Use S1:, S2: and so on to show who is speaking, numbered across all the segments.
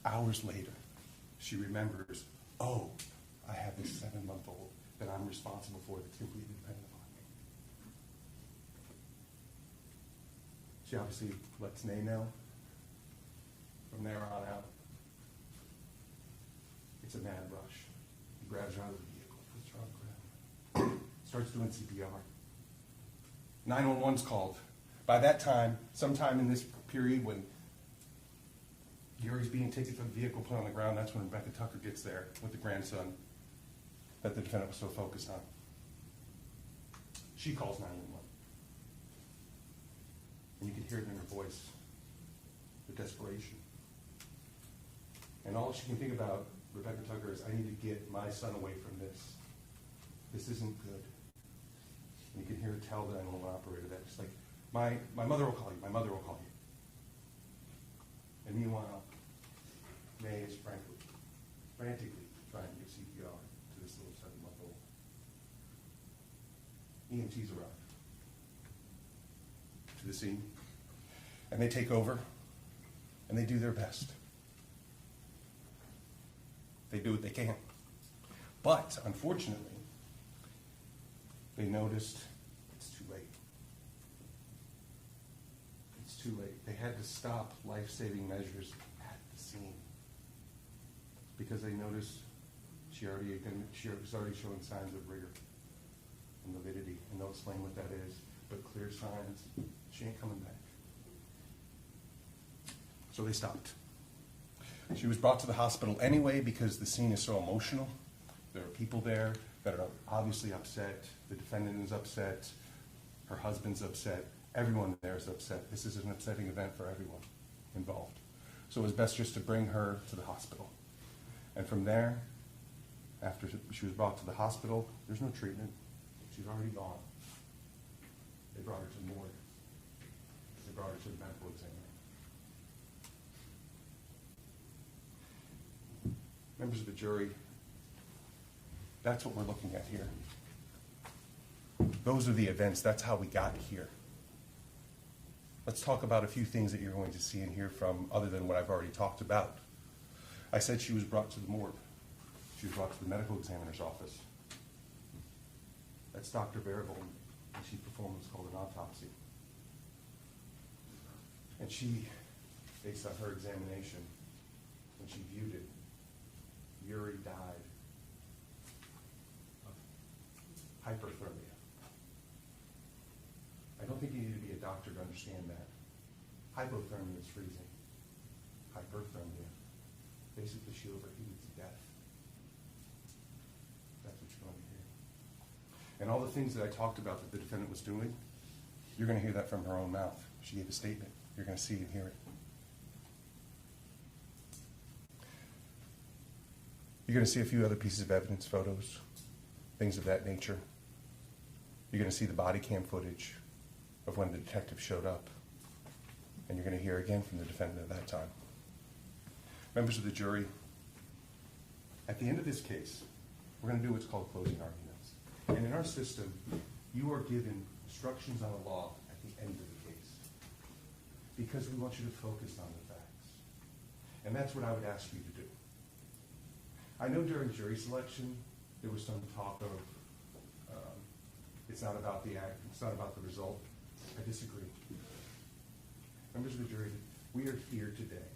S1: Hours later, she remembers, oh, I have this 7-month-old that I'm responsible for that's completely dependent upon me. She obviously lets Nay know. From there on out, it's a mad rush. He grabs her out of the vehicle, puts her on the ground, starts doing CPR. 911's called. By that time, sometime in this period when Uri's being taken from the vehicle, put on the ground, that's when Rebecca Tucker gets there with the grandson that the defendant was so focused on. She calls 911. And you can hear it in her voice, the desperation. And all she can think about, Rebecca Tucker, is, I need to get my son away from this. This isn't good. And you can hear her tell the 911 operator that, just like, my mother will call you, my mother will call you. And meanwhile, May is frantically trying to give CPR to this little 7-month-old. EMTs arrive to the scene, and they take over, and they do their best. They do what they can. But, unfortunately, they noticed it's too late. It's too late. They had to stop life-saving measures at the scene because they noticed she was already showing signs of rigor and lividity, and they'll explain what that is, but clear signs, she ain't coming back. So they stopped. She was brought to the hospital anyway because the scene is so emotional. There are people there that are obviously upset. The defendant is upset. Her husband's upset. Everyone there is upset. This is an upsetting event for everyone involved. So it was best just to bring her to the hospital. And from there, after she was brought to the hospital, there's no treatment. She's already gone. They brought her to the morgue. They brought her to the medical examiner. Members of the jury, that's what we're looking at here. Those are the events. That's how we got here. Let's talk about a few things that you're going to see and hear from other than what I've already talked about. I said she was brought to the morgue. She was brought to the medical examiner's office. That's Dr. Variable, and she performed what's called an autopsy. And she, based on her examination, when she viewed it, Uri died of hyperthermia. I don't think you need to be a doctor to understand that. Hypothermia is freezing. Hyperthermia, basically she overheated to death. That's what you're going to hear. And all the things that I talked about that the defendant was doing, you're going to hear that from her own mouth. She gave a statement. You're going to see and hear it. You're going to see a few other pieces of evidence, photos, things of that nature. You're going to see the body cam footage of when the detective showed up. And you're going to hear again from the defendant at that time. Members of the jury, at the end of this case, we're going to do what's called closing arguments. And in our system, you are given instructions on the law at the end of the case because we want you to focus on the facts. And that's what I would ask you to do. I know during jury selection, there was some talk of it's not about the act, it's not about the result. I disagree. Members of the jury, we are here today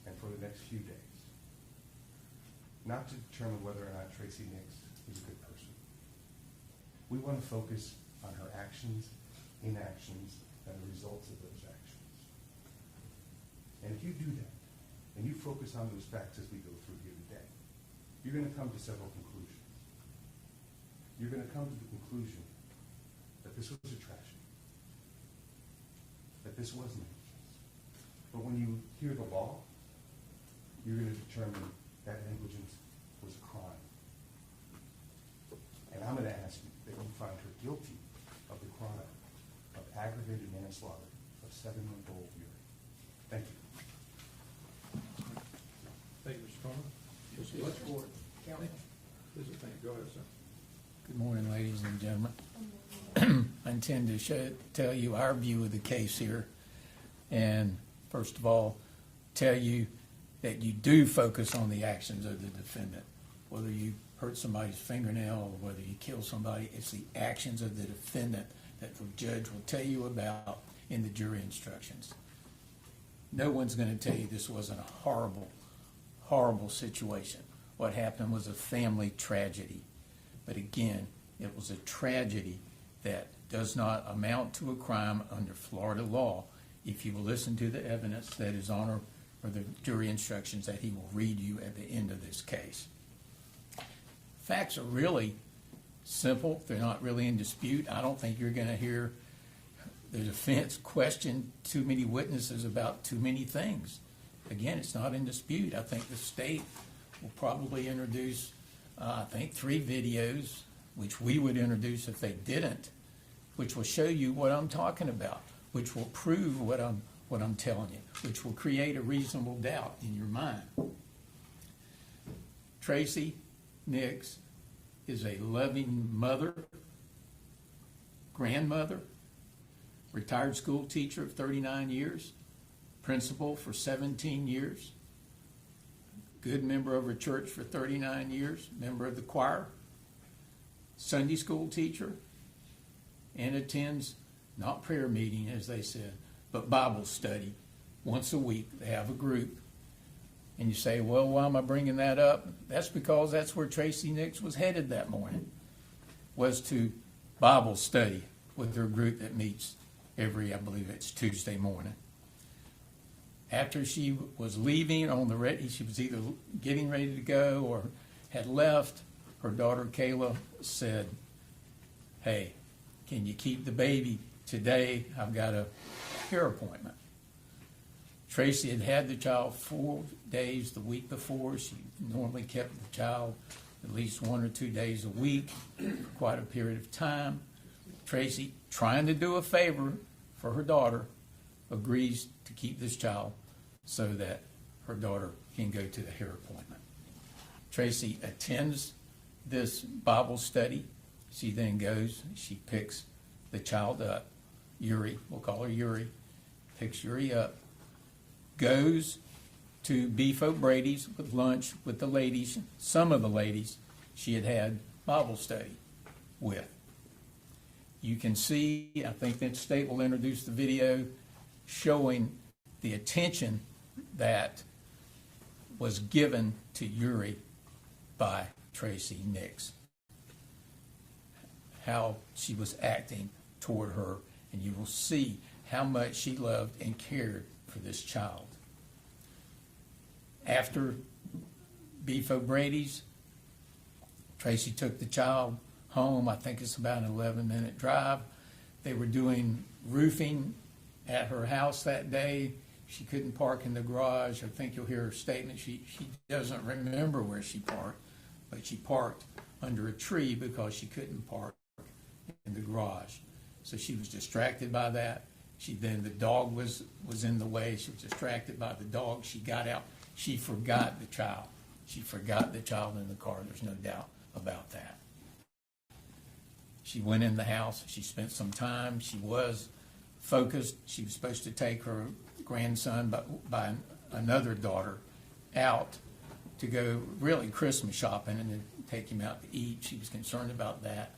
S1: and for the next few days, not to determine whether or not Tracey Nix is a good person. We want to focus on her actions, inactions, and the results of those actions. And if you do that, and you focus on those facts as we go through here today, you're going to come to several conclusions. You're going to come to the conclusion that this was a tragedy, that this was negligence. But when you hear the law, you're going to determine that negligence was a crime. And I'm going to ask you that you find her guilty of the crime of aggravated manslaughter of 7-month-old Uri. Thank you.
S2: Thank you, Mr. Coleman. Let's go. County. Go ahead, sir.
S3: Good morning, ladies and gentlemen. I intend to tell you our view of the case here. And first of all, tell you that you do focus on the actions of the defendant. Whether you hurt somebody's fingernail or whether you kill somebody, it's the actions of the defendant that the judge will tell you about in the jury instructions. No one's going to tell you this wasn't a horrible, horrible situation. What happened was a family tragedy. But again, it was a tragedy that does not amount to a crime under Florida law if you will listen to the evidence that is on or the jury instructions that he will read you at the end of this case. Facts are really simple. They're not really in dispute. I don't think you're going to hear the defense question too many witnesses about too many things. Again, it's not in dispute. I think the state will probably introduce, 3 videos, which we would introduce if they didn't, which will show you what I'm talking about, which will prove what I'm telling you, which will create a reasonable doubt in your mind. Tracey Nix is a loving mother, grandmother, retired school teacher of 39 years, principal for 17 years, good member of her church for 39 years, member of the choir, Sunday school teacher, and attends, not prayer meeting as they said, but Bible study once a week. They have a group. And you say, well, why am I bringing that up? That's because that's where Tracey Nix was headed that morning, was to Bible study with their group that meets every, I believe it's Tuesday morning. After she was leaving she was either getting ready to go or had left, her daughter Kayla said, hey, can you keep the baby today? I've got a hair appointment. Tracey had had the child 4 days the week before. She normally kept the child at least 1 or 2 days a week for quite a period of time. Tracey, trying to do a favor for her daughter, agrees to keep this child so that her daughter can go to the hair appointment. Tracey attends this Bible study. She then goes, she picks the child up, Uri, we'll call her Uri, picks Uri up, goes to Beef O'Brady's with lunch with the ladies, some of the ladies she had had Bible study with. You can see, I think that state will introduce the video showing the attention that was given to Uri by Tracey Nix, how she was acting toward her, and you will see how much she loved and cared for this child. After Beef O'Brady's, Tracey took the child home. I think it's about an 11-minute drive. They were doing roofing at her house that day. She couldn't park in the garage. I think you'll hear her statement. She doesn't remember where she parked, but she parked under a tree because she couldn't park in the garage. So she was distracted by that. The dog was in the way. She was distracted by the dog. She got out. She forgot the child. She forgot the child in the car. There's no doubt about that. She went in the house. She spent some time. She was focused. She was supposed to take her grandson by another daughter out to go really Christmas shopping and then take him out to eat. She was concerned about that.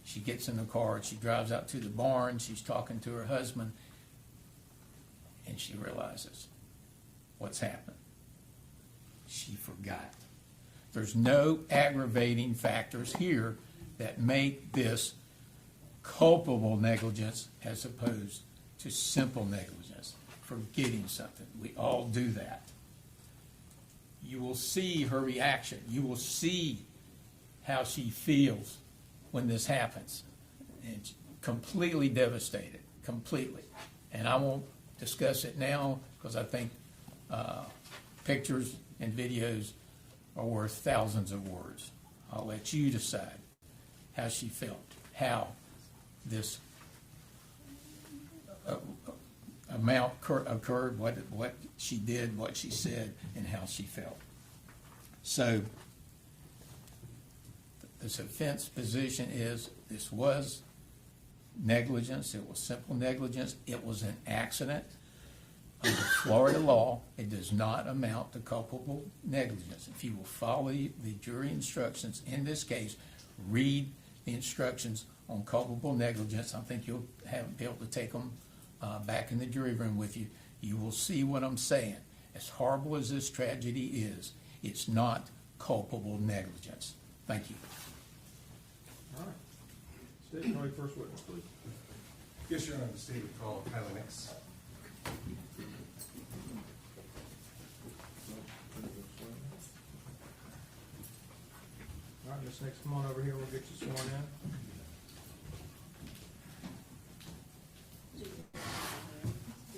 S3: She gets in the car. She drives out to the barn. She's talking to her husband, and she realizes what's happened. She forgot. There's no aggravating factors here that make this culpable negligence as opposed to simple negligence, forgetting something. We all do that. You will see her reaction. You will see how she feels when this happens. And completely devastated, completely. And I won't discuss it now because I think pictures and videos are worth thousands of words. I'll let you decide how she felt, how this amount occurred, what she did, what she said, and how she felt. So the defense position is this was negligence. It was simple negligence. It was an accident. Under Florida law, it does not amount to culpable negligence. If you will follow the jury instructions in this case, read the instructions on culpable negligence. I think you'll be able to take them back in the jury room with you. You will see what I'm saying. As horrible as this tragedy is, it's not culpable negligence. Thank you.
S2: All right. State your first witness, please.
S1: Yes, Your Honor, the state would call Tracey Nix.
S2: All right, Ms. Nix, come on over here, we'll get you sworn in.
S4: Do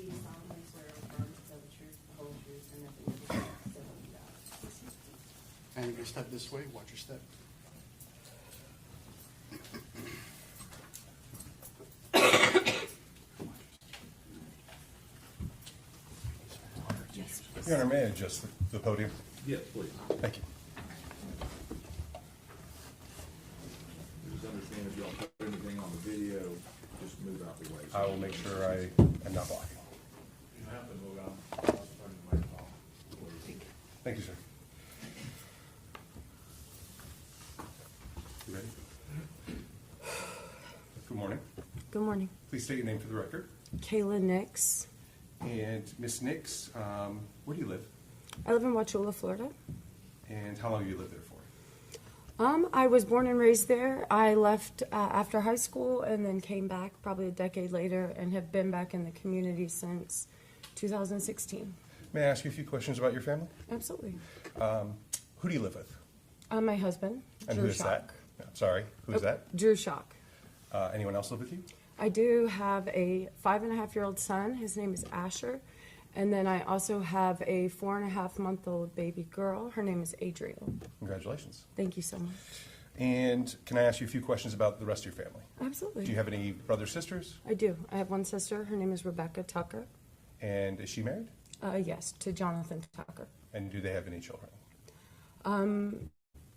S4: you solemnly swear or affirm to tell the truth, the whole truth, and nothing but the truth, so help you God?
S5: And you're gonna step this way, watch your step.
S1: Your Honor, may I adjust the podium?
S2: Yes, please.
S1: Thank you.
S2: Just understand if y'all put anything on the video, just move out the way.
S1: I will make sure I am not blocking. Thank you, sir. You ready? Good morning.
S6: Good morning.
S1: Please state your name for the record.
S6: Kayla Nix.
S1: And Ms. Nix, where do you live?
S6: I live in Wauchula, Florida.
S1: And how long have you lived there for?
S6: I was born and raised there. I left after high school and then came back probably a decade later and have been back in the community since 2016.
S1: May I ask you a few questions about your family?
S6: Absolutely.
S1: Who do you live with?
S6: My husband,
S1: And
S6: Drew
S1: who is
S6: Schock.
S1: that? No, sorry, who is that?
S6: Drew Schock.
S1: Anyone else live with you?
S6: I do have a 5.5-year-old son. His name is Asher. And then I also have a 4.5-month-old baby girl. Her name is Adriel.
S1: Congratulations.
S6: Thank you so much.
S1: And can I ask you a few questions about the rest of your family?
S6: Absolutely.
S1: Do you have any brothers, sisters?
S6: I do. I have one sister. Her name is Rebecca Tucker.
S1: And is she married?
S6: Yes, to Jonathan Tucker.
S1: And do they have any children?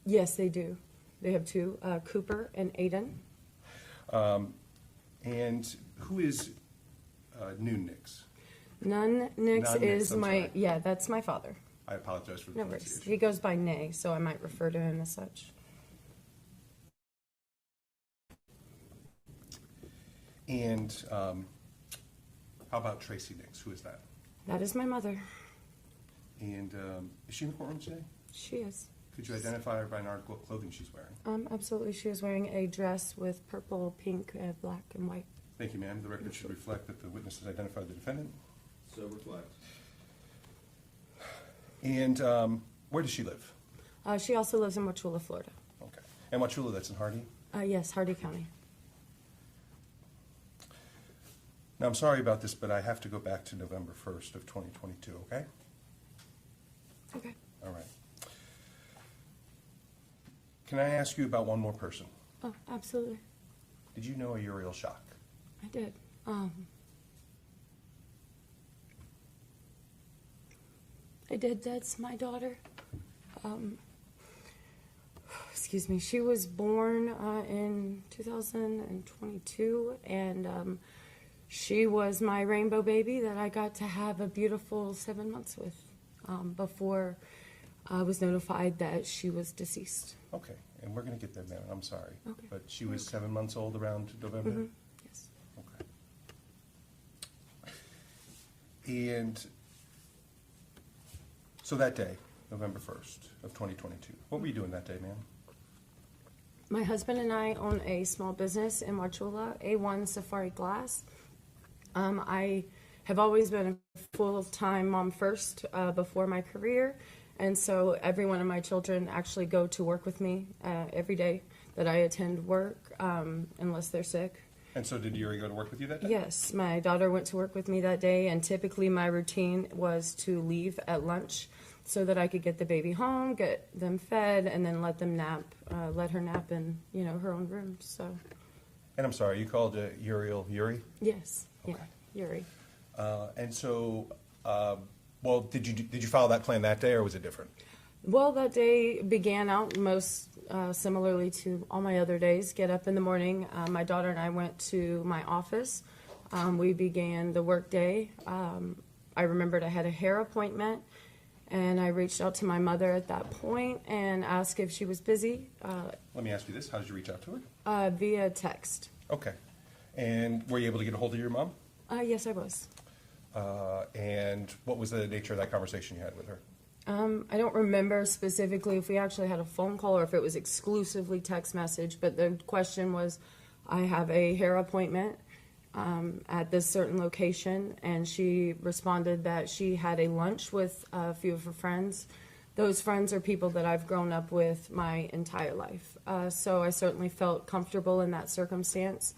S6: Yes, they do. They have two, Cooper and Aiden.
S1: And who is Noon Nix?
S6: Nun Nix
S1: Nun Nix,
S6: is
S1: I'm
S6: my,
S1: sorry.
S6: yeah, that's my father.
S1: I apologize for the
S6: No worries.
S1: pronunciation.
S6: He goes by Nay, so I might refer to him as such.
S1: And how about Tracey Nix? Who is that?
S6: That is my mother.
S1: And is she in the courtroom today?
S6: She is.
S1: Could you identify her by an article of clothing she's wearing?
S6: Absolutely. She is wearing a dress with purple, pink, black, and white.
S1: Thank you, ma'am. The record should reflect that the witness has identified the defendant.
S2: So reflect.
S1: And where does she live?
S6: She also lives in Wauchula, Florida.
S1: Okay. And Wauchula, that's in Hardy?
S6: Yes, Hardy County.
S1: Now, I'm sorry about this, but I have to go back to November 1st of 2022, okay?
S6: Okay.
S1: All right. Can I ask you about one more person?
S6: Oh, absolutely.
S1: Did you know a Uriel Schock?
S6: I did. I did. That's my daughter. Excuse me. She was born in 2022, and she was my rainbow baby that I got to have a beautiful 7 months with before I was notified that she was deceased.
S1: Okay, and we're going to get there, man. I'm sorry.
S6: Okay.
S1: But she was 7 months old around November?
S6: Mm-hmm. Yes.
S1: Okay. And so that day, November 1st of 2022, what were you doing that day, ma'am?
S6: My husband and I own a small business in Wauchula, A1 Safari Glass. I have always been a full-time mom first before my career, and so every one of my children actually go to work with me every day that I attend work, unless they're sick.
S1: And so did Yuri go to work with you that day?
S6: Yes, my daughter went to work with me that day, and typically my routine was to leave at lunch so that I could get the baby home, get them fed, and then let them nap, let her nap in, her own room. So.
S1: And I'm sorry, you called Uriel Yuri?
S6: Yes.
S1: Okay.
S6: Yeah. Yuri.
S1: And so, well, did you follow that plan that day, or was it different?
S6: Well, that day began out most similarly to all my other days. Get up in the morning. My daughter and I went to my office. We began the work day. I remembered I had a hair appointment, and I reached out to my mother at that point and asked if she was busy
S1: Let me ask you this, how did you reach out to her?
S6: via text.
S1: Okay. And were you able to get a hold of your mom?
S6: Yes, I was.
S1: And what was the nature of that conversation you had with her?
S6: I don't remember specifically if we actually had a phone call or if it was exclusively text message, but the question was, I have a hair appointment at this certain location, and she responded that she had a lunch with a few of her friends. Those friends are people that I've grown up with my entire life. So I certainly felt comfortable in that circumstance,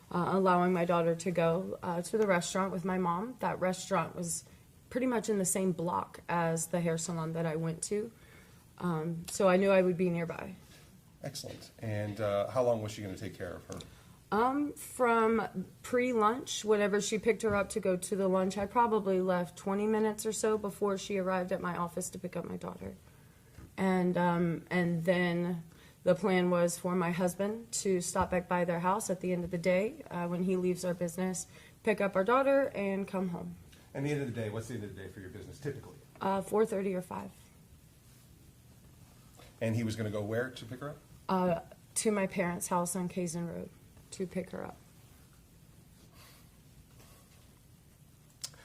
S6: allowing my daughter to go to the restaurant with my mom. That restaurant was pretty much in the same block as the hair salon that I went to. So I knew I would be nearby.
S1: Excellent. And how long was she going to take care of her?
S6: From pre-lunch, whenever she picked her up to go to the lunch, I probably left 20 minutes or so before she arrived at my office to pick up my daughter. And then the plan was for my husband to stop back by their house at the end of the day when he leaves our business, pick up our daughter, and come home.
S1: And the end of the day, what's the end of the day for your business typically?
S6: 4:30 or 5.
S1: And he was going to go where to pick her up?
S6: To my parents' house on Kazan Road to pick her up.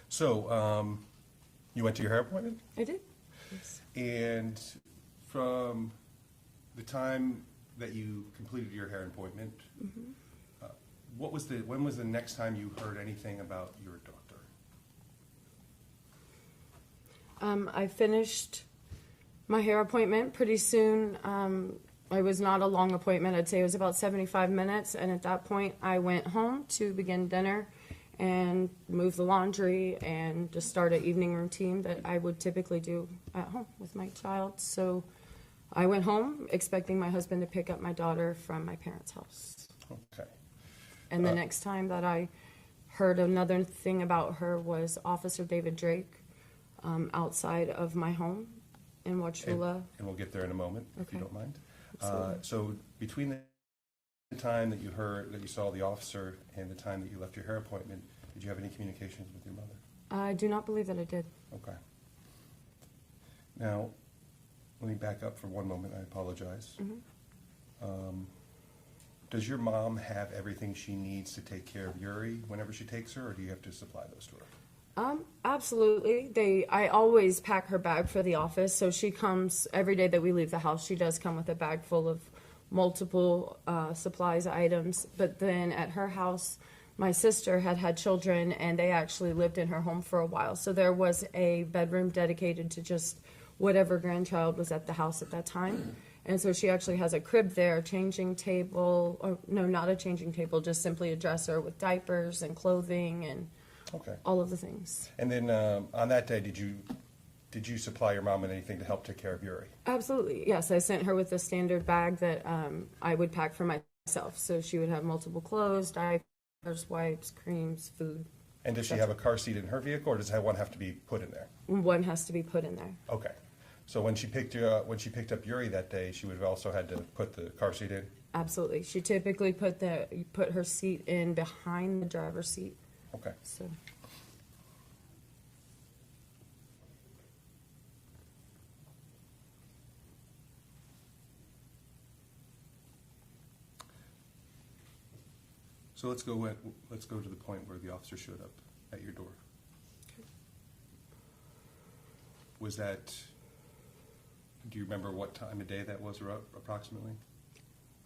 S1: So, you went to your hair appointment?
S6: I did. Yes.
S1: And from the time that you completed your hair appointment, when was the next time you heard anything about your daughter?
S6: I finished my hair appointment pretty soon. It was not a long appointment. I'd say it was about 75 minutes. And at that point, I went home to begin dinner and move the laundry and just start an evening routine that I would typically do at home with my child. So I went home expecting my husband to pick up my daughter from my parents' house.
S1: Okay.
S6: And the next time that I heard another thing about her was Officer David Drake outside of my home in Wauchula.
S1: And we'll get there in a moment, if you
S6: Okay.
S1: don't mind.
S6: Absolutely.
S1: So between the time that you saw the officer and the time that you left your hair appointment, did you have any communications with your mother?
S6: I do not believe that I did.
S1: Okay. Now, let me back up for one moment. I apologize. Does your mom have everything she needs to take care of Uri whenever she takes her, or do you have to supply those to her?
S6: Absolutely. I always pack her bag for the office, so she comes every day that we leave the house. She does come with a bag full of multiple supplies items. But then at her house, my sister had children, and they actually lived in her home for a while. So there was a bedroom dedicated to just whatever grandchild was at the house at that time. And so she actually has a crib there, a changing table, or no, not a changing table, just simply a dresser with diapers and clothing and
S1: Okay.
S6: all of the things.
S1: And then on that day, did you supply your mom with anything to help take care of Uri?
S6: Absolutely, yes. I sent her with a standard bag that I would pack for myself. So she would have multiple clothes, diapers, wipes, creams, food.
S1: And does she have a car seat in her vehicle, or does one have to be put in there?
S6: One has to be put in there.
S1: Okay. So when she picked up Uri that day, she would have also had to put the car seat in?
S6: Absolutely. She typically put her seat in behind the driver's seat.
S1: Okay.
S6: So
S1: So let's go to the point where the officer showed up at your door. Was that? Do you remember what time of day that was approximately?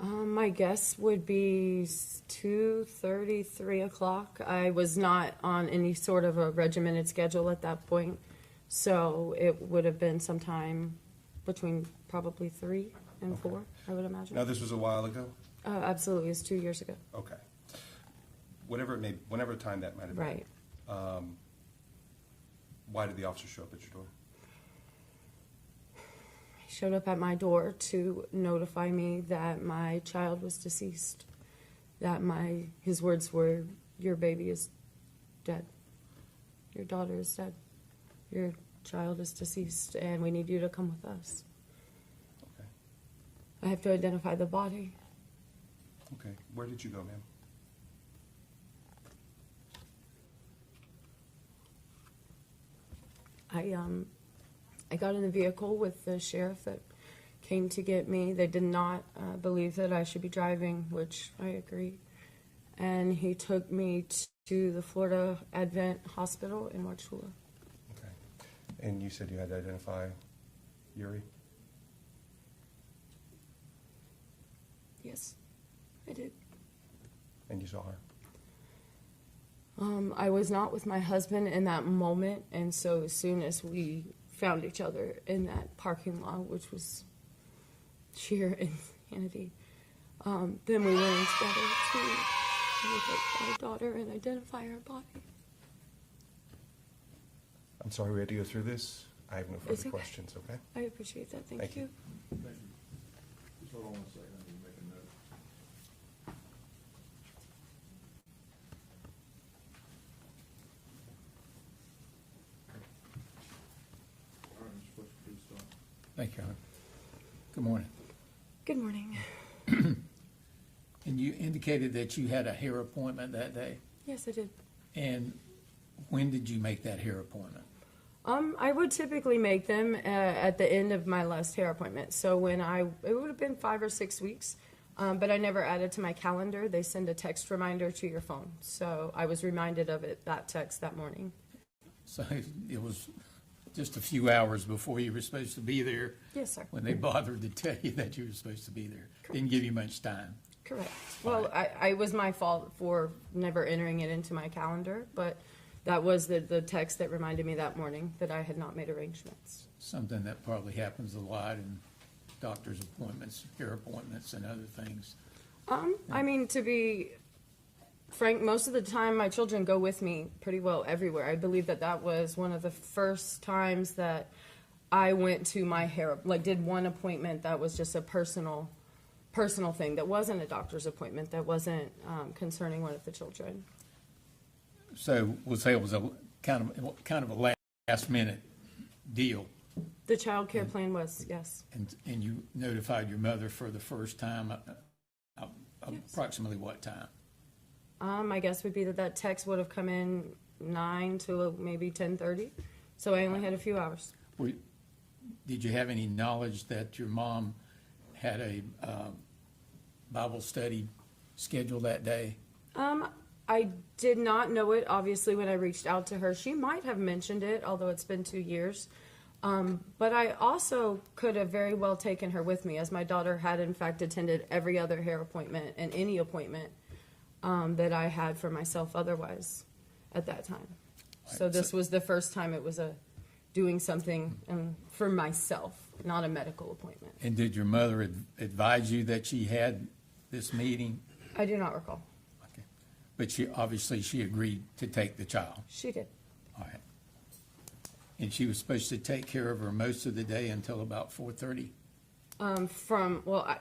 S6: my guess would be 2:30, 3 o'clock. I was not on any sort of a regimented schedule at that point, so it would have been sometime between probably 3 and 4, I would imagine.
S1: Now this was a while ago.
S6: Absolutely, it's 2 years ago.
S1: Okay. Whatever time that might have been.
S6: Right.
S1: Why did the officer show up at your door?
S6: He showed up at my door to notify me that my child was deceased. That his words were, "Your baby is dead. Your daughter is dead. Your child is deceased, and we need you to come with us.
S1: Okay.
S6: I have to identify the body."
S1: Okay. Where did you go, ma'am?
S6: I got in the vehicle with the sheriff that came to get me. They did not believe that I should be driving, which I agree. And he took me to the Florida Advent Hospital in Wauchula.
S1: Okay. And you said you had to identify Uri?
S6: Yes, I did.
S1: And you saw her?
S6: I was not with my husband in that moment, and so as soon as we found each other in that parking lot, which was sheer insanity, then we went in together to look at our daughter and identify her body.
S1: I'm sorry we had to go through this. I have no
S6: It's
S1: further
S6: okay.
S1: questions, okay?
S6: I appreciate that. Thank
S1: Thank
S6: you.
S1: you.
S2: Thank you. Just hold on one second, I need to make a note. All right, Mr. Fletcher, please start.
S3: Thank you, Howard. Good morning.
S6: Good morning.
S3: And you indicated that you had a hair appointment that day.
S6: Yes, I did.
S3: And when did you make that hair appointment?
S6: I would typically make them at the end of my last hair appointment. So it would have been 5 or 6 weeks, but I never added to my calendar. They send a text reminder to your phone. So I was reminded of it, that text that morning.
S3: So it was just a few hours before you were supposed to be there
S6: Yes, sir.
S3: when they bothered to tell you that you were supposed to be there. Didn't give you much time.
S6: Correct. Well, I was my fault for never entering it into my calendar, but that was the text that reminded me that morning that I had not made arrangements.
S3: Something that probably happens a lot in doctor's appointments, hair appointments, and other things.
S6: I mean, to be frank, most of the time my children go with me pretty well everywhere. I believe that was one of the first times that I went to my hair, like did one appointment that was just a personal thing, that wasn't a doctor's appointment, that wasn't concerning one of the children.
S3: So we'll say it was a kind of a last minute deal.
S6: The child care plan was, yes.
S3: And you notified your mother for the first time, approximately what time?
S6: I guess would be that text would have come in 9 to maybe 10:30. So I only had a few hours.
S3: Did you have any knowledge that your mom had a Bible study scheduled that day?
S6: I did not know it, obviously, when I reached out to her. She might have mentioned it, although it's been 2 years. But I also could have very well taken her with me, as my daughter had, in fact, attended every other hair appointment and any appointment that I had for myself otherwise at that time. So this was the first time it was doing something for myself, not a medical appointment.
S3: And did your mother advise you that she had this meeting?
S6: I do not recall.
S3: Okay. But she agreed to take the child.
S6: She did.
S3: All right. And she was supposed to take care of her most of the day until about 4:30?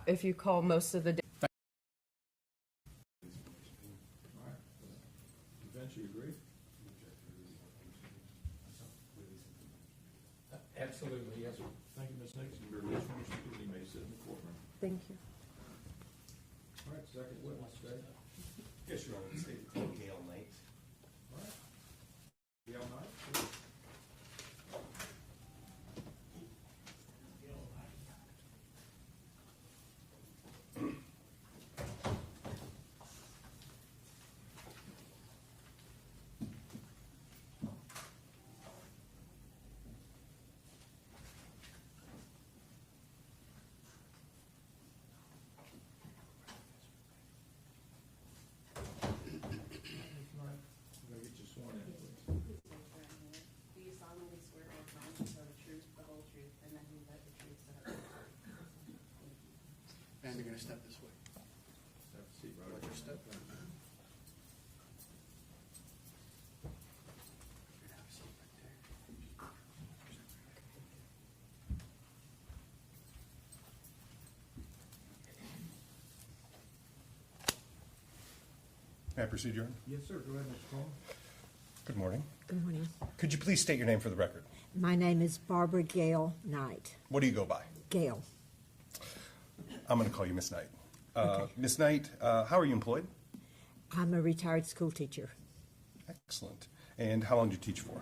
S6: If you call most of the day.
S2: All right. Vince, you agree?
S3: Absolutely, yes, sir.
S2: Thank you, Ms. Nix. You're released from your seat. You may sit in the courtroom.
S6: Thank you.
S2: All right, second witness, Dave.
S5: Yes, Your Honor, the state attorney, Gail Knight.
S2: All right. Gail Knight, please. We're gonna get you sworn in, please.
S4: Please raise your right hand. Do you solemnly swear or affirm to tell the truth, the whole truth, and nothing but the truth, so help you God?
S7: And you're gonna step this way.
S2: Have a seat right over there.
S7: Step.
S2: Thank you.
S7: You're gonna have a seat right there.
S1: May I proceed, Your Honor?
S2: Yes, sir. Go ahead, Mr. Coleman.
S1: Good morning.
S8: Good morning.
S1: Could you please state your name for the record?
S8: My name is Barbara Gail Knight.
S1: What do you go by?
S8: Gail.
S1: I'm going to call you Miss Knight.
S8: Okay.
S1: Miss Knight, how are you employed?
S8: I'm a retired school teacher.
S1: Excellent. And how long do you teach for?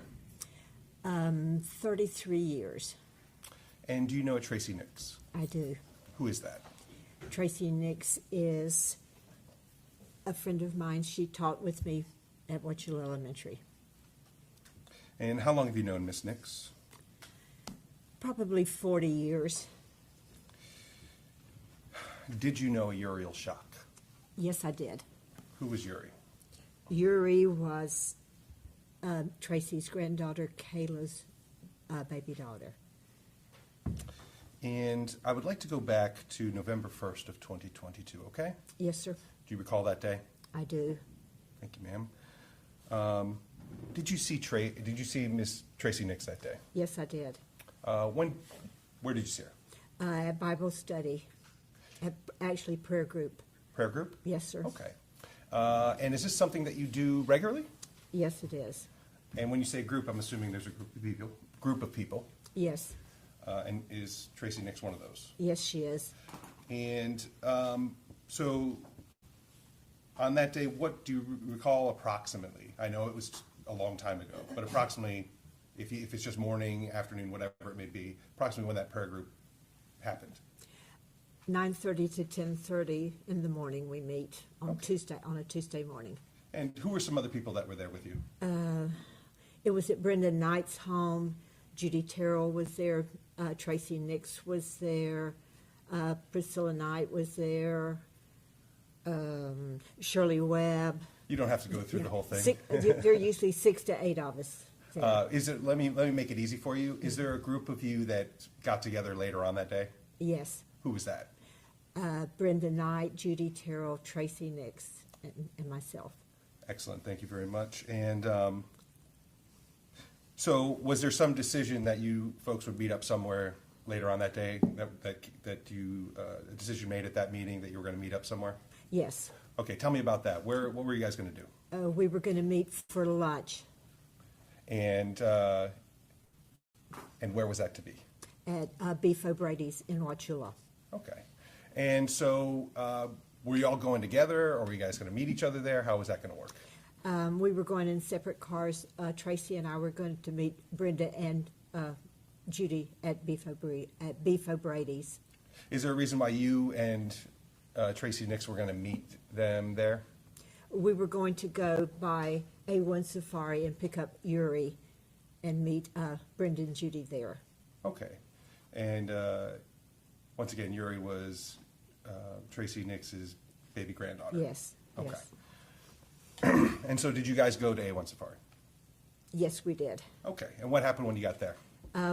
S8: 33 years.
S1: And do you know a Tracey Nix?
S8: I do.
S1: Who is that?
S8: Tracey Nix is a friend of mine. She taught with me at Wauchula Elementary.
S1: And how long have you known Miss Nix?
S8: Probably 40 years.
S1: Did you know a Uriel Schock?
S8: Yes, I did.
S1: Who was Uri?
S8: Yuri was Tracy's granddaughter, Kayla's baby daughter.
S1: And I would like to go back to November 1st of 2022, okay?
S8: Yes, sir,
S1: Do you recall that day?
S8: I do.
S1: Thank you, ma'am. Did you see Miss Tracey Nix that day?
S8: Yes, I did.
S1: Where did you see her?
S8: At Bible study, actually prayer group.
S1: Prayer group?
S8: Yes, sir.
S1: Okay. And is this something that you do regularly?
S8: Yes, it is.
S1: And when you say group, I'm assuming there's a group of people.
S8: Yes,
S1: And is Tracey Nix one of those?
S8: yes, she is.
S1: And so on that day, what do you recall approximately? I know it was a long time ago, but approximately, if it's just morning, afternoon, whatever it may be, approximately when that prayer group happened.
S8: 9:30 to 10:30 in the morning we meet on a Tuesday morning.
S1: And who were some other people that were there with you?
S8: It was at Brenda Knight's home. Judy Terrell was there. Tracey Nix was there. Priscilla Knight was there. Shirley Webb.
S1: You don't have to go through the whole thing.
S8: There are usually 6 to 8 of us. there.
S1: Let me make it easy for you. Is there a group of you that got together later on that day?
S8: Yes.
S1: Who was that?
S8: Brenda Knight, Judy Terrell, Tracey Nix, and myself.
S1: Excellent, thank you very much. And so was there some decision that you folks would meet up somewhere later on that day, a decision made at that meeting that you were going to meet up somewhere?
S8: Yes.
S1: Okay, tell me about that. What were you guys going to do?
S8: We were going to meet for lunch
S1: And where was that to be?
S8: at Beef O'Brady's in Wauchula.
S1: Okay. And so were you all going together, or were you guys going to meet each other there? How was that going to work?
S8: We were going in separate cars. Tracy and I were going to meet Brenda and Judy at Beef O'Brady's.
S1: Is there a reason why you and Tracey Nix were going to meet them there?
S8: We were going to go by A1 Safari and pick up Uri and meet Brenda and Judy there.
S1: Okay. And once again, Uri was Tracey Nix's baby granddaughter.
S8: Yes.
S1: Okay.
S8: Yes.
S1: And so did you guys go to A1 Safari?
S8: Yes, we did.
S1: Okay. And what happened when you got there?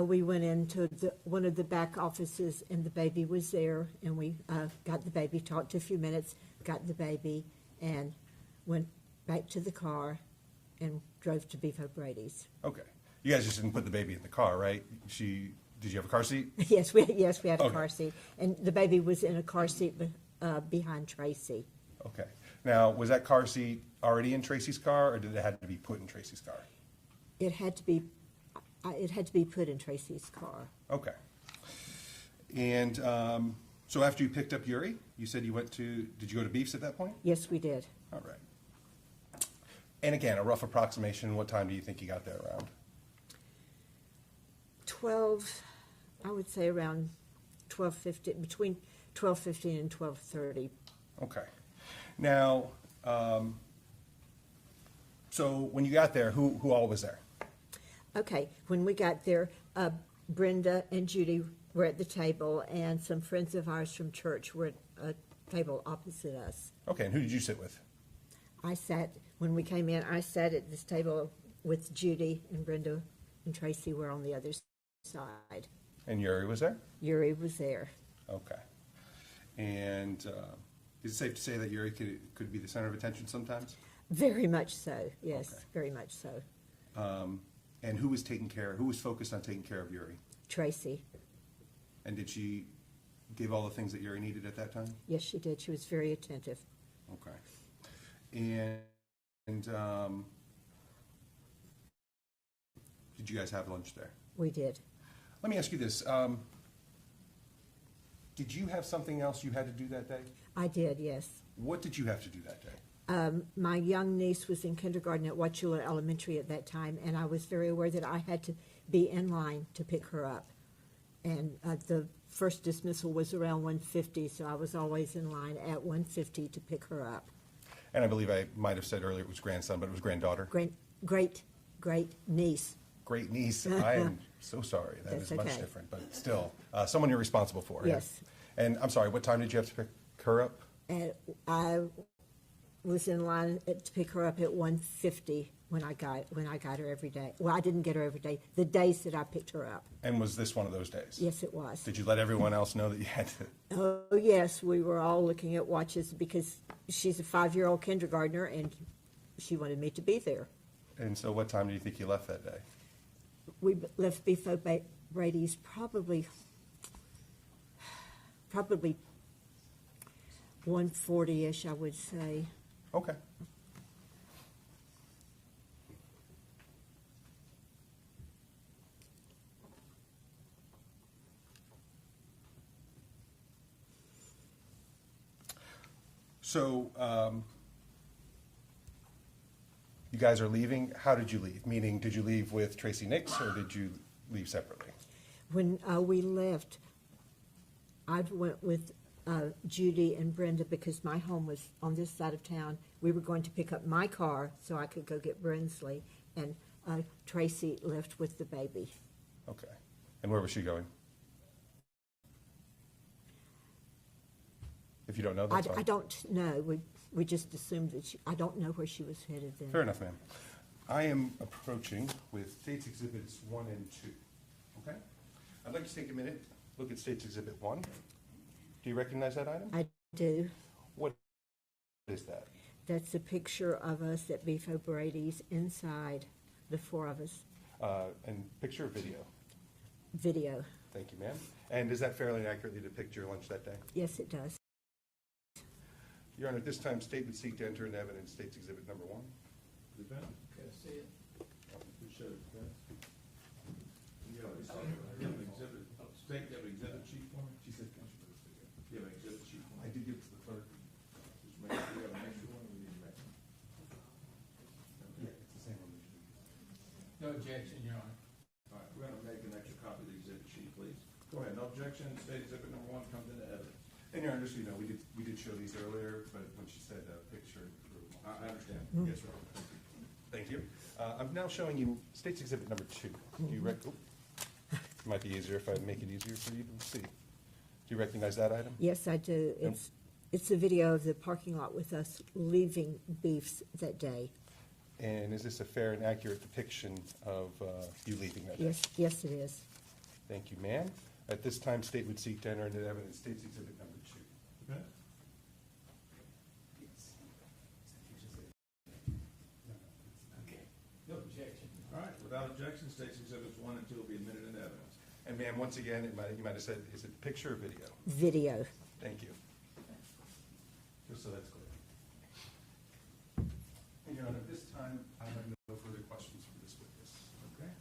S8: We went into one of the back offices, and the baby was there, and we got the baby, talked a few minutes, got the baby, and went back to the car and drove to Beef O'Brady's.
S1: Okay. You guys just didn't put the baby in the car, right? Did you have a car seat?
S8: Yes, we had a
S1: Okay.
S8: car seat, and the baby was in a car seat behind Tracy.
S1: Okay. Now, was that car seat already in Tracy's car, or did it have to be put in Tracy's car?
S8: It had to be put in Tracy's car.
S1: Okay. And so after you picked up Uri, you said did you go to Beef's at that point?
S8: Yes, we did.
S1: All right. And again, a rough approximation, what time do you think you got there around?
S8: 12, I would say around 12:50, between 12:15 and 12:30.
S1: Okay. Now, so when you got there, who all was there?
S8: Okay, when we got there, Brenda and Judy were at the table, and some friends of ours from church were at a table opposite us.
S1: Okay, and who did you sit with?
S8: When we came in, I sat at this table with Judy, and Brenda and Tracy were on the other side.
S1: And Uri was there?
S8: Uri was there.
S1: Okay. And is it safe to say that Uri could be the center of attention sometimes?
S8: Very much so, yes,
S1: Okay.
S8: very much so.
S1: And who was focused on taking care of Uri?
S8: Tracy,
S1: And did she give all the things that Uri needed at that time?
S8: yes, she did. She was very attentive.
S1: Okay. And did you guys have lunch there?
S8: We did.
S1: Let me ask you this. Did you have something else you had to do that day?
S8: I did, yes.
S1: What did you have to do that day?
S8: My young niece was in kindergarten at Wauchula Elementary at that time, and I was very aware that I had to be in line to pick her up. And the first dismissal was around 1:50, so I was always in line at 1:50 to pick her up.
S1: And I believe I might have said earlier it was grandson, but it was granddaughter.
S8: Great niece.
S1: Great niece. I am so sorry. That
S8: That's
S1: is much
S8: okay.
S1: different, but still, someone you're responsible for. yeah?
S8: Yes.
S1: And I'm sorry, what time did you have to pick her up?
S8: And I was in line to pick her up at 1:50 when I got her every day. Well, I didn't get her every day. The days that I picked her up.
S1: And was this one of those days?
S8: Yes, it was.
S1: Did you let everyone else know that you had to?
S8: Oh, yes, we were all looking at watches because she's a 5-year-old kindergartner and she wanted me to be there.
S1: And so what time do you think you left that day?
S8: We left Beefo Brady's probably 1:40-ish, I would say.
S1: Okay. So, you guys are leaving. How did you leave? Meaning, did you leave with Tracey Nix or did you leave separately?
S8: When we left, I went with Judy and Brenda because my home was on this side of town. We were going to pick up my car so I could go get Brinsley, and Tracey left with the baby.
S1: Okay. And where was she going? If you don't know, that's fine.
S8: I don't know. We just assumed that I don't know where she was headed then.
S1: Fair enough, ma'am. I am approaching with States Exhibits 1 and 2. Okay? I'd like to take a minute, look at States Exhibit 1. Do you recognize that item?
S8: I do.
S1: What is that?
S8: That's a picture of us at Beefo Brady's inside, the 4 of us.
S1: And picture or video?
S8: Video.
S1: Thank you, ma'am. And does that fairly accurately depict your lunch that day?
S8: Yes, it does.
S1: Your Honor, at this time, state would seek to enter into evidence States Exhibit number 1.
S2: Defense?
S3: Can I see it?
S2: Who showed defense? You have an exhibit, state, you have an exhibit sheet for me?
S1: She said, "Thank you for this video."
S2: You have an exhibit sheet for
S1: I
S2: me?
S1: did give it to the clerk.
S2: Just make sure you have an extra one, or you need to make one?
S1: Yeah, it's the same one.
S3: No objection, Your Honor.
S2: All right, we're gonna make an extra copy of the exhibit sheet, please. Go ahead, no objection, state exhibit number 1 comes into evidence.
S1: And Your Honor, just so you know, we did show these earlier, but when she said picture.
S2: I understand.
S1: Yes, Your Honor. Thank you. I'm now showing you States Exhibit number 2. Do you it might be easier if I make it easier for you to see. Do you recognize that item?
S8: Yes, I do. It's a video of the parking lot with us leaving Beef's that day.
S1: And is this a fair and accurate depiction of you leaving that day?
S8: Yes, it is.
S1: Thank you, ma'am. At this time, state would seek to enter into evidence States Exhibit number 2.
S2: Defense?
S3: No objection.
S2: All right, without objection, states exhibits 1 and 2 will be admitted into evidence.
S1: And ma'am, once again, you might have said, is it picture or video?
S8: Video.
S1: Thank you. Just so that's clear. And Your Honor, at this time, I have no further questions for this witness.
S2: Okay.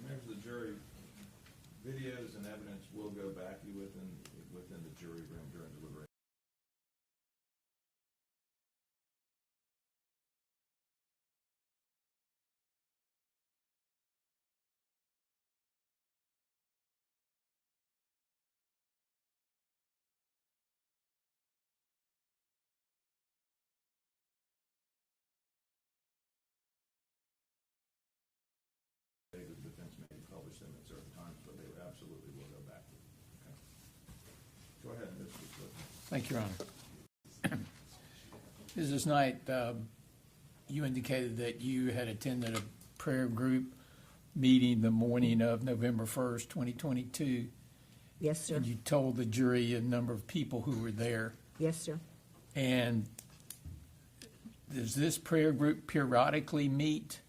S2: Members of the jury, videos and evidence will go back within the jury room during deliberation. The defense may publish them at certain times, but they absolutely will go back. Okay. Go ahead, Mr. Clifton.
S3: Thank you, Your Honor. Mrs. Knight, you indicated that you had attended a prayer group meeting the morning of November 1st, 2022.
S8: Yes, sir.
S3: And you told the jury a number of people who were there.
S8: Yes, sir.
S3: And does this prayer group periodically meet?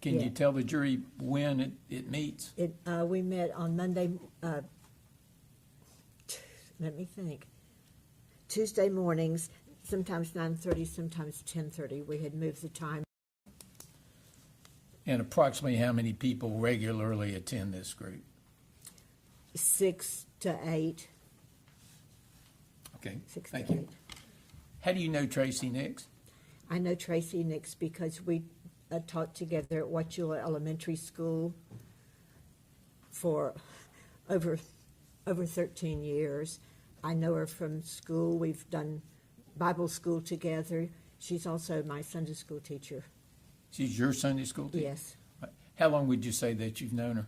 S3: Can you
S8: Yeah.
S3: tell the jury when it meets?
S8: We met on Monday, let me think, Tuesday mornings, sometimes 9:30, sometimes 10:30. We had moved the time.
S3: And approximately how many people regularly attend this group?
S8: 6 to 8.
S3: Okay,
S8: 6
S3: thank
S8: to
S3: you.
S8: 8.
S3: How do you know Tracey Nix?
S8: I know Tracey Nix because we taught together at Wachula Elementary School for over 13 years. I know her from school. We've done Bible school together. She's also my Sunday school teacher.
S3: She's your Sunday school teacher?
S8: Yes,
S3: How long would you say that you've known her?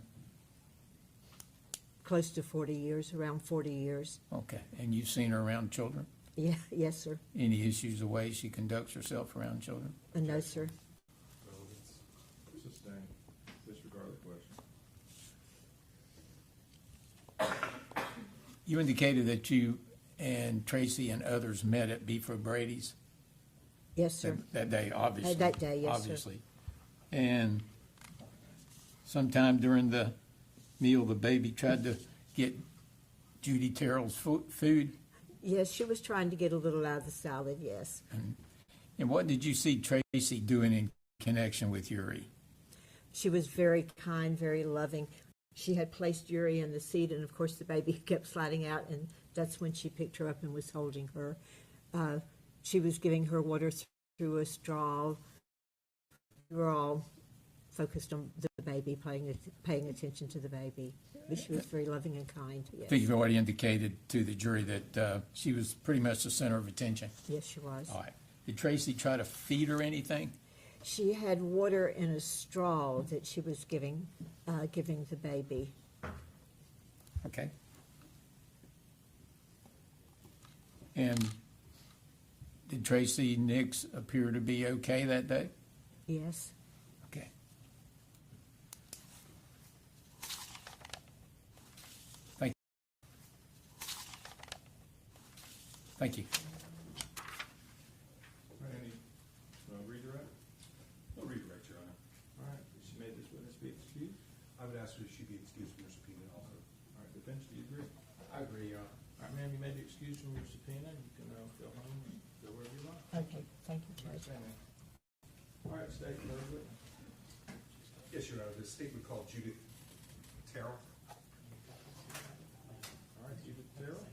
S8: close to 40 years, around 40 years.
S3: Okay, and you've seen her around children?
S8: Yeah, yes, sir.
S3: Any issues the way she conducts herself around children?
S8: No, sir.
S2: Sustain. Disregard the question.
S3: You indicated that you and Tracy and others met at Beef Brady's
S8: Yes, sir.
S3: that day, obviously.
S8: That day, yes, sir.
S3: Obviously. And sometime during the meal, the baby tried to get Judy Terrell's food.
S8: Yes, she was trying to get a little out of the salad, yes.
S3: And what did you see Tracy doing in connection with Uri?
S8: She was very kind, very loving. She had placed Uri in the seat, and of course the baby kept sliding out, and that's when she picked her up and was holding her. She was giving her water through a straw. We were all focused on the baby, paying attention to the baby. But she was very loving and kind,
S3: I
S8: yes.
S3: think you've already indicated to the jury that she was pretty much the center of attention.
S8: Yes, she was.
S3: All right. Did Tracy try to feed her anything?
S8: She had water in a straw that she was giving the baby.
S3: Okay. And did Tracey Nix appear to be okay that day?
S8: Yes.
S3: Okay. Thank you. Thank you.
S2: Any redirect?
S1: No redirect, Your Honor.
S2: All right, she made this witness be excused.
S1: I would ask that she be excused from her subpoena also.
S2: All right, defense, do you agree?
S5: I agree, Your Honor.
S2: All right, ma'am, you may be excused from your subpoena. You can go home and go wherever you like.
S8: Okay, thank you, Judge.
S2: Okay, ma'am. All right, state, third witness.
S1: Yes, Your Honor. The state would call Judith Terrell.
S2: All right, Judith Terrell.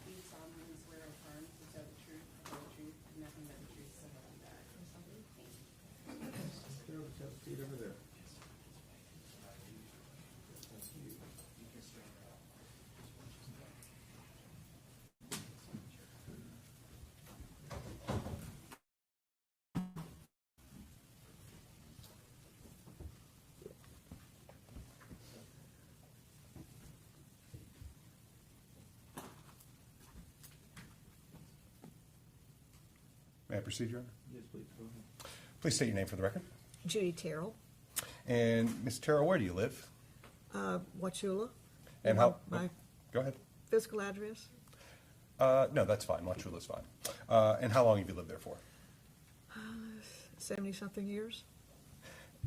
S4: Do you solemnly swear or affirm to tell the truth, the whole truth, and nothing but the truth, so help you God? Thank you.
S2: Terrell, just have a seat over there.
S1: May I proceed, Your Honor?
S2: Yes, please, go ahead.
S1: Please state your name for the record.
S8: Judy Terrell,
S1: And Ms. Terrell, where do you live?
S8: Wachula.
S1: And how?
S8: My
S1: Go ahead.
S8: physical address?
S1: No, that's fine. Wachula's fine. And how long have you lived there for?
S9: 70-something years.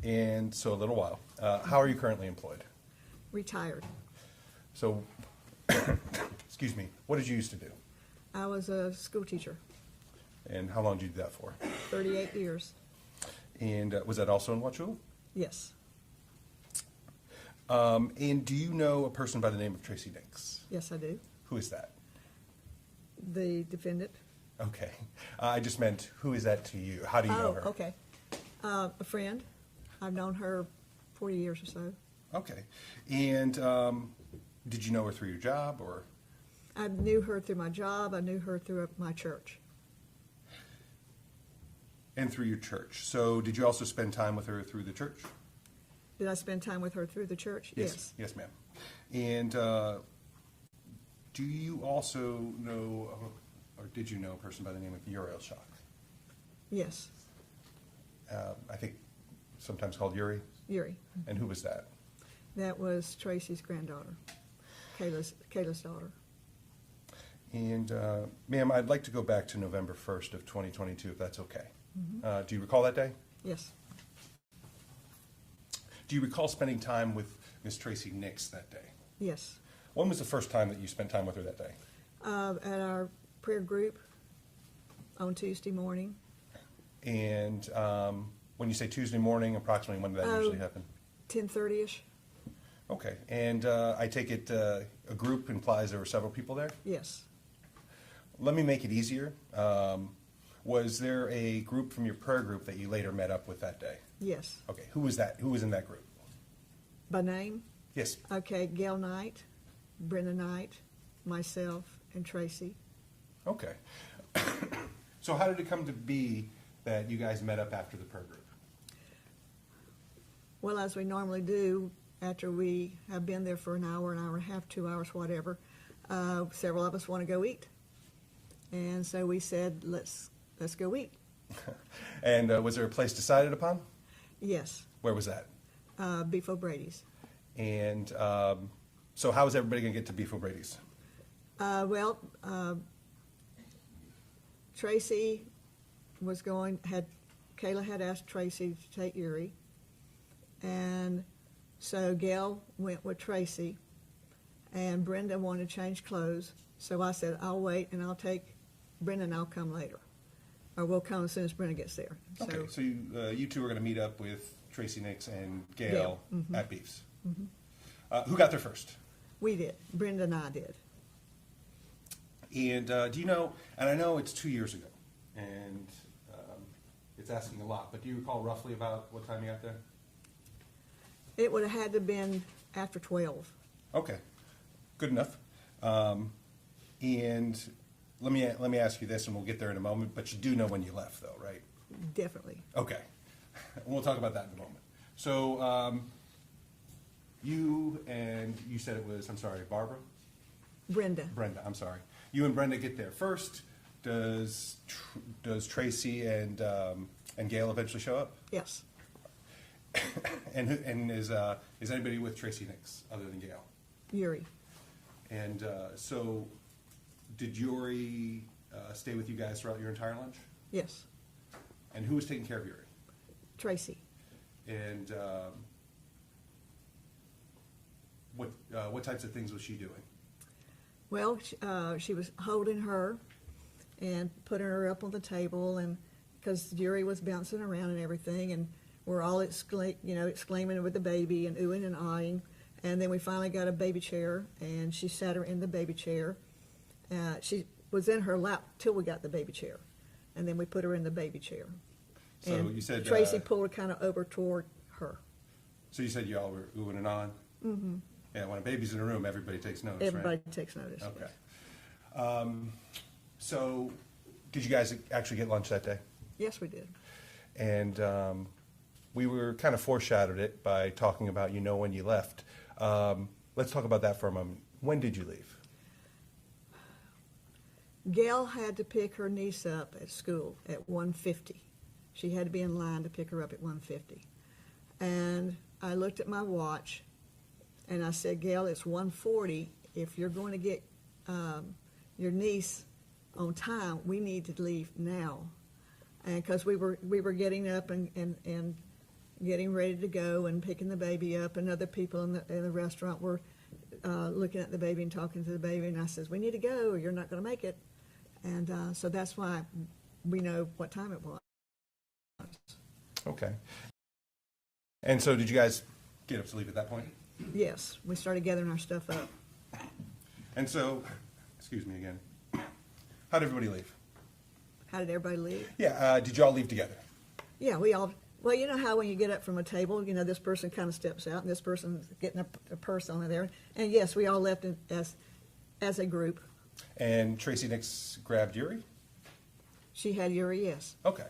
S1: And so a little while. How are you currently employed?
S9: Retired.
S1: So, excuse me, what did you used to do?
S9: I was a school teacher,
S1: And how long did you do that for?
S9: 38 years.
S1: And was that also in Wachula?
S9: Yes,
S1: And do you know a person by the name of Tracey Nix?
S9: yes, I do.
S1: Who is that?
S9: The defendant.
S1: Okay. I just meant, who is that to you? How do you know her?
S9: Oh, okay. A friend. I've known her 40 years or so.
S1: Okay. And did you know her through your job or?
S9: I knew her through my job. I knew her through my church.
S1: And through your church. So did you also spend time with her through the church?
S9: Did I spend time with her through the church? Yes.
S1: Yes, ma'am. And do you also know, or did you know a person by the name of Uriel Schock?
S9: Yes.
S1: I think sometimes called Uri.
S9: Yuri.
S1: And who was that?
S9: That was Tracy's granddaughter, Kayla's daughter.
S1: And ma'am, I'd like to go back to November 1st of 2022, if that's okay. Do you recall that day?
S9: Yes.
S1: Do you recall spending time with Miss Tracey Nix that day?
S9: Yes.
S1: When was the first time that you spent time with her that day?
S9: At our prayer group on Tuesday morning.
S1: And when you say Tuesday morning, approximately when did that usually happen?
S9: 10:30ish.
S1: Okay. And I take it a group implies there were several people there?
S9: Yes.
S1: Let me make it easier. Was there a group from your prayer group that you later met up with that day?
S9: Yes.
S1: Okay. Who was that? Who was in that group?
S9: By name?
S1: Yes.
S9: Okay, Gail Knight, Brenda Knight, myself, and Tracy.
S1: Okay. So how did it come to be that you guys met up after the prayer group?
S9: Well, as we normally do, after we have been there for an hour and a half, 2 hours, whatever, several of us want to go eat. And so we said, let's go eat.
S1: And was there a place decided upon?
S9: Yes,
S1: Where was that?
S9: Beef O'Brady's.
S1: And so how is everybody going to get to Beef O'Brady's?
S9: Tracy Kayla had asked Tracy to take Uri. And so Gail went with Tracy, and Brenda wanted to change clothes. So I said, I'll wait and I'll take Brenda and I'll come later. Or we'll come as soon as Brenda gets there.
S1: Okay, so you two are going to meet up with Tracey Nix and Gail
S9: Gail, mhm.
S1: at Beef's. Who got there first?
S9: We did. Brenda and I did.
S1: And do you know, and I know it's 2 years ago, and it's asking a lot, but do you recall roughly about what time you got there?
S9: It would have had to have been after 12.
S1: Okay, good enough. And let me ask you this, and we'll get there in a moment, but you do know when you left, though, right?
S9: Definitely.
S1: Okay. We'll talk about that in a moment. So you said it was, I'm sorry, Barbara?
S9: Brenda.
S1: Brenda, I'm sorry. You and Brenda get there first. Does Tracy and Gail eventually show up?
S9: Yes.
S1: And is anybody with Tracey Nix other than Gail?
S9: Uri.
S1: And so did Uri stay with you guys throughout your entire lunch?
S9: Yes.
S1: And who was taking care of Uri?
S9: Tracy.
S1: And what types of things was she doing?
S9: Well, she was holding her and putting her up on the table, and because Uri was bouncing around and everything, and we're all exclaiming with the baby and oohing and eyeing. And then we finally got a baby chair, and she sat her in the baby chair. She was in her lap till we got the baby chair, and then we put her in the baby chair.
S1: So
S9: and
S1: you said
S9: Tracy pulled her kind of over toward her.
S1: So you said you all were oohing and on? Mm-hmm. Yeah, when a baby's in a room, everybody takes notice,
S9: Everybody
S1: right?
S9: takes notice.
S1: Okay. So did you guys actually get lunch that day?
S9: Yes, we did.
S1: And we were kind of foreshadowed it by talking about when you left. Let's talk about that for a moment. When did you leave?
S9: Gail had to pick her niece up at school at 1:50. She had to be in line to pick her up at 1:50. And I looked at my watch, and I said, Gail, it's 1:40. If you're going to get your niece on time, we need to leave now. And because we were getting up and getting ready to go and picking the baby up, and other people in the restaurant were looking at the baby and talking to the baby, and I says, we need to go or you're not going to make it. And so that's why we know what time it was.
S1: Okay. And so did you guys get up to leave at that point?
S9: Yes, we started gathering our stuff up.
S1: And so, excuse me again, how did everybody leave?
S9: How did everybody leave?
S1: Yeah, did you all leave together?
S9: Yeah, we all, well, you know how when you get up from a table, this person kind of steps out and this person's getting a purse on there. And yes, we all left as a group.
S1: And Tracey Nix grabbed Uri?
S9: She had Uri, yes.
S1: Okay.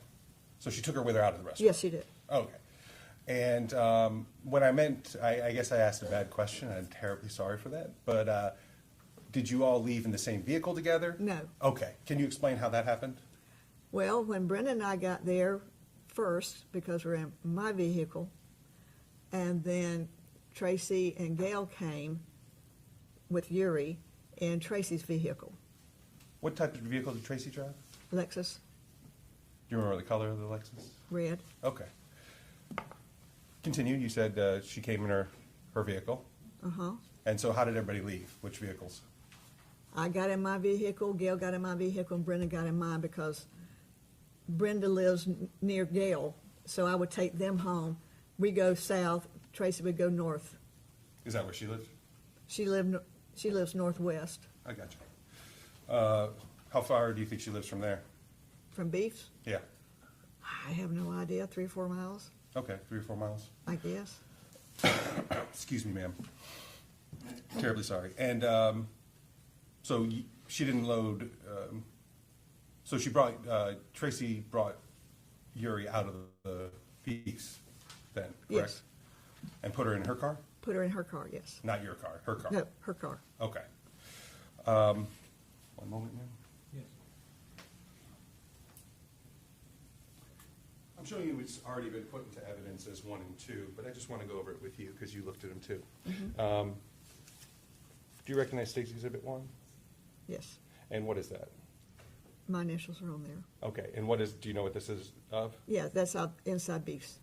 S1: So she took her with her out of the restaurant?
S9: Yes, she did.
S1: Okay. And when I meant, I guess I asked a bad question. I'm terribly sorry for that. But did you all leave in the same vehicle together?
S9: No.
S1: Okay. Can you explain how that happened?
S9: Well, when Brenda and I got there first, because we're in my vehicle, and then Tracy and Gail came with Uri in Tracy's vehicle,
S1: What type of vehicle did Tracey drive?
S9: Lexus,
S1: Do you remember the color of the Lexus?
S9: red.
S1: Okay. Continue. You said she came in her vehicle.
S9: Uh-huh.
S1: And so how did everybody leave? Which vehicles?
S9: I got in my vehicle, Gail got in my vehicle, and Brenda got in mine because Brenda lives near Gail, so I would take them home. We go south, Tracy would go north.
S1: Is that where she lived?
S9: She lives northwest.
S1: I got you. How far do you think she lives from there?
S9: From Beefs?
S1: Yeah.
S9: I have no idea, 3 or 4 miles,
S1: Okay, 3 or 4 miles.
S9: I guess.
S1: Excuse me, ma'am. Terribly sorry. And so she didn't load. So she brought Tracy brought Uri out of the piece then, correct?
S9: Yes.
S1: And put her in her car?
S9: Put her in her car, yes.
S1: Not your car, her car.
S9: No, her car.
S1: Okay. One moment, ma'am.
S2: Yes.
S1: I'm showing you what's already been put into evidence as 1 and 2, but I just want to go over it with you because you looked at them too. Do you recognize State's Exhibit 1?
S9: Yes.
S1: And what is that?
S9: My initials are on there.
S1: Okay, and what is, do you know what this is of?
S9: Yeah, that's out inside Beefs.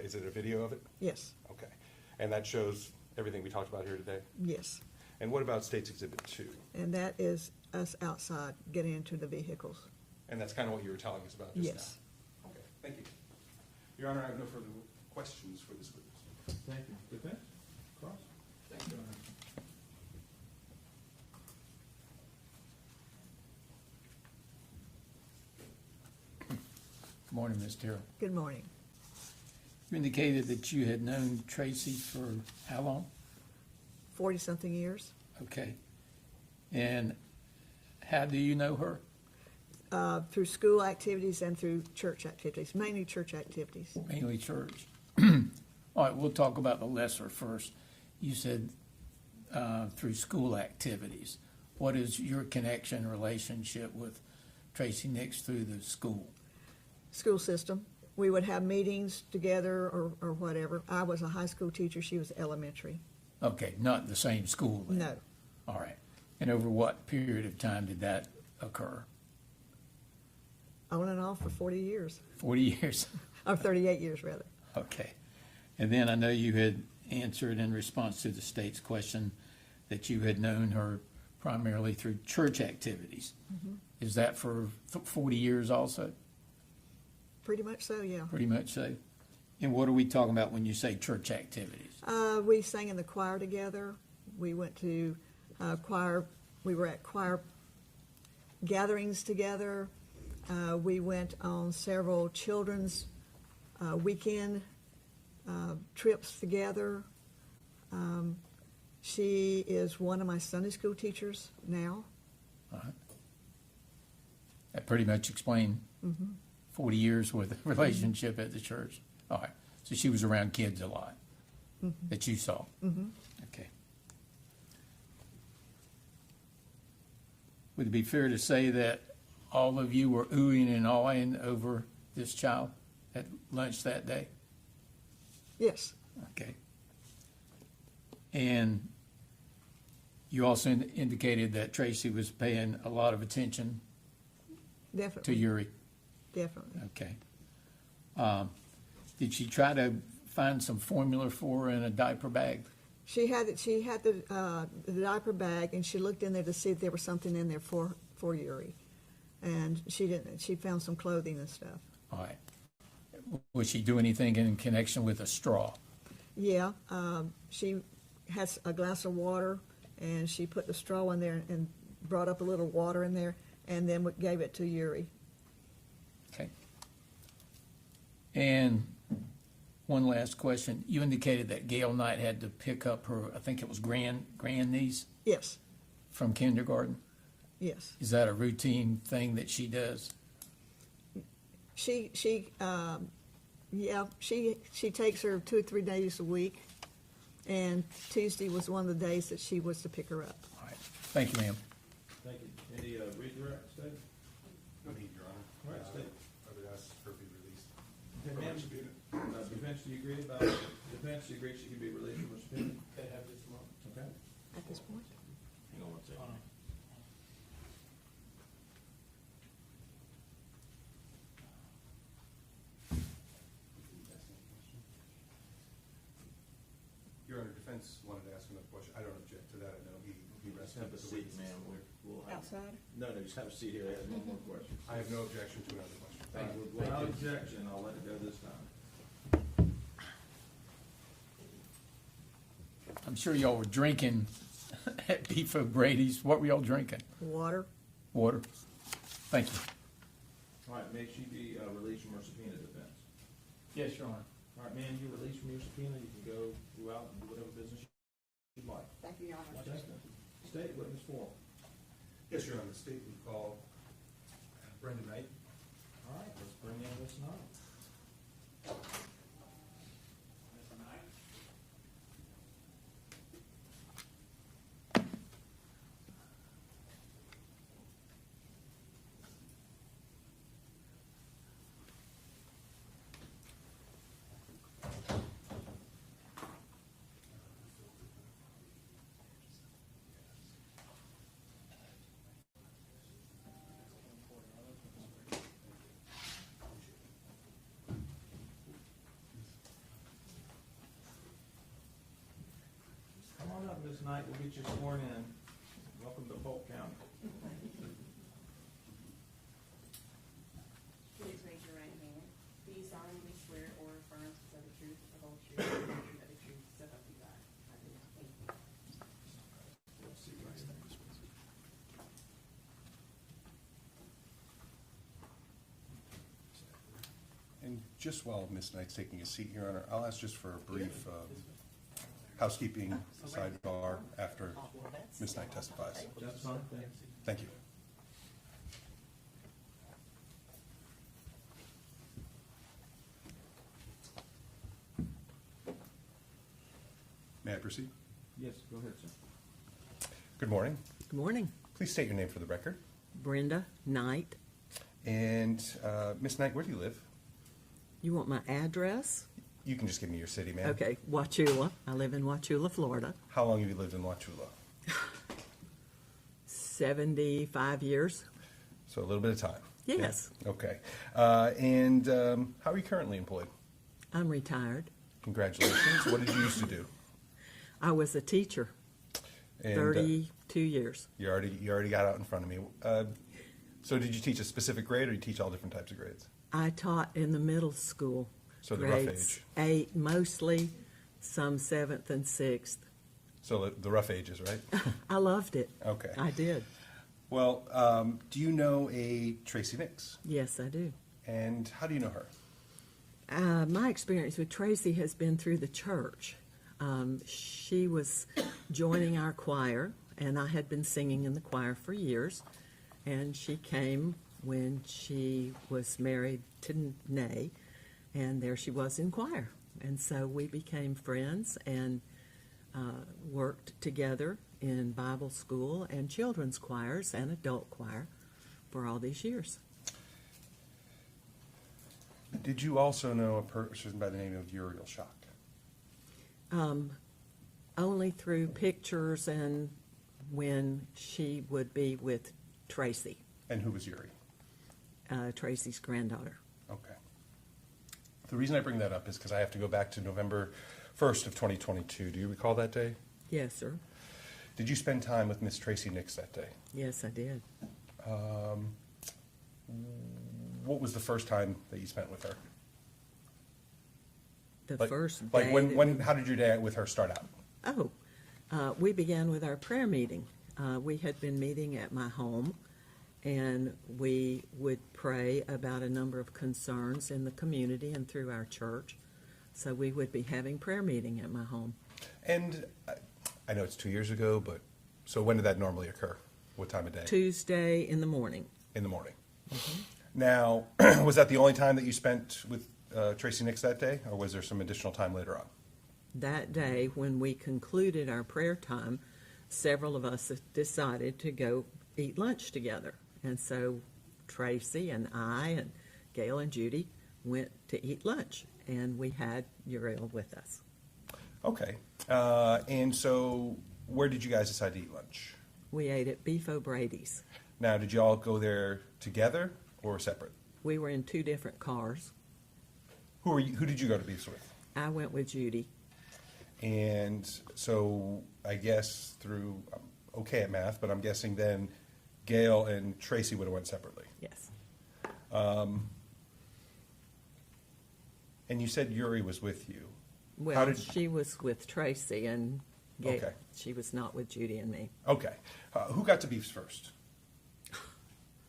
S1: Is it a video of it?
S9: Yes,
S1: Okay. And that shows everything we talked about here today?
S9: yes.
S1: And what about State's Exhibit 2?
S9: And that is us outside getting into the vehicles.
S1: And that's kind of what you were telling us about just now?
S9: Yes.
S1: Okay, thank you. Your Honor, I have no further questions for this witness.
S2: Thank you. Defense? Cross? Thank you, Your Honor.
S3: Good morning, Ms. Terrell.
S9: Good morning.
S3: You indicated that you had known Tracy for how long?
S9: 40-something years.
S3: Okay. And how do you know her?
S9: Through school activities and through church activities, mainly church activities.
S3: Mainly church. All right, we'll talk about the lesser first. You said through school activities. What is your connection, relationship with Tracey Nix through the school?
S9: School system. We would have meetings together or whatever. I was a high school teacher, she was elementary.
S3: Okay, not the same school then?
S9: No.
S3: All right. And over what period of time did that occur?
S9: On and off for 40 years,
S3: 40 years?
S9: or 38 years rather.
S3: Okay. And then I know you had answered in response to the state's question that you had known her primarily through church activities. Is that for 40 years also?
S9: Pretty much so, yeah.
S3: Pretty much so. And what are we talking about when you say church activities?
S9: We sang in the choir together. We went to choir, we were at choir gatherings together. We went on several children's weekend trips together. She is one of my Sunday school teachers now.
S3: All right. That pretty much explained 40 years with the relationship at the church. All right. So she was around kids a lot that you saw. Okay. Would it be fair to say that all of you were oohing and awing over this child at lunch that day?
S9: Yes,
S3: Okay. And you also indicated that Tracy was paying a lot of attention to
S9: definitely,
S3: Uri.
S9: definitely.
S3: Okay. Did she try to find some formula for her in a diaper bag?
S9: She had the diaper bag, and she looked in there to see if there was something in there for Uri. And she didn't. She found some clothing and stuff.
S3: All right. Would she do anything in connection with a straw?
S9: Yeah, she has a glass of water, and she put the straw in there and brought up a little water in there, and then gave it to Uri.
S3: Okay. And one last question. You indicated that Gail Knight had to pick up her, I think it was grandniece
S9: Yes,
S3: from kindergarten.
S9: yes.
S3: Is that a routine thing that she does?
S9: She takes her 2 or 3 days a week, and Tuesday was one of the days that she was to pick her up.
S3: All right. Thank you, ma'am.
S2: Thank you. Any redirect, State?
S1: No need, Your Honor.
S2: All right, State.
S1: I would ask her to be released.
S2: Okay,
S1: From
S2: ma'am.
S1: her subpoena.
S2: Defense, do you agree about, defense, do you agree she can be released from her subpoena?
S3: They have this moment.
S2: Okay.
S9: At this point?
S2: Hang on one second.
S1: Your Honor, defense defense wanted to ask another question. I don't object to that. I know he
S2: Just
S1: rested.
S2: have a seat, ma'am. We'll have.
S9: Outside?
S2: No, just have a seat here. I have no more questions.
S1: I have no objection to another question. Thank you.
S2: Without objection, I'll let it go this time.
S3: I'm sure y'all were drinking at Beef O'Brady's. What were y'all drinking?
S9: Water?
S3: Water? Thank you.
S2: All right, may she be released from her subpoena defense.
S3: Yes, Your Honor.
S2: All right, ma'am, you're released from your subpoena. You can go out and do whatever business you'd like.
S4: Thank you, Your Honor.
S2: State witness forum.
S1: Yes, Your Honor. The state would call Brenda Knight.
S2: All right, let's bring in Ms. Knight. Come on up, Ms. Knight, we'll get you sworn in. Welcome to Polk County.
S4: Please raise your right hand. Do you solemnly swear or affirm to tell the truth, the whole truth, and nothing but the truth, so help you God? I do. Thank you.
S2: Let's see right there.
S1: And just while Ms. Knight's taking a seat, Your Honor, I'll ask just for a brief housekeeping sidebar after Ms. Knight testifies.
S2: That's fine, thanks.
S1: Thank you. May I proceed?
S2: Yes, go ahead, sir.
S1: Good morning.
S10: Good morning.
S1: Please state your name for the record.
S10: Brenda Knight.
S1: And Ms. Knight, where do you live?
S10: You want my address?
S1: You can just give me your city, ma'am.
S10: Okay, Wauchula. I live in Wauchula, Florida.
S1: How long have you lived in Wauchula?
S10: 75 years.
S1: So a little bit of time.
S10: Yes.
S1: Yeah. Okay. And how are you currently employed?
S10: I'm retired.
S1: Congratulations. What did you used to do?
S10: I was a teacher,
S1: And,
S10: 32 years.
S1: you already got out in front of me. So did you teach a specific grade, or you teach all different types of grades?
S10: I taught in the middle school.
S1: So the rough
S10: grades
S1: age.
S10: 8, mostly, some 7th and 6th.
S1: So the rough ages, right?
S10: I loved it.
S1: Okay.
S10: I did.
S1: Well, do you know a Tracey Nix?
S10: Yes, I do.
S1: And how do you know her?
S10: My experience with Tracey has been through the church. She was joining our choir, and I had been singing in the choir for years. And she came when she was married to Nay, and there she was in choir. And so we became friends and worked together in Bible school and children's choirs and adult choir for all these years.
S1: Did you also know a person by the name of Uriel Schock?
S10: Only through pictures and when she would be with Tracey,
S1: And who was Uri?
S10: Tracey's granddaughter.
S1: Okay. The reason I bring that up is because I have to go back to November 1st of 2022. Do you recall that day?
S10: Yes, sir.
S1: Did you spend time with Miss Tracey Nix that day?
S10: Yes, I did.
S1: What was the first time that you spent with her?
S10: The
S1: Like-
S10: first
S1: Like
S10: day.
S1: when? How did your day with her start out?
S10: We began with our prayer meeting. We had been meeting at my home, and we would pray about a number of concerns in the community and through our church. So we would be having prayer meeting at my home.
S1: And I know it's 2 years ago, but so when did that normally occur? What time of day?
S10: Tuesday in the morning.
S1: In the morning. Now, was that the only time that you spent with Tracey Nix that day, or was there some additional time later on?
S10: That day, when we concluded our prayer time, several of us decided to go eat lunch together. And so Tracey and I and Gail and Judy went to eat lunch, and we had Uriel with us.
S1: Okay. And so where did you guys decide to eat lunch?
S10: We ate at Beef O'Brady's.
S1: Now, did you all go there together or separate?
S10: We were in 2 different cars.
S1: Who did you go to Beef's with?
S10: I went with Judy.
S1: And so I guess through, I'm okay at math, but I'm guessing then Gail and Tracey would have went separately.
S10: Yes.
S1: And you said Uri was with you. How
S10: Well,
S1: did-
S10: she was with Tracy and Gail.
S1: Okay.
S10: She was not with Judy and me.
S1: Okay. Who got to beefs first?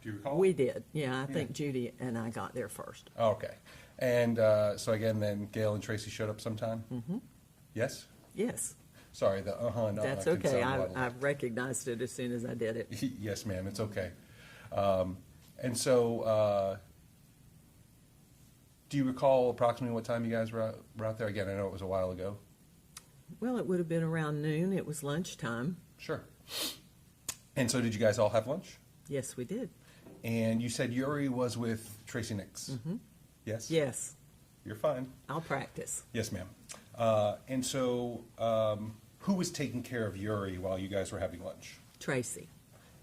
S1: Do you recall?
S10: We did, yeah. I think Judy and I got there first.
S1: Oh, okay. And so again, then Gail and Tracy showed up sometime? Mm-hmm. Yes?
S10: Yes,
S1: Sorry, the and
S10: that's
S1: can
S10: okay.
S1: sound a lot
S10: I
S1: alike.
S10: recognized it as soon as I did it.
S1: Yes, ma'am, it's okay. And so, do you recall approximately what time you guys were out there? Again, I know it was a while ago.
S10: Well, it would have been around noon. It was lunchtime.
S1: Sure. And so did you guys all have lunch?
S10: Yes, we did.
S1: And you said Uri was with Tracey Nix? Mm-hmm. Yes?
S10: Yes,
S1: You're fine.
S10: I'll practice.
S1: Yes, ma'am. And so, who was taking care of Uri while you guys were having lunch?
S10: Tracy.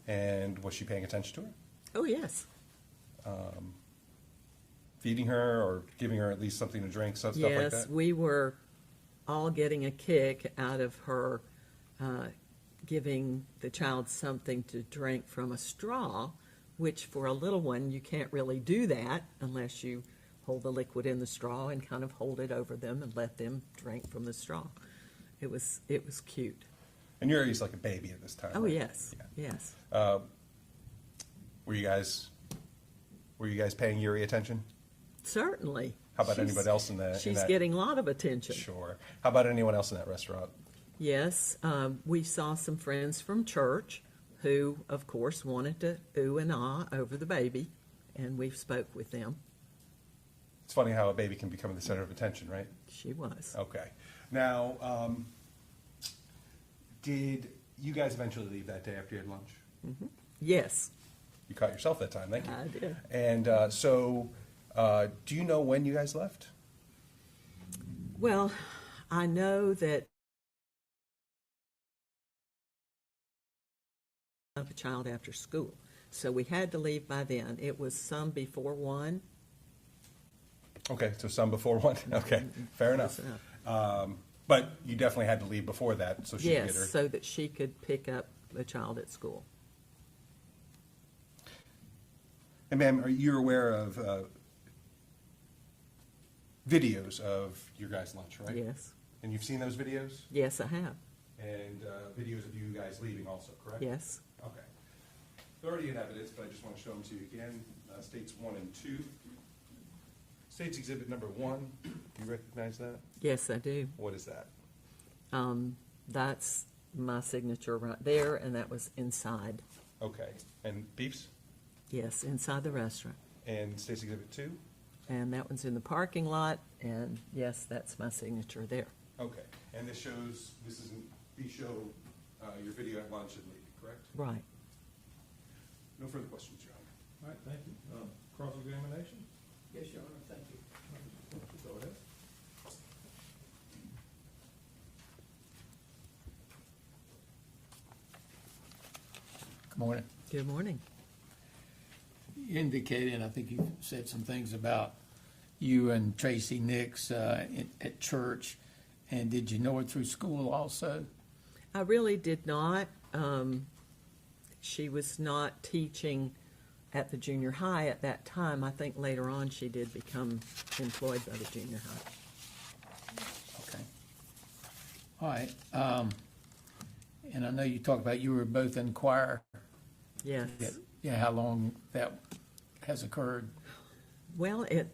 S1: And was she paying attention to her?
S10: Oh, yes.
S1: Feeding her or giving her at least something to drink, stuff like
S10: Yes,
S1: that?
S10: we were all getting a kick out of her giving the child something to drink from a straw, which for a little one, you can't really do that unless you hold the liquid in the straw and kind of hold it over them and let them drink from the straw. It was cute.
S1: And Uri's like a baby at this time.
S10: Oh,
S1: right?
S10: yes,
S1: Yeah.
S10: yes.
S1: Were you guys paying Uri attention?
S10: Certainly.
S1: How about
S10: She's-
S1: anybody else in that?
S10: She's getting a lot of attention.
S1: Sure. How about anyone else in that restaurant?
S10: Yes, we saw some friends from church who, of course, wanted to ooh and ah over the baby, and we spoke with them.
S1: It's funny how a baby can become the center of attention, right?
S10: She was.
S1: Okay. Now, did you guys eventually leave that day after you had lunch?
S10: Yes,
S1: You caught yourself that time, thank you.
S10: I did.
S1: And so, do you know when you guys left?
S10: Well, I know that of a child after school, so we had to leave by then. It was some before 1.
S1: Okay, so some before one. Okay, fair enough.
S10: Close
S1: But you definitely had to leave before that, so she could get
S10: Yes,
S1: her.
S10: so that she could pick up the child at school.
S1: And ma'am, are you aware of videos of your guys' lunch, right?
S10: Yes,
S1: And you've seen those videos?
S10: yes, I have.
S1: And videos of you guys leaving also, correct?
S10: Yes,
S1: Okay. They're already in evidence, but I just want to show them to you again. States 1 and 2. States Exhibit number 1. You recognize that?
S10: yes, I do.
S1: What is that?
S10: That's my signature right there, and that was inside.
S1: Okay. And beefs?
S10: Yes, inside the restaurant.
S1: And States Exhibit 2?
S10: And that one's in the parking lot, and yes, that's my signature there.
S1: Okay. And this isn't, these show your video at lunch and leaving, correct?
S10: Right.
S1: No further questions, Your Honor.
S2: All right, thank you. Cross-examination?
S3: Yes, Your Honor, thank you.
S2: Go ahead.
S3: Good morning.
S10: Good morning.
S3: You indicated, and I think you said some things about you and Tracey Nix at church, and did you know her through school also?
S10: I really did not. She was not teaching at the junior high at that time. I think later on she did become employed by the junior high.
S3: Okay. All right. And I know you talked about you were both in choir.
S10: Yes.
S3: Yeah, how long that has occurred?
S10: Well, it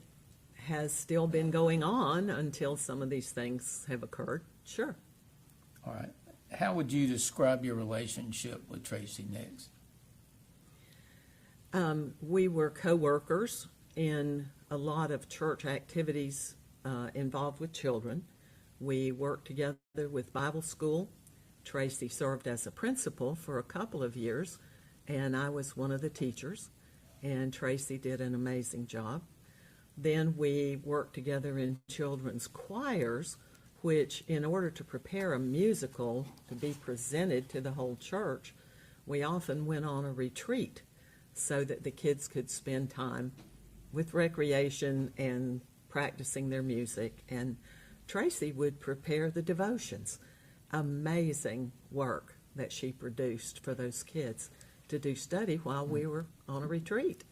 S10: has still been going on until some of these things have occurred. Sure.
S3: All right. How would you describe your relationship with Tracey Nix?
S10: We were co-workers in a lot of church activities involved with children. We worked together with Bible school. Tracey served as a principal for a couple of years, and I was one of the teachers, and Tracey did an amazing job. Then we worked together in children's choirs, which, in order to prepare a musical to be presented to the whole church, we often went on a retreat so that the kids could spend time with recreation and practicing their music. And Tracey would prepare the devotions. Amazing work that she produced for those kids to do study while we were on a retreat.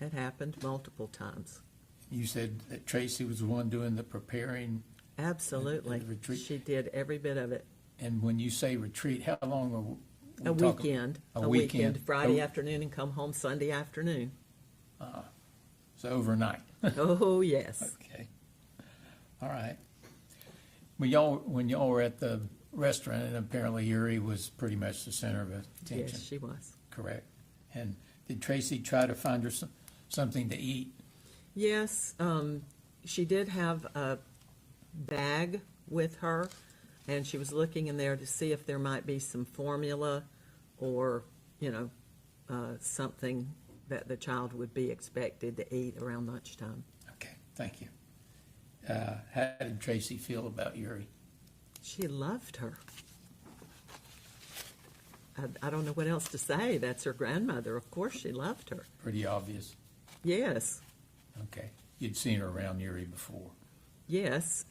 S10: It happened multiple times.
S3: You said that Tracey was the one doing the preparing,
S10: Absolutely.
S3: At the retreat.
S10: She did every bit of it.
S3: and when you say retreat, how long are we
S10: A
S3: talking?
S10: weekend.
S3: A weekend.
S10: Friday afternoon and come home Sunday afternoon.
S3: So overnight.
S10: Oh, yes.
S3: Okay. All right. When y'all were at the restaurant, and apparently Uri was pretty much the center of attention.
S10: Yes, she was.
S3: Correct. And did Tracey try to find her something to eat?
S10: Yes, she did have a bag with her, and she was looking in there to see if there might be some formula or, something that the child would be expected to eat around lunchtime.
S3: Okay, thank you. How did Tracey feel about Uri?
S10: She loved her. I don't know what else to say. That's her grandmother. Of course she loved her.
S3: Pretty obvious.
S10: Yes,
S3: Okay. You'd seen her around Uri before.
S10: yes.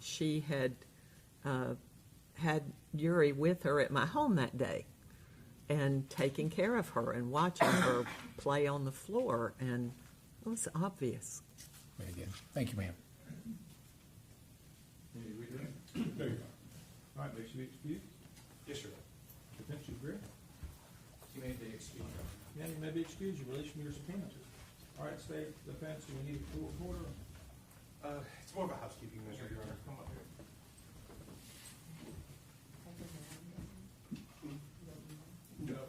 S10: She had had Uri with her at my home that day and taking care of her and watching her play on the floor, and it was obvious.
S3: Very good. Thank you, ma'am.
S2: Can you read that? There you go. All right, makes you be excused.
S1: Yes, sir.
S2: Defense, you agree?
S3: You may be excused.
S2: Yeah, you may be excused, you release from your subpoena. All right, state defense, do we need a full order?
S1: It's more of a housekeeping measure, Your Honor. Come up here.
S2: No, no.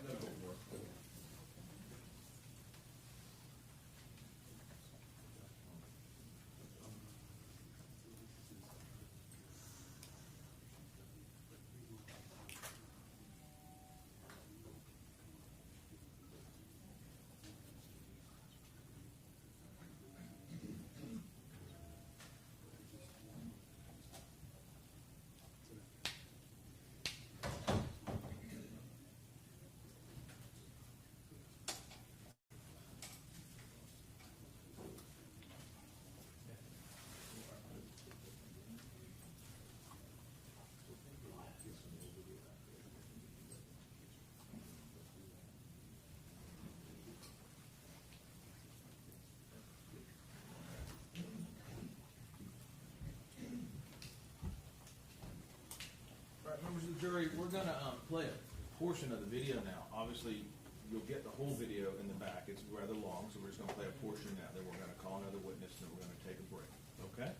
S2: All right, members of the jury, we're gonna play a portion of the video now. Obviously, you'll get the whole video in the back. It's rather long, so we're just gonna play a portion now. Then we're gonna call another witness, and then we're gonna take a break. Okay?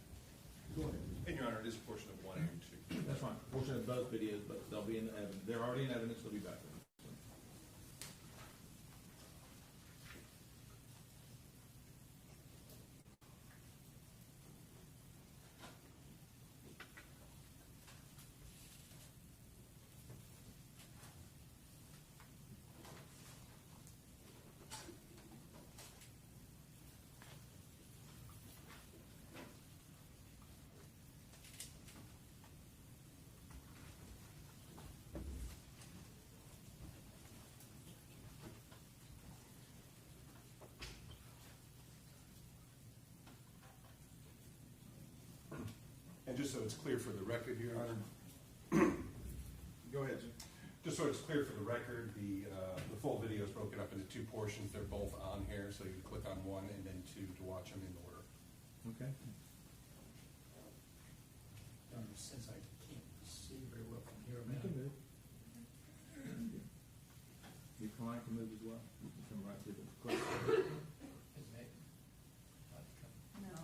S2: Go ahead.
S1: And Your Honor, it is a portion of 1 and 2.
S2: That's fine. Portion of both videos, but they'll be in the evidence. They're already in evidence. They'll be back.
S1: And just so it's clear for the record, Your Honor,
S2: Go ahead, sir.
S1: just so it's clear for the record, the full video is broken up into 2 portions. They're both on here, so you click on 1 and then 2 to watch them in order.
S2: Okay.
S3: Since I can't see very well from here,
S2: You can move. Your client can move as well. You can come right to the clerk.
S4: No.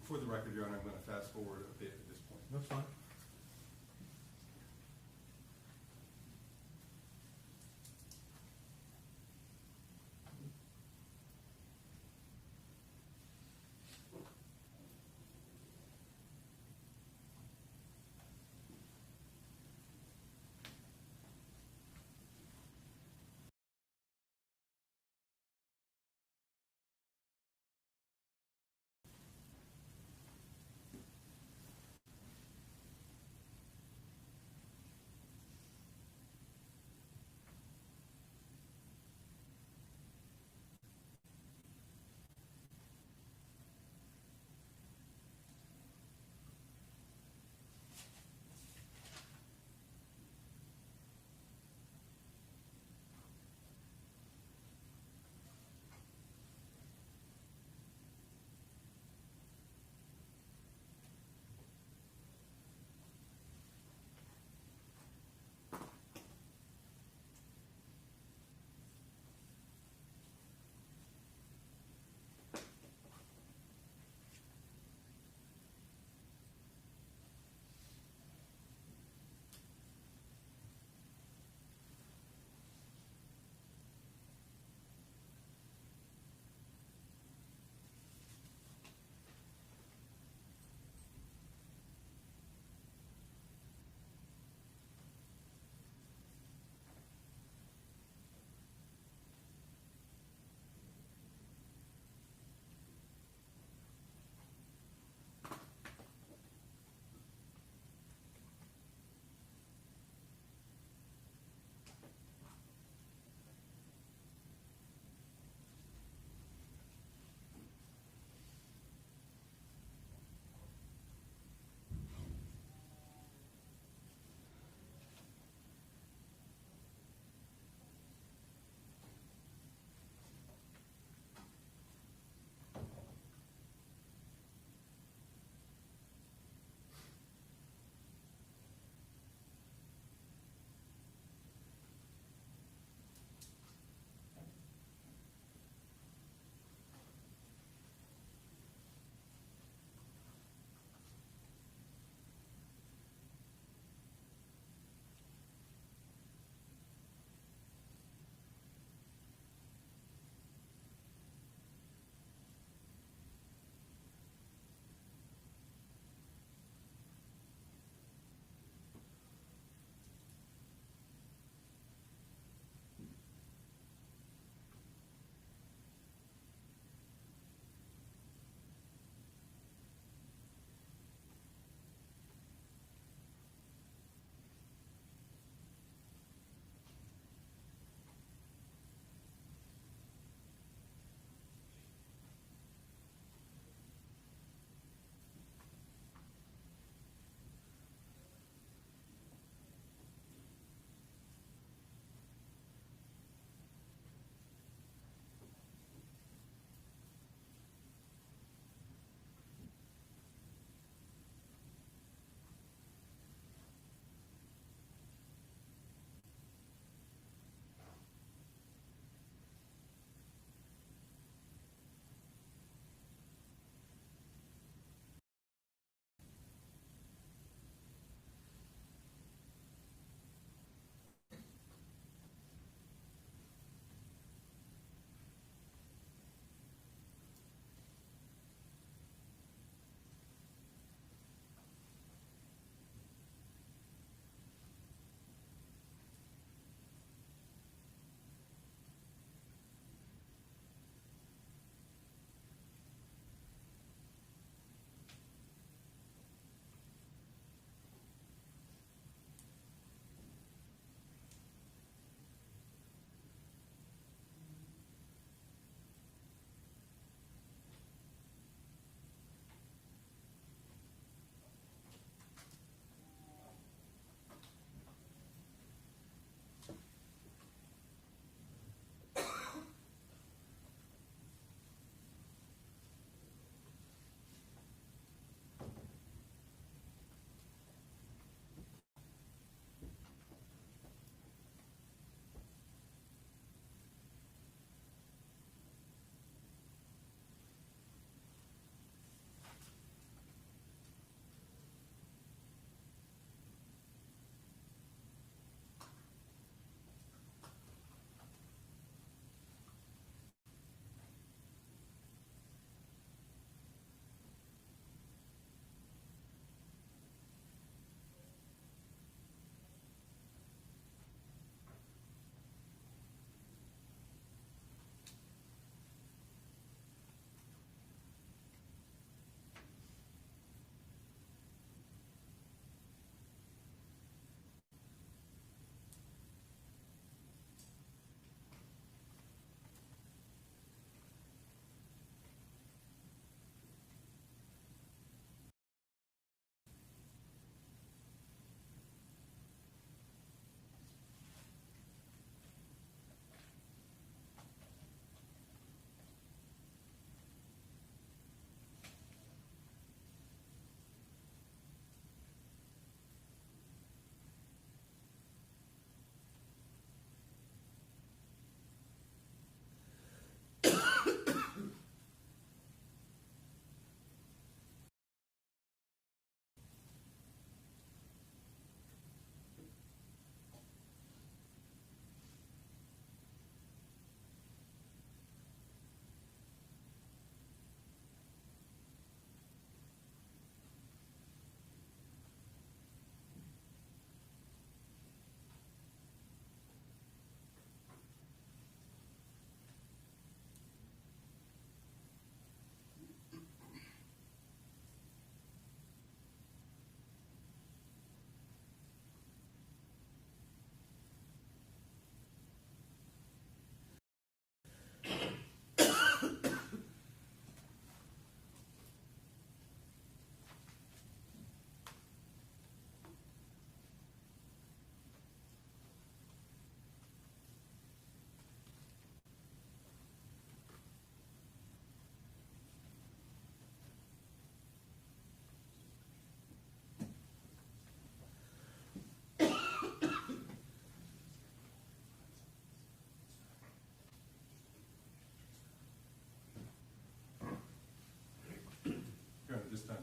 S1: For the record, Your Honor, I'm going to fast forward a bit at this point.
S2: That's fine.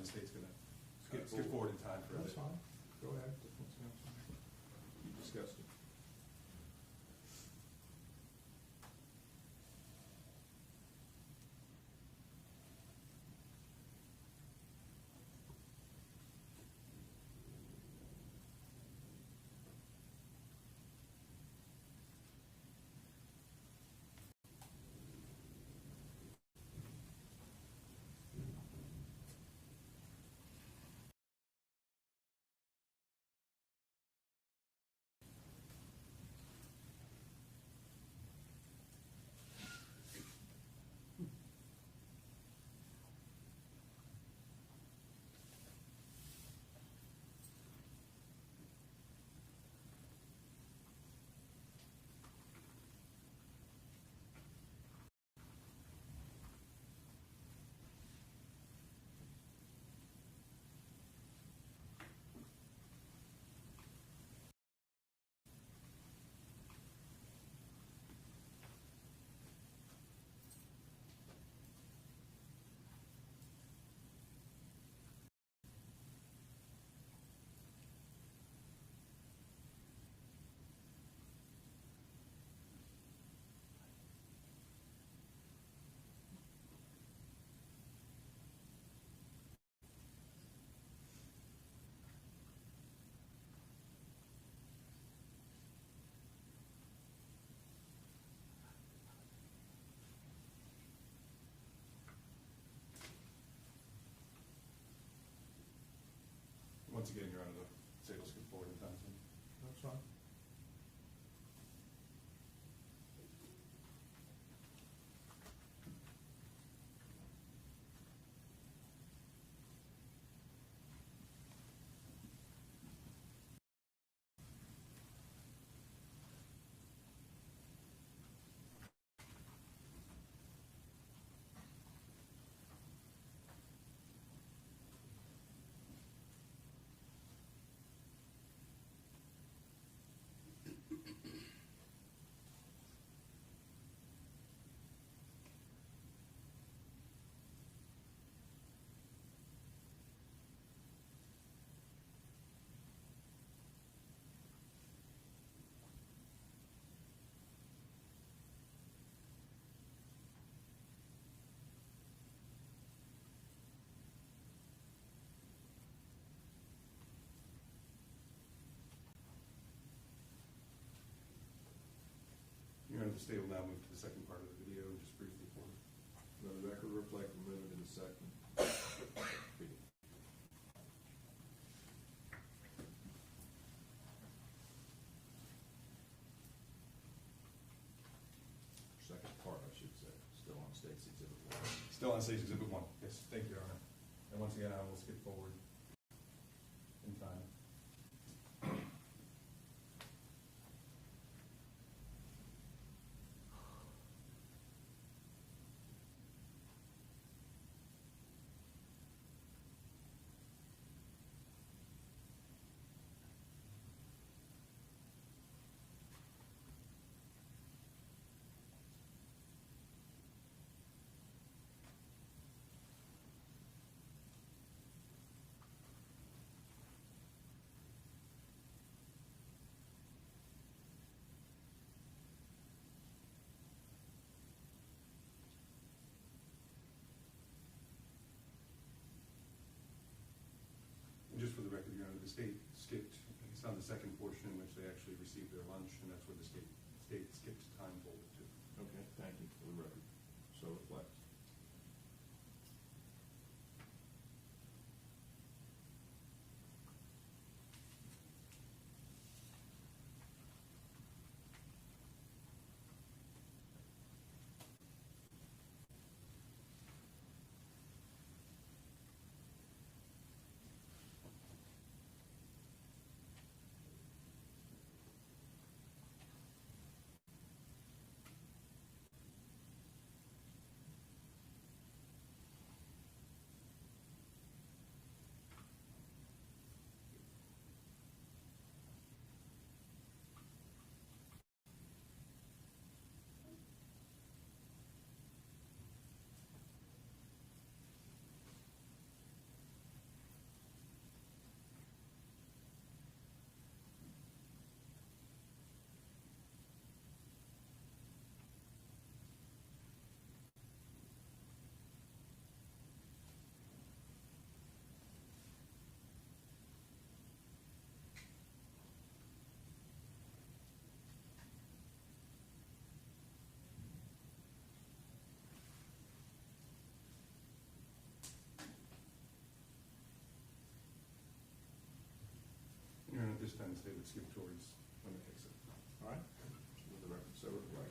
S1: the state's gonna skip forward in time for it.
S2: That's fine. Go ahead. Defense counsel. You discussed it.
S1: Once again, Your Honor, the state will skip forward in time.
S2: That's fine.
S1: Your Honor, the state will now move to the second part of the video, just briefly for me.
S2: Let the record reflect we're moving to the second video. Second part, I should say, still on State's Exhibit 1.
S1: Still on State's Exhibit 1. Yes, thank you, Your Honor. And once again, I will skip forward in time. And just for the record, Your Honor, the state skipped, it's on the second portion in which they actually received their lunch, and that's where the state skipped time forward to.
S2: Okay, thank you for the record. So reflect.
S1: this time stay with skip towards when it takes it.
S2: All right? With the record, so reflect.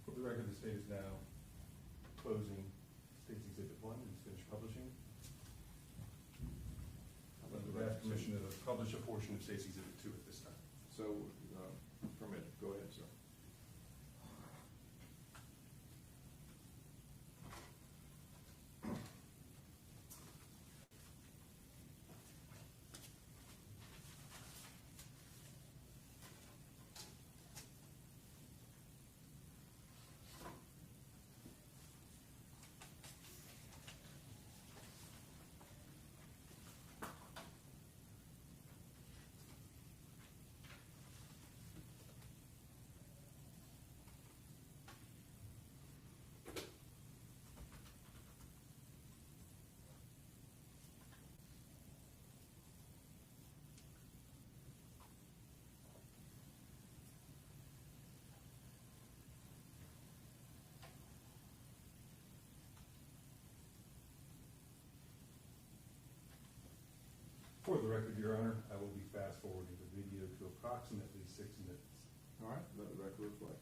S1: For the record, the state is now closing State's Exhibit 1 and is finished publishing. I would ask permission to publish a portion of State's Exhibit 2 at this time.
S2: So, permitted, go ahead, sir.
S1: For the record, Your Honor, I will be fast forwarding the video to approximately 6 minutes.
S2: All right, let the record reflect.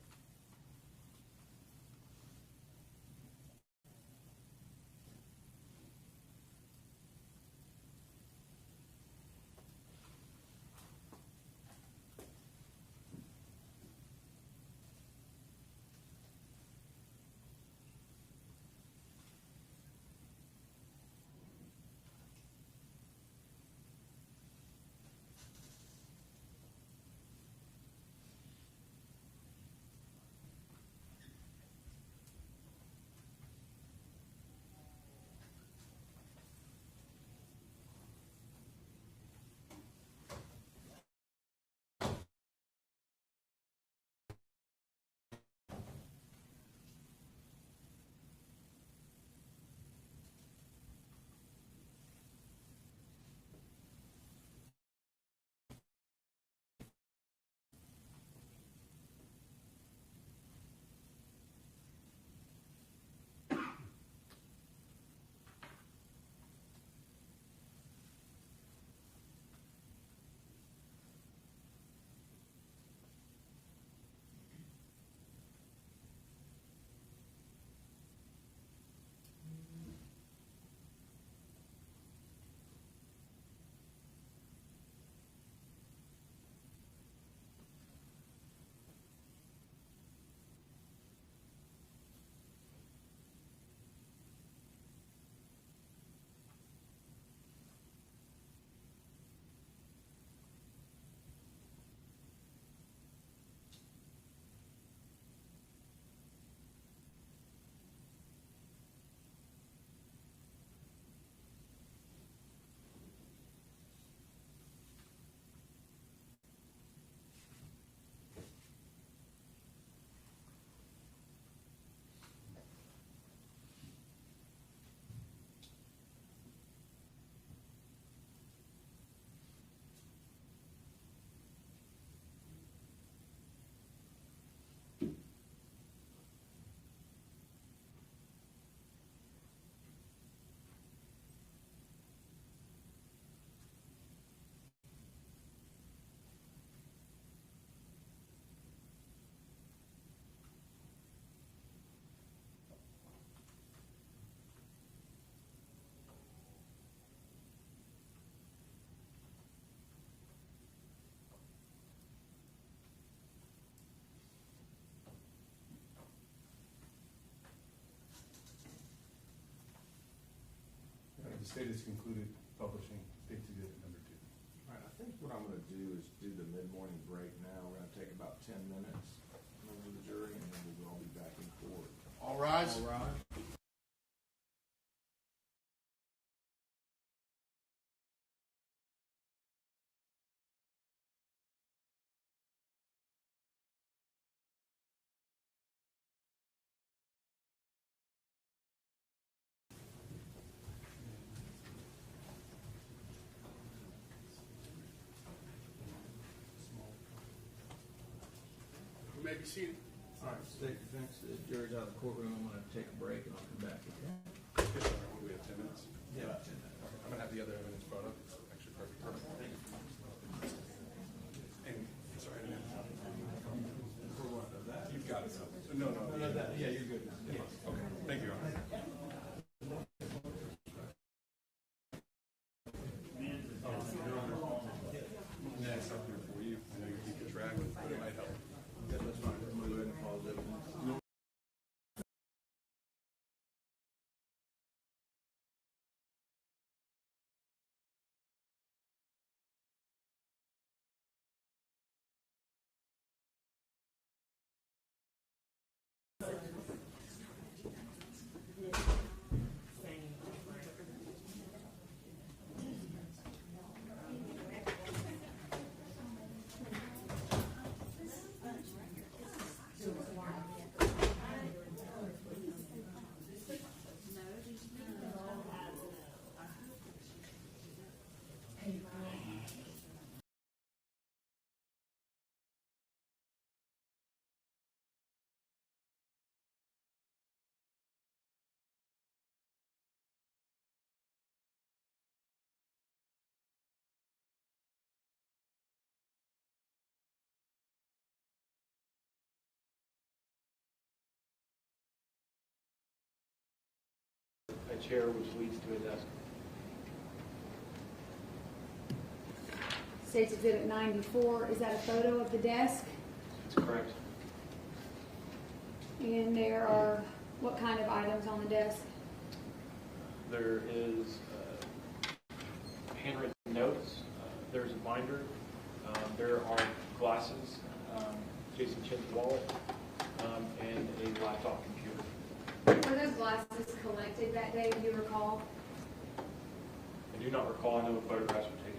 S1: state has concluded publishing State's Exhibit number 2.
S2: All right, I think what I'm gonna do is do the mid-morning break now. We're gonna take about 10 minutes, over the jury, and then we'll all be back in court.
S1: All rise.
S2: All right.
S7: You may be seated.
S2: All right, state defense, the jury's out of the courtroom. I'm gonna take a break and I'll come back.
S1: Yes, sir. We have 10 minutes.
S2: Yeah, about 10 minutes.
S1: I'm gonna have the other evidence brought up. It's actually perfect. Thank you. And, sorry, I didn't have
S2: For what, of that?
S1: You've got it. No.
S2: Yeah, you're good now. Yeah.
S1: Okay, thank you, Your Honor. That's up here for you. I know you keep track, but it might help.
S2: Yeah, that's fine. I'm gonna go ahead and pause it.
S11: A chair which leads to a desk.
S12: State's Exhibit 94, is that a photo of the desk?
S11: That's correct.
S12: And there are, what kind of items on the desk?
S11: There is handwritten notes. There's a binder. There are glasses, Jason Chin's wallet, and a laptop computer.
S12: Were those glasses collected that day, do you recall?
S11: I do not recall. I know photographs were taken.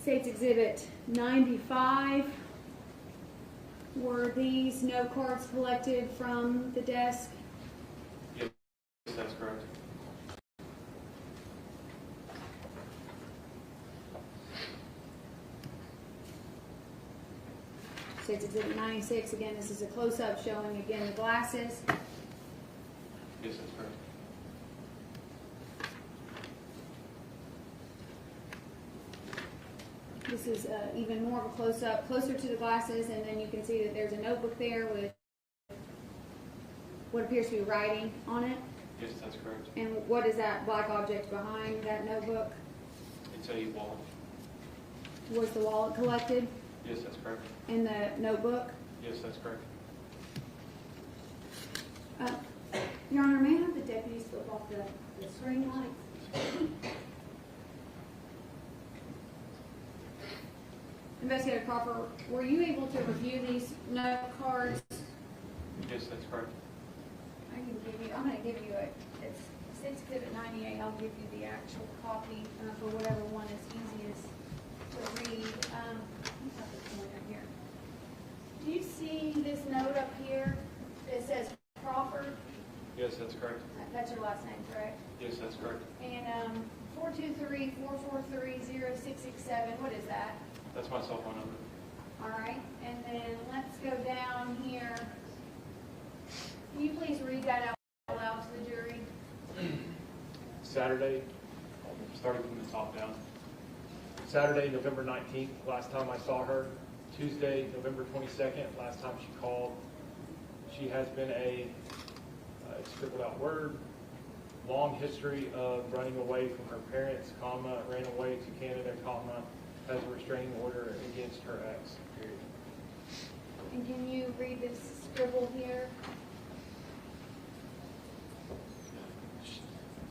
S12: State's Exhibit 95, were these note cards collected from the desk?
S11: Yes, that's correct.
S12: State's Exhibit 96, again, this is a close-up showing, again, the glasses.
S11: Yes, that's correct.
S12: This is even more of a close-up, closer to the glasses, and then you can see that there's a notebook there with what appears to be writing on it.
S11: Yes, that's correct.
S12: And what is that black object behind that notebook?
S11: It's a wallet.
S12: Was the wallet collected
S11: Yes, that's correct.
S12: in the notebook?
S11: Yes, that's correct.
S12: Your Honor, may I have the deputies flip off the screen lights? Investigator Cropper, were you able to review these note cards?
S11: Yes, that's correct.
S12: I'm going to give you it's State's Exhibit 98. I'll give you the actual copy for whatever one is easiest to read. Let's have this one right here. Do you see this note up here? It says Crawford.
S11: Yes, that's correct.
S12: That's your last name, correct?
S11: Yes, that's correct.
S12: And 423-443-0667. What is that?
S11: That's my cell phone number.
S12: All right. And then let's go down here. Can you please read that out loud to the jury?
S11: Saturday, starting from the top down. Saturday, November 19th, last time I saw her. Tuesday, November 22nd, last time she called. She has been a scribbled out word, long history of running away from her parents, comma, ran away to Canada, comma, has a restraining order against her ex, period.
S12: And can you read this scribble here?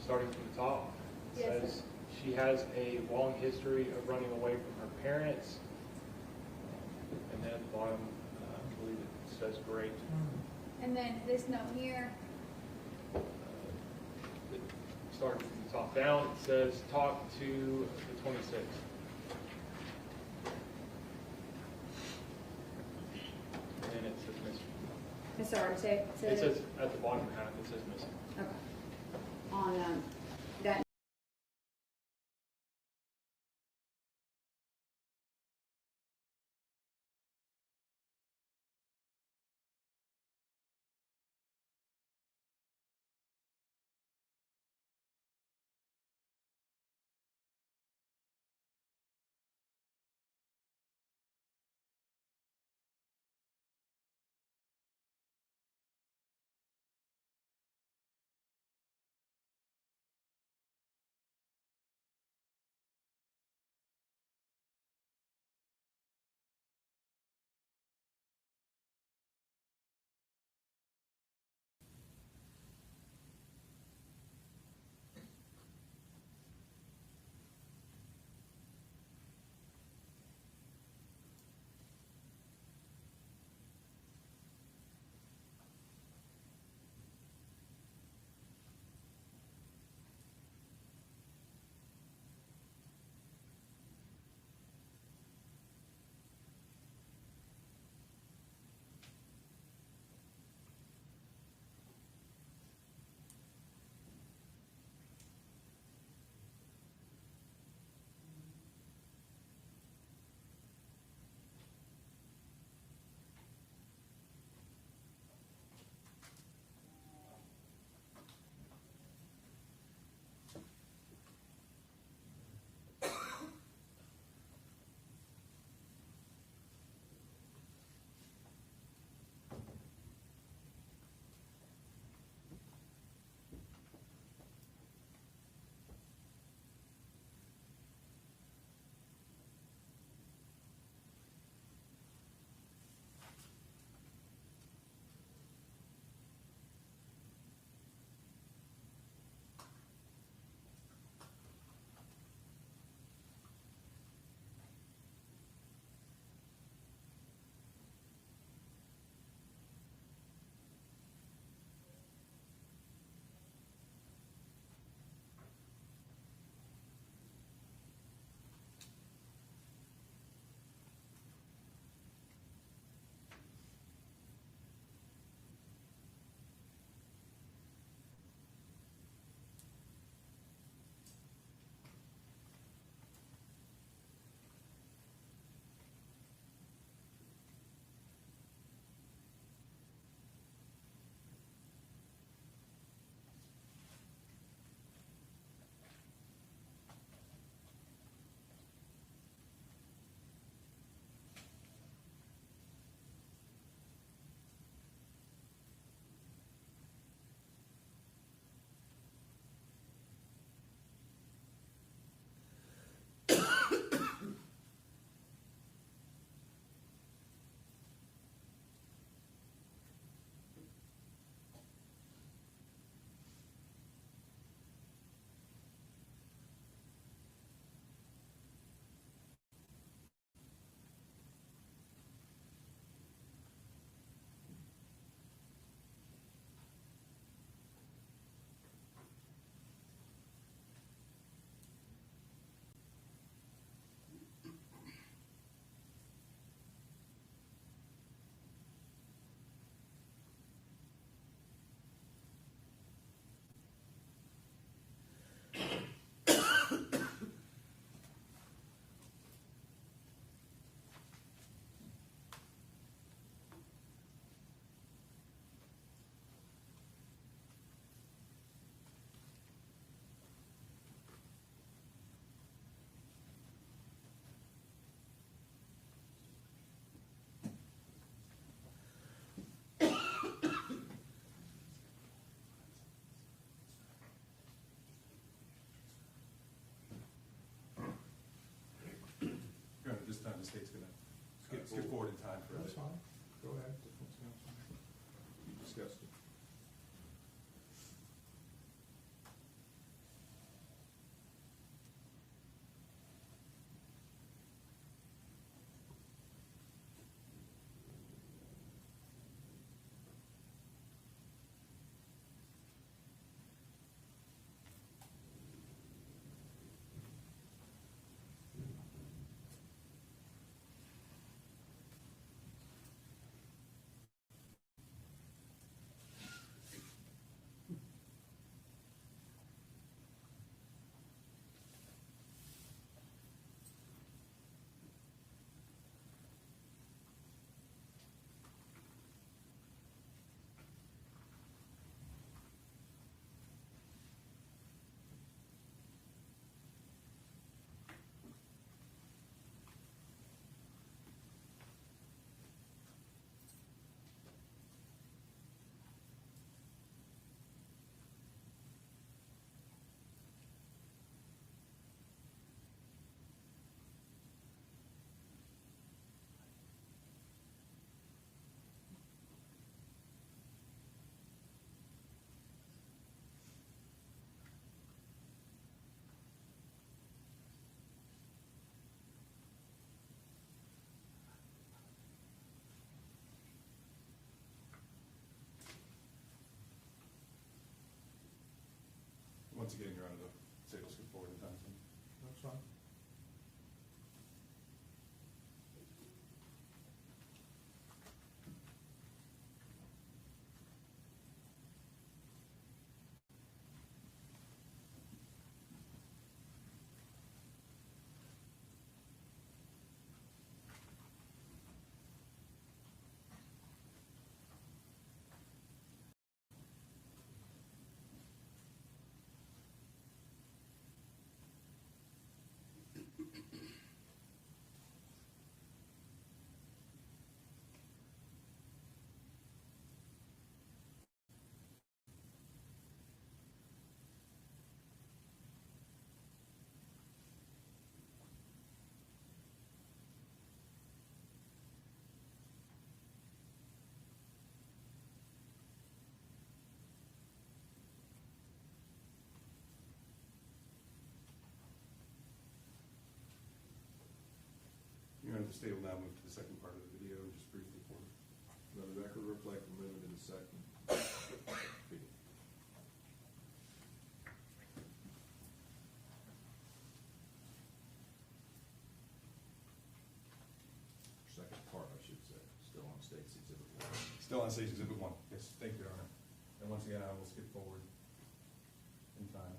S11: Starting from the top, it
S12: Yes,
S11: says she has a long history of running away from her parents. And then at the bottom, I believe it says great.
S12: and then this note here,
S11: Starting from the top down, it says talk to the 26th. And then it says missing.
S12: sorry, say
S11: It says at the bottom half, it says missing.
S12: okay. On, that
S1: This time the state's gonna skip forward in time for us.
S2: Go ahead, defense counsel. You discussed it.
S1: Once again, Your Honor, the state will skip forward in time.
S2: That's fine.
S1: Your Honor, the state will now move to the second part of the video, just briefly for it.
S2: Let the record reflect we're moving to the second video. Second part, I should say, still on State's Exhibit 1.
S1: Still on State's Exhibit 1. Yes, thank you, Your Honor. And once again, I will skip forward in time.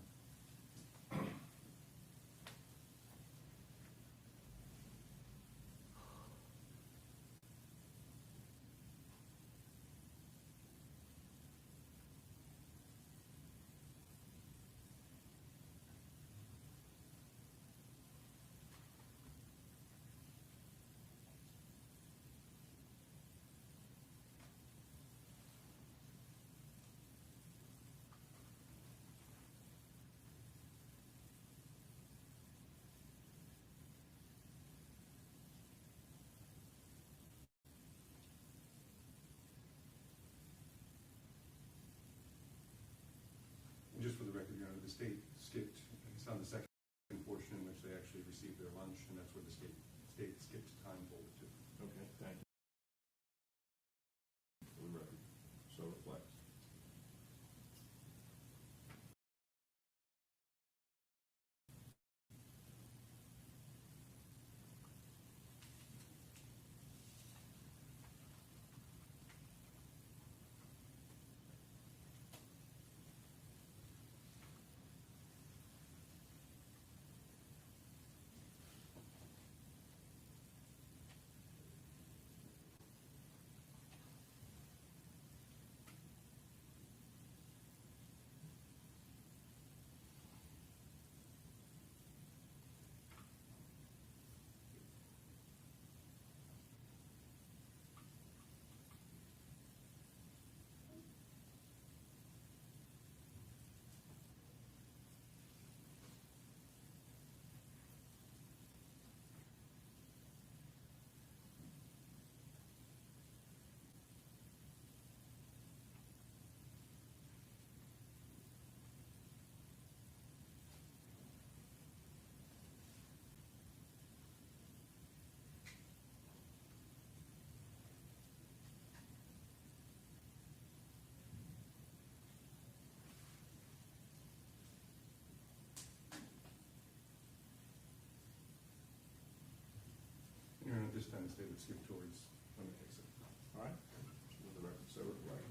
S1: Just for the record, Your Honor, the state skipped, it's on the second portion in which they actually received their lunch, and that's where the state skipped time forward to.
S2: Okay, thank you. For the record, so reflects.
S1: they would skip towards when they fix it.
S2: All right? With the record, so reflect.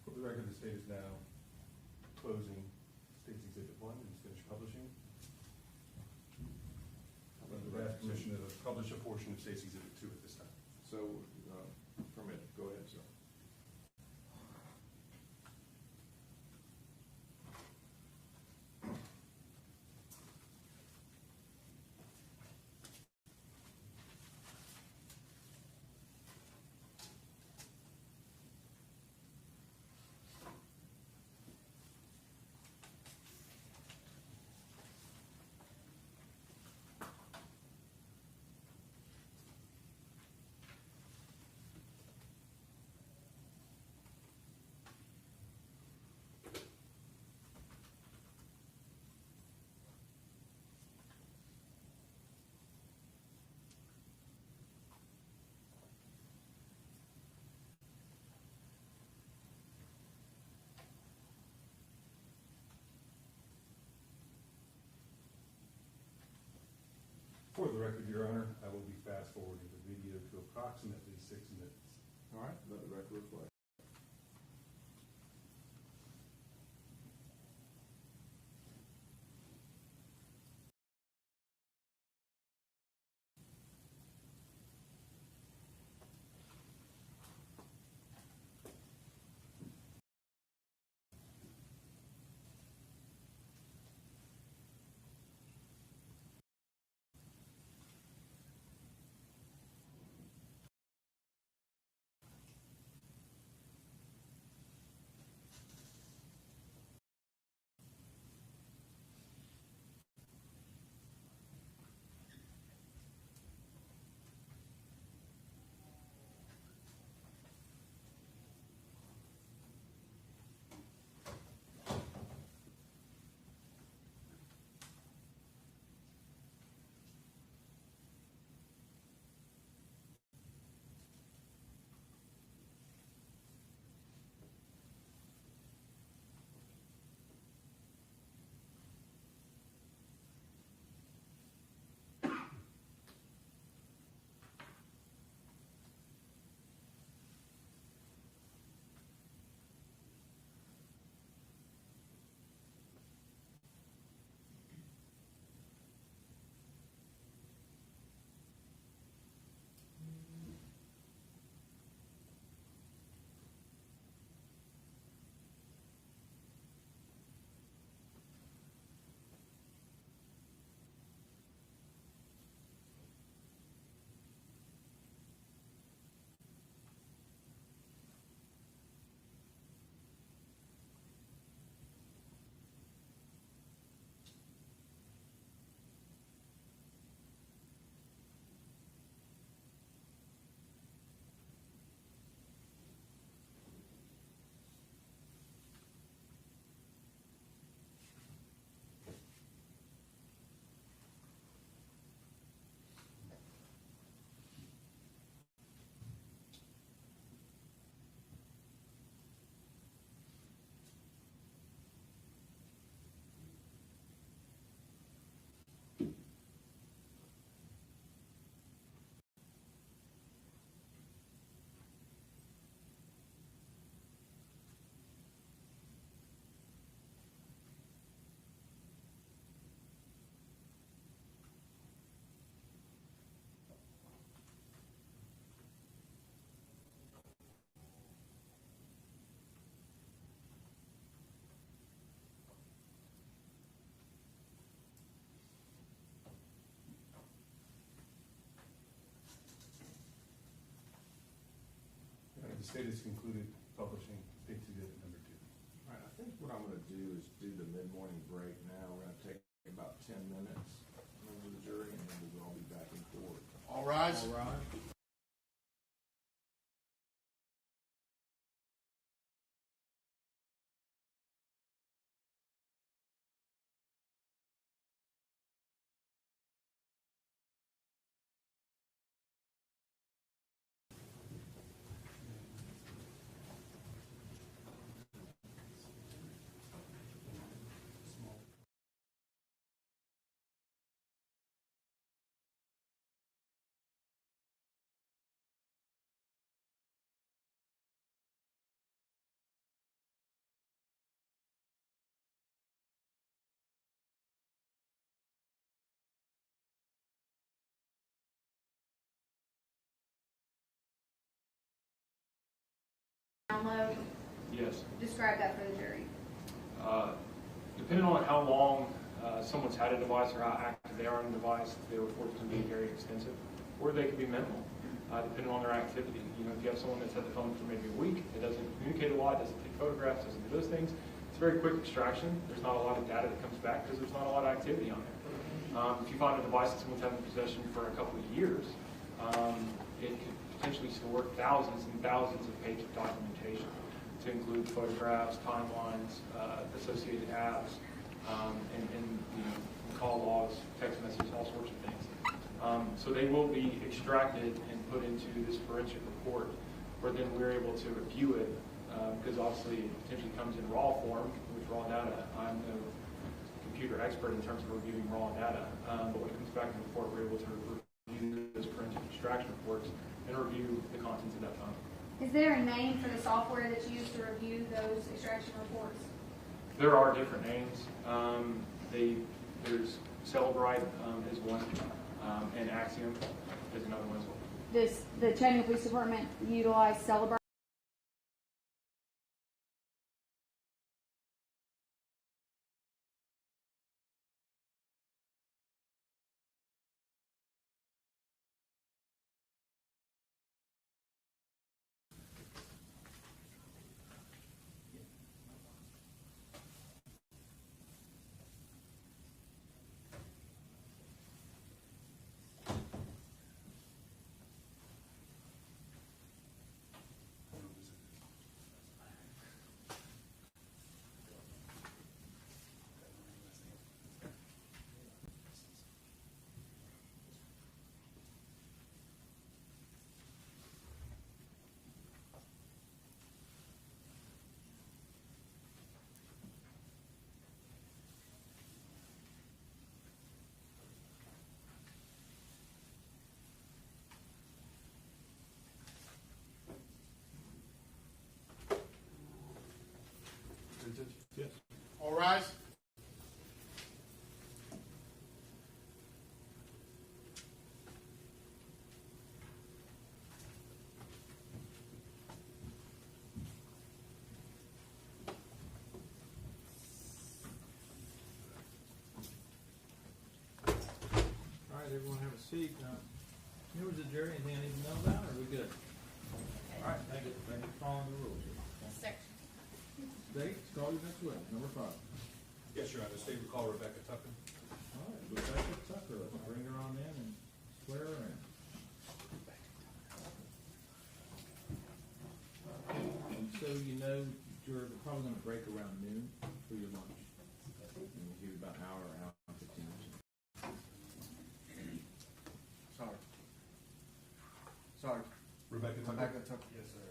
S1: For the record, the state is now closing State's Exhibit 1 and is finished publishing. We ask permission to publish a portion of State's Exhibit 2 at this time.
S2: So, permitted, go ahead, sir.
S1: For the record, Your Honor, I will be fast forwarding the video to approximately 6 minutes.
S2: All right, let the record reflect.
S1: State has concluded publishing State's Exhibit number 2.
S2: All right, I think what I'm gonna do is do the mid-morning break now. We're gonna take about 10 minutes, over the jury, and then we'll all be back in court.
S7: All rise.
S2: All right.
S12: Download,
S11: Yes.
S12: describe that for the jury.
S11: Depending on how long someone's had a device or how active they are on the device, the reports can be very extensive, or they can be minimal, depending on their activity. You know, if you have someone that's had the phone for maybe a week, it doesn't communicate a lot, doesn't take photographs, doesn't do those things, it's a very quick extraction. There's not a lot of data that comes back because there's not a lot of activity on there. If you find a device that someone's had in possession for a couple of years, it could potentially store thousands and thousands of pages of documentation to include photographs, timelines, associated apps, and you know, call logs, text messages, all sorts of things. So they will be extracted and put into this forensic report, where then we're able to review it, because obviously it potentially comes in raw form with raw data. I'm no computer expert in terms of reviewing raw data, but when it comes back in the report, we're able to review those forensic extraction reports and review the contents at that time.
S12: Is there a name for the software that's used to review those extraction reports?
S11: There are different names. There's Celebrite is one, and Axiom is another one as well.
S12: Does the Chattanooga Police Department utilize Celebrate?
S2: Yes.
S7: All rise.
S2: All right, everyone have a seat. Members of the jury, anything I need to know about, or are we good? All right, thank you. Thank you for following the rules.
S4: Section.
S2: Date, call your next witness, number 5.
S5: Yes, Your Honor. State will call Rebecca Tucker.
S2: All right, Rebecca Tucker, let's bring her on in and swear her in. And so you know, you're probably gonna break around noon for your lunch. And we'll give you about an hour and 15 minutes.
S1: Sorry. Rebecca Tucker.
S5: Yes, sir.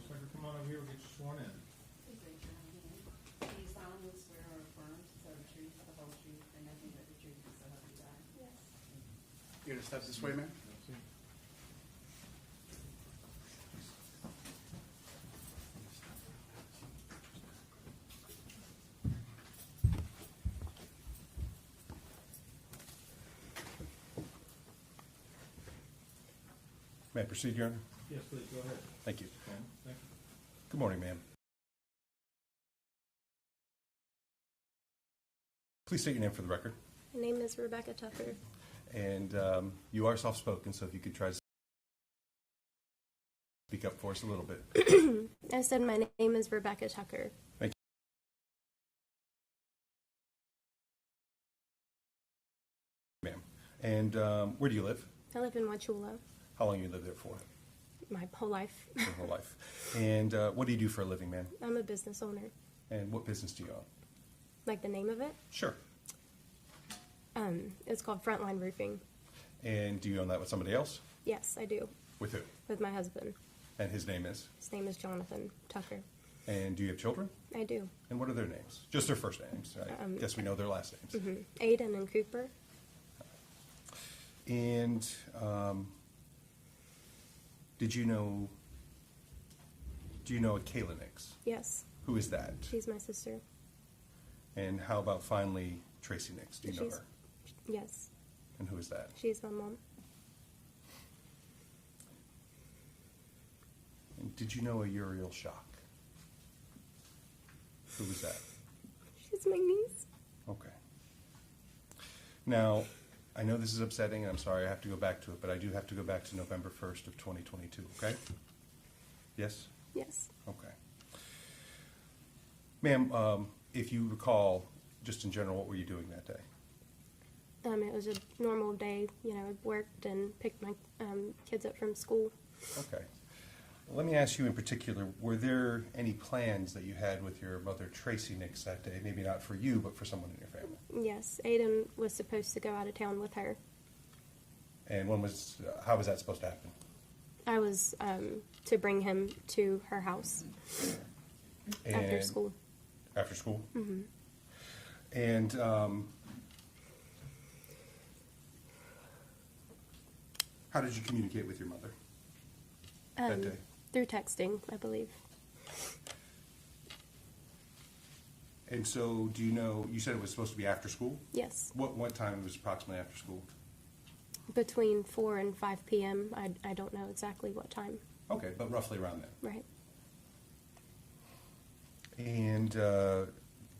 S2: Tucker, come on over here, we'll get you sworn in.
S4: Please raise your right hand. Do you solemnly swear or affirm to tell the truth, the whole truth, and nothing but the truth, so help you God? Yes.
S7: You gonna step this way, man?
S1: May I proceed, Your Honor?
S2: Yes, please, go ahead.
S1: Thank you.
S2: Thank you.
S1: Good morning, ma'am. Please state your name for the record.
S13: My name is Rebecca Tucker.
S1: And you are soft-spoken, so if you could try to speak up for us a little bit.
S13: I said my name is Rebecca Tucker.
S1: Thank you. Ma'am. And where do you live?
S13: I live in Wauchula
S1: How long you lived there for?
S13: my whole life.
S1: Your whole life. And what do you do for a living, ma'am?
S13: I'm a business owner.
S1: And what business do you own?
S13: Like the name of it?
S1: Sure.
S13: It's called Frontline Roofing.
S1: And do you own that with somebody else?
S13: Yes, I do.
S1: With who?
S13: With my husband.
S1: And his name is?
S13: His name is Jonathan Tucker.
S1: And do you have children?
S13: I do.
S1: And what are their names? Just their first names. I guess we know their last names.
S13: Aiden and Cooper.
S1: And do you know a Kayla Nix?
S13: Yes,
S1: Who is that?
S13: she's my sister.
S1: And how about finally Tracey Nix? Do you know
S13: She's-
S1: her?
S13: Yes,
S1: And who is that?
S13: she's my mom.
S1: And did you know a Uriel Schock? Who was that?
S13: She's my niece.
S1: Okay. Now, I know this is upsetting, and I'm sorry I have to go back to it, but I do have to go back to November 1st of 2022, okay? Yes?
S13: Yes.
S1: Okay. Ma'am, if you recall, just in general, what were you doing that day?
S13: It was a normal day. You know, I worked and picked my kids up from school.
S1: Okay. Let me ask you in particular, were there any plans that you had with your mother, Tracey Nix, that day? Maybe not for you, but for someone in your family.
S13: Yes, Aiden was supposed to go out of town with her.
S1: And how was that supposed to happen?
S13: I was to bring him to her house after
S1: And-
S13: school.
S1: After school? Mm-hmm. And how did you communicate with your mother that day?
S13: Through texting, I believe.
S1: And so, do you know, you said it was supposed to be after school?
S13: Yes,
S1: What time was approximately after school?
S13: between 4 and 5 p.m. I don't know exactly what time.
S1: Okay, but roughly around then.
S13: Right.
S1: And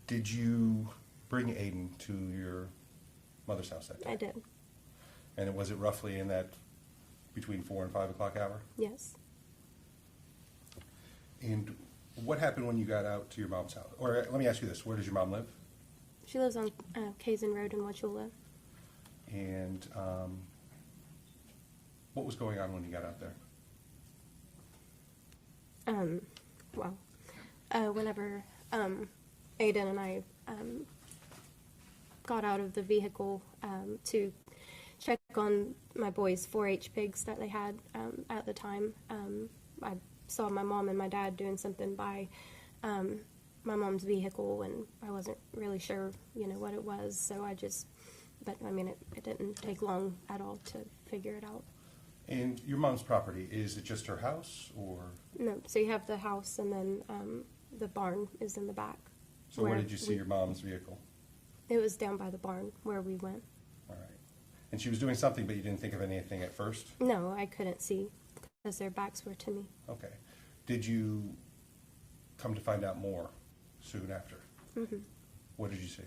S1: did you bring Aiden to your mother's house that day?
S13: I did.
S1: And was it roughly in that between 4 and 5 o'clock hour?
S13: Yes.
S1: And what happened when you got out to your mom's house? Or let me ask you this, where does your mom live?
S13: She lives on Kazan Road in Wauchula.
S1: And what was going on when you got out there?
S13: Whenever Aiden and I got out of the vehicle to check on my boys' 4-H pigs that they had at the time, I saw my mom and my dad doing something by my mom's vehicle, and I wasn't really sure, what it was. So but I mean, it didn't take long at all to figure it out.
S1: And your mom's property, is it just her house, or?
S13: No, so you have the house, and then the barn is in the back.
S1: So where did you see your mom's vehicle?
S13: It was down by the barn where we went.
S1: All right. And she was doing something, but you didn't think of anything at first?
S13: No, I couldn't see because their backs were to me.
S1: Okay. Did you come to find out more soon after?
S13: Mm-hmm.
S1: What did you see?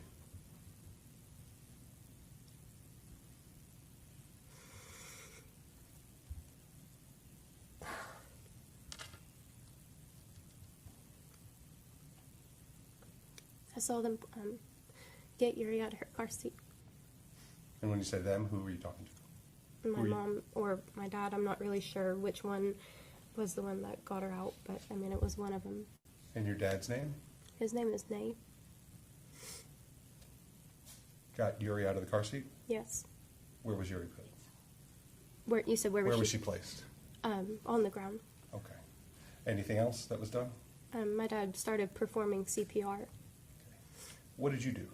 S13: I saw them get Uri out of her car seat.
S1: And when you say them, who were you talking to?
S13: My
S1: Who were you-
S13: mom or my dad, I'm not really sure which one was the one that got her out, but I mean, it was one of them.
S1: And your dad's name?
S13: His name is Nay.
S1: Got Yuri out of the car seat?
S13: Yes.
S1: Where was Yuri put?
S13: Where you said where
S1: Where
S13: was
S1: was she placed?
S13: On the ground.
S1: Okay. Anything else that was done?
S13: My dad started performing CPR.
S1: What did you do?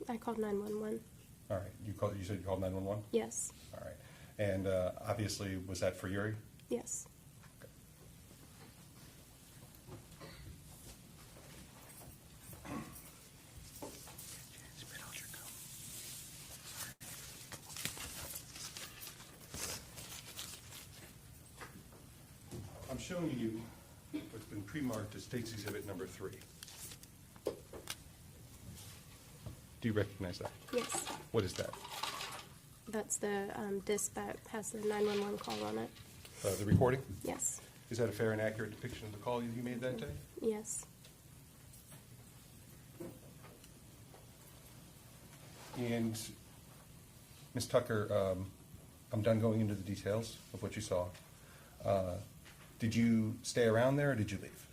S13: I called 911.
S1: All right. You said you called 911?
S13: Yes.
S1: All right. And obviously, was that for Yuri?
S13: Yes.
S1: showing you what's been pre-marked as State's Exhibit number 3. Do you recognize that?
S13: Yes,
S1: What is that?
S13: that's the disc that has the 911 call on it.
S1: The recording?
S13: Yes,
S1: Is that a fair and accurate depiction of the call you made that day?
S13: yes,
S1: And Ms. Tucker, I'm done going into the details of what you saw. Did you stay around there or did you leave?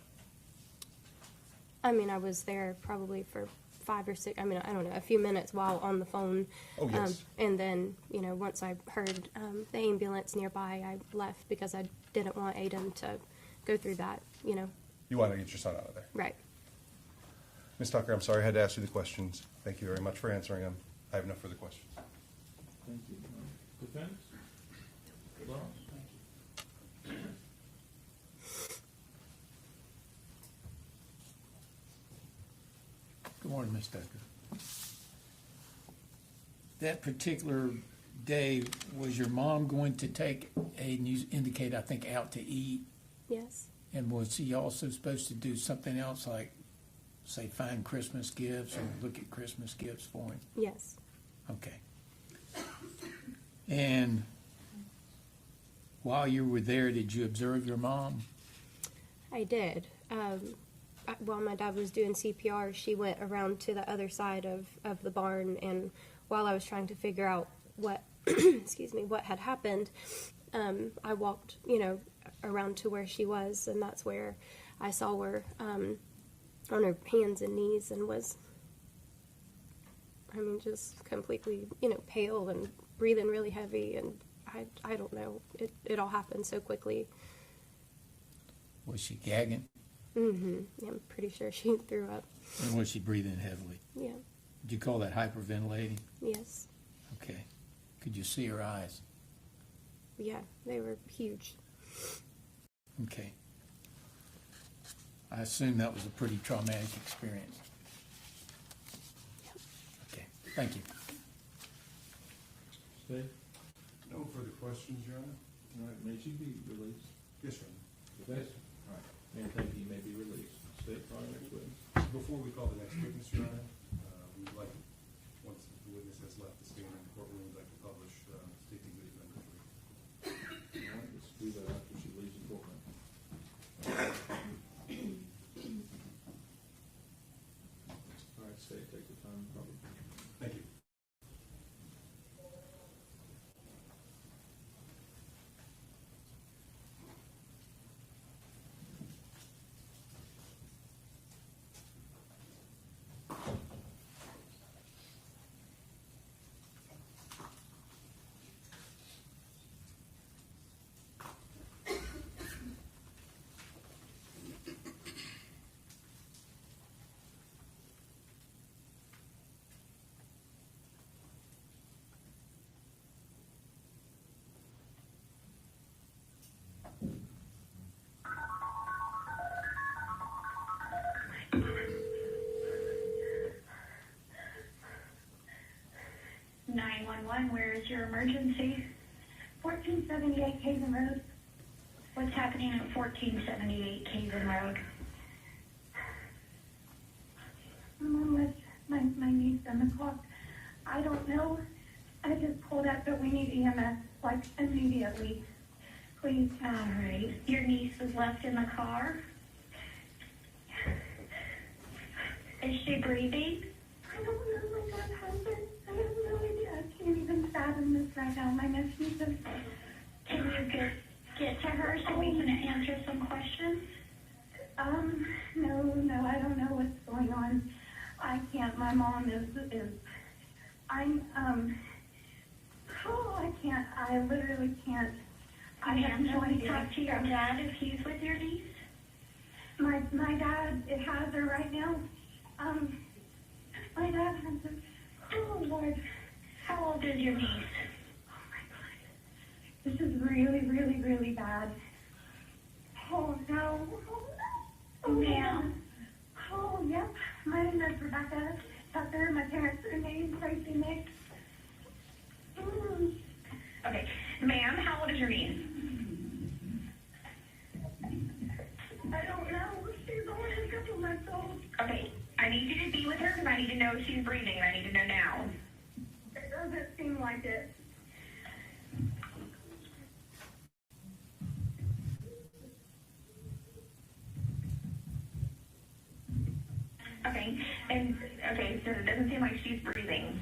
S13: I mean, I was there probably for 5 or 6, I mean, I don't know, a few minutes while on the phone.
S1: Oh, yes.
S13: And then, you know, once I heard the ambulance nearby, I left because I didn't want Aiden to go through that, you know.
S1: You wanted to get your son out of there.
S13: Right.
S1: Ms. Tucker, I'm sorry I had to ask you the questions. Thank you very much for answering them. I have no further questions.
S2: Thank you. Defense? Law?
S3: Good morning, Ms. Tucker. That particular day, was your mom going to take Aiden, you indicate, I think, out to eat?
S13: Yes,
S3: And was he also supposed to do something else, like, say, find Christmas gifts or look at Christmas gifts for him?
S13: yes,
S3: Okay. And while you were there, did you observe your mom?
S13: I did. While my dad was doing CPR, she went around to the other side of the barn, and while I was trying to figure out what, excuse me, what had happened, I walked, you know, around to where she was, and that's where I saw her on her hands and knees and was, I mean, just completely, you know, pale and breathing really heavy, and I don't know. It all happened so quickly.
S3: Was she gagging?
S13: Mm-hmm. Yeah, I'm pretty sure she threw up.
S3: And was she breathing heavily?
S13: Yeah.
S3: Did you call that hyperventilating?
S13: Yes.
S3: Okay. Could you see her eyes?
S13: Yeah, they were huge.
S3: Okay. I assume that was a pretty traumatic experience. Okay, thank you.
S2: Stay.
S1: No further questions, Your Honor?
S2: All right, may she be released?
S1: Yes, Your Honor.
S2: Defense? All right, and thank you, you may be released. State, call your next witness.
S1: Before we call the next witness, Your Honor, we would like, once the witness has left the stand in the courtroom, we'd like to publish State Exhibit number 3.
S2: All right, let's do that after she leaves the courtroom. All right, State, take your time, probably.
S1: Thank you.
S14: Where is your emergency? 1478 Caven Road. What's happening at 1478 Caven Road? Someone with my niece on the clock. I don't know. I just pulled up, but we need EMS, like, immediately. Please. All right. Your niece was left in the car? Is she breathing? I don't know what that happened. I have no idea. I can't even fathom this right now. My nephew just... Can you get to her so we can answer some questions? No, I don't know what's going on. I can't. My mom is I can't. I literally can't. I have no idea. Talk to your dad if he's with your niece? My dad, it has her right now. My dad has her. Oh, Lord. How old is your niece? Oh, my God. This is really, really, really bad. Oh, no. Oh, ma'am. Oh, yep. My name is Rebecca Tucker. My parents are named Tracey Nix. Okay. Ma'am, how old is your niece? couple months old. Okay, I need you to be with her because I need to know if she's breathing. I need to know now. It doesn't seem like it. Okay, so it doesn't seem like she's breathing.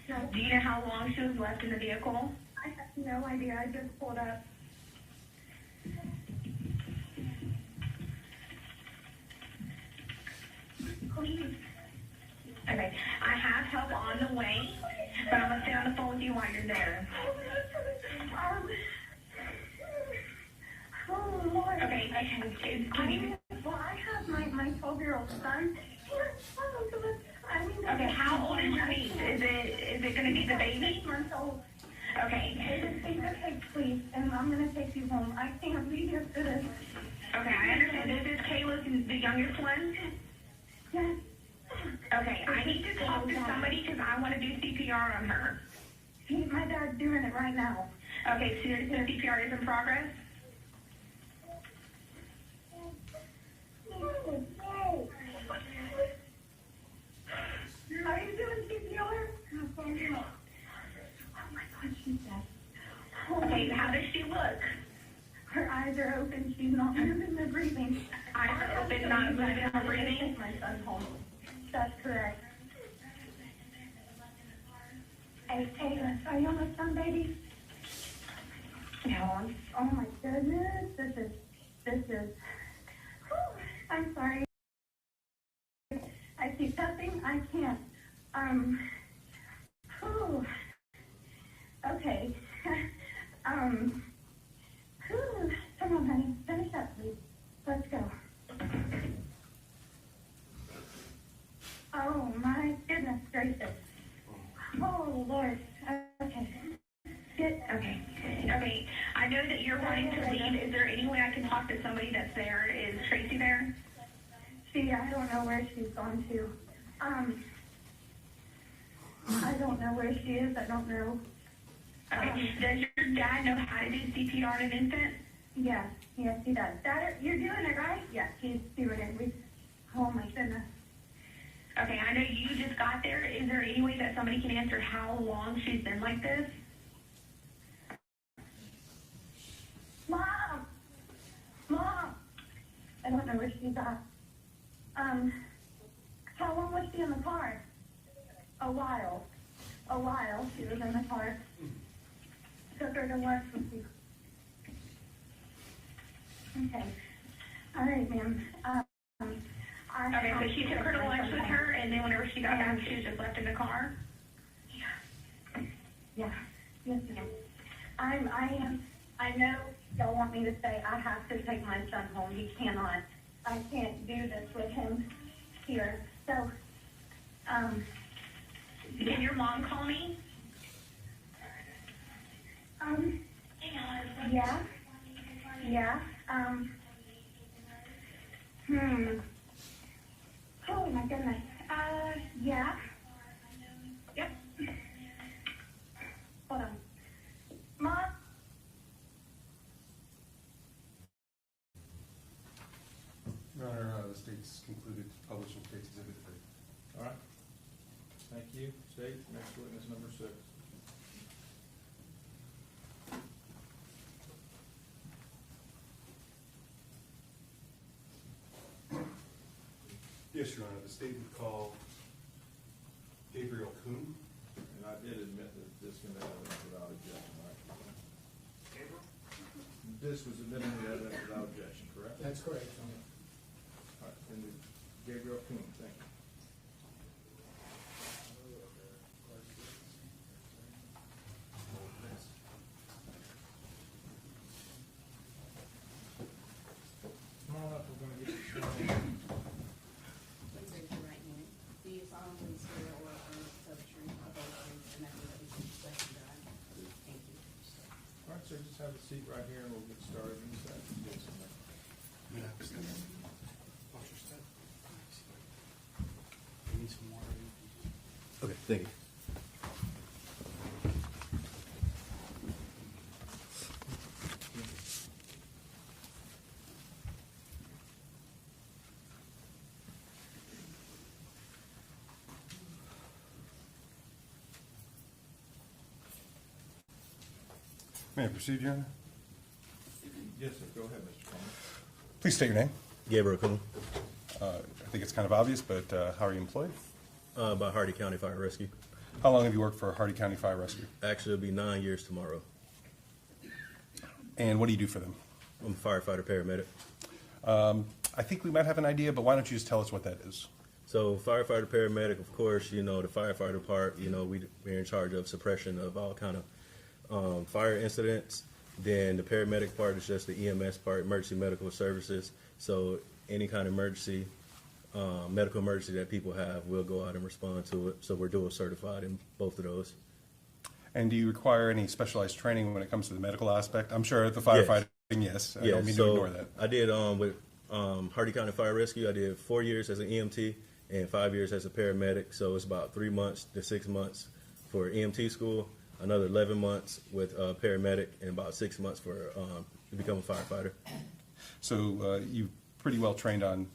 S14: No. Do you know how long she was left in the vehicle? I have no idea. I just pulled up. Please. Okay, I have help on the way, but I'm gonna stay on the phone with you while you're there. Oh Lord. Okay, can you? Well, I have my 12-year-old son. Okay, how old is your niece? Is it gonna be the baby? 8 months old. Okay. Okay, please, and I'm gonna take you home. I can't be here for this. Okay, I understand. This is Kayla's the youngest one? Yes. Okay, I need to talk to somebody because I want to do CPR on her. My dad's doing it right now. Okay, so the CPR is in progress? Are you doing CPR? Oh my God, she's dead. Okay, how does she look? Her eyes are open. She's not moving or breathing. Eyes are open, not moving or breathing? My son's home. That's correct. Hey, are you on my son, baby? No. Oh my goodness. This is. I'm sorry. I keep touching. I can't. Okay. Come on, honey. Finish up, please. Let's go. Oh my goodness gracious. Oh Lord. Okay. Okay. I know that you're wanting to leave. Is there any way I can talk to somebody that's there? Is Tracey there? I don't know where she's gone to. I don't know where she is. I don't know. Okay. Does your dad know how to do CPR on an infant? Yes, he does. Dad, you're doing it, right? Yes, he's doing it. Oh my goodness. Okay, I know you just got there. Is there any way that somebody can answer how long she's been like this? Mom! I don't know where she's at. How long was she in the car? A while. She was in the car. Took her to lunch with you. Okay. All right, ma'am. Okay, so she took her to lunch with her, and then whenever she got back, she was just left in the car? Yeah. Yes, ma'am. I know y'all want me to say I have to take my son home. He cannot. I can't do this with him here. So, can your mom call me? Yeah. Oh my goodness. Yeah. Yep. Hold on. Mom?
S1: Your Honor, the state's concluded publishing State's Exhibit 3.
S2: All right. Thank you. State, next witness number 6.
S1: Yes, Your Honor, the state would call Gabriel Kuhn.
S2: And I did admit that this can be evidence without objection, right?
S7: Gabriel?
S2: This was admitting the evidence without objection, correct?
S7: That's correct.
S2: All right, and Gabriel Kuhn, thank you. Come on up, we're gonna get you sworn in.
S4: Please raise your right hand. Do you solemnly swear or affirm to tell the truth, the whole truth, and nothing but the truth, so help you God? Thank you.
S2: All right, sir, just have a seat right here and we'll get started in a second. Yes, ma'am.
S1: Okay, thank you. May I proceed, Your Honor?
S2: Yes, sir, go ahead, Mr. Coleman.
S1: Please state your name.
S15: Gabriel Coon,
S1: I think it's kind of obvious, but how are you employed?
S15: by Hardy County Fire Rescue.
S1: How long have you worked for Hardy County Fire Rescue?
S15: Actually, it'll be 9 years tomorrow.
S1: And what do you do for them?
S15: I'm a firefighter paramedic.
S1: I think we might have an idea, but why don't you just tell us what that is?
S15: So firefighter paramedic, of course, you know, the firefighter part, you know, we're in charge of suppression of all kind of fire incidents. Then the paramedic part is just the EMS part, emergency medical services. So any kind of emergency, medical emergency that people have, we'll go out and respond to it. So we're dual certified in both of those.
S1: And do you require any specialized training when it comes to the medical aspect? I'm sure at the firefighting, yes. I don't mean to ignore that.
S15: I did with Hardy County Fire Rescue, I did 4 years as an EMT and 5 years as a paramedic. So it's about 3 months to 6 months for EMT school, another 11 months with paramedic, and about 6 months for to become a firefighter.
S1: So you pretty well trained on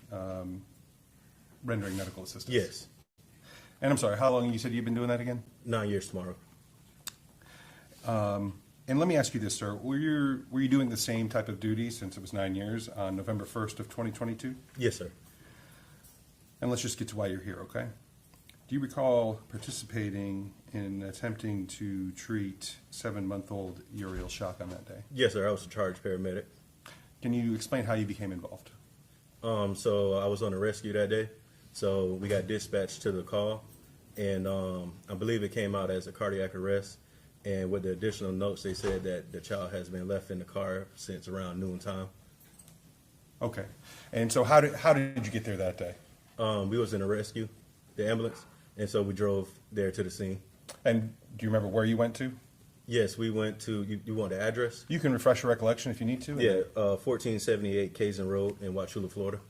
S1: rendering medical assistance?
S15: Yes.
S1: And I'm sorry, how long you said you've been doing that again?
S15: 9 years tomorrow.
S1: And let me ask you this, sir. Were you doing the same type of duty since it was 9 years on November 1st of 2022?
S15: Yes, sir.
S1: And let's just get to why you're here, okay? Do you recall participating in attempting to treat 7-month-old Uriel Schock on that day?
S15: Yes, sir. I was a charged paramedic.
S1: Can you explain how you became involved?
S15: So I was on a rescue that day. So we got dispatched to the call, and I believe it came out as a cardiac arrest. And with the additional notes, they said that the child has been left in the car since around noontime.
S1: Okay. And so how did you get there that day?
S15: We was in a rescue, the ambulance, and so we drove there to the scene.
S1: And do you remember where you went to?
S15: Yes, we went to, you want the address?
S1: You can refresh your recollection if you need to.
S15: Yeah, 1478 Kazan Road in Wauchula, Florida.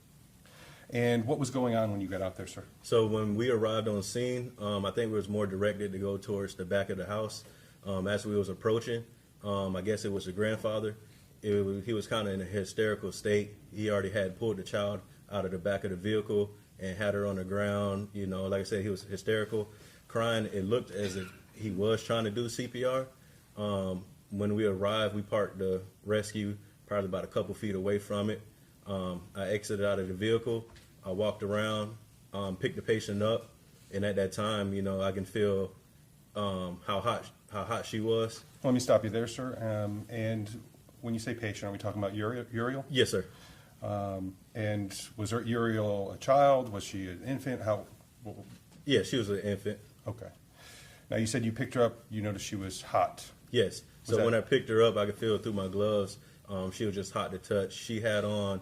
S1: And what was going on when you got out there, sir?
S15: So when we arrived on scene, I think we was more directed to go towards the back of the house. As we was approaching, I guess it was the grandfather. He was kind of in a hysterical state. He already had pulled the child out of the back of the vehicle and had her on the ground. You know, like I said, he was hysterical, crying. It looked as if he was trying to do CPR. When we arrived, we parked the rescue probably about a couple feet away from it. I exited out of the vehicle. I walked around, picked the patient up, and at that time, you know, I can feel how hot she was.
S1: Let me stop you there, sir. And when you say patient, are we talking about Uriel?
S15: Yes, sir.
S1: And was Uriel a child? Was she an infant?
S15: Yeah, she was an infant.
S1: Okay. Now you said you picked her up. You noticed she was hot.
S15: Yes. So when I picked her up, I could feel it through my gloves. She was just hot to touch. She had on,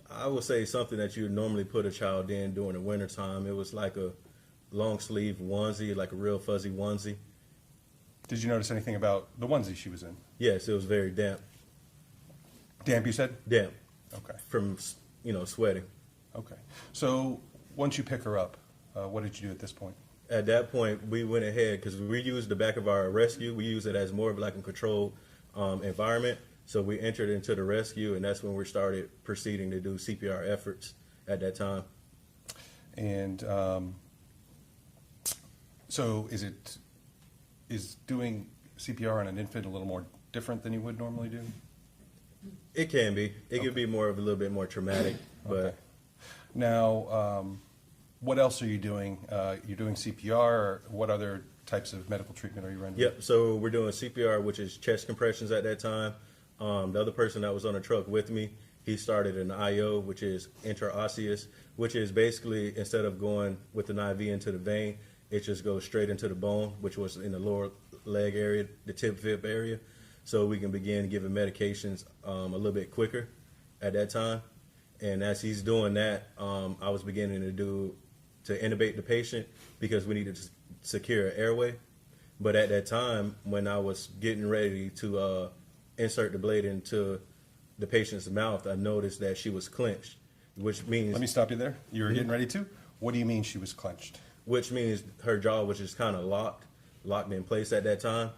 S15: I would say, something that you would normally put a child in during the wintertime. It was like a long sleeve onesie, like a real fuzzy onesie.
S1: Did you notice anything about the onesie she was in?
S15: Yes, it was very damp.
S1: Damp, you said?
S15: Damp.
S1: Okay.
S15: From, you know, sweating.
S1: Okay. So once you pick her up, what did you do at this point?
S15: At that point, we went ahead, because we used the back of our rescue. We use it as more of like a controlled environment. So we entered into the rescue, and that's when we started proceeding to do CPR efforts at that time.
S1: And so is doing CPR on an infant a little more different than you would normally do?
S15: It can be. It could be more of a little bit more traumatic. But
S1: okay. Now, what else are you doing? You're doing CPR, or what other types of medical treatment are you rendering?
S15: Yep, so we're doing CPR, which is chest compressions at that time. The other person that was on the truck with me, he started an IO, which is intraosseous, which is basically, instead of going with an IV into the vein, it just goes straight into the bone, which was in the lower leg area, the tib-fib area. So we can begin giving medications a little bit quicker at that time. And as he's doing that, I was beginning to intubate the patient because we needed to secure an airway. But at that time, when I was getting ready to insert the blade into the patient's mouth, I noticed that she was clenched, which means...
S1: Let me stop you there. You were getting ready to? What do you mean she was clenched?
S15: Which means her jaw was just kind of locked in place at that time.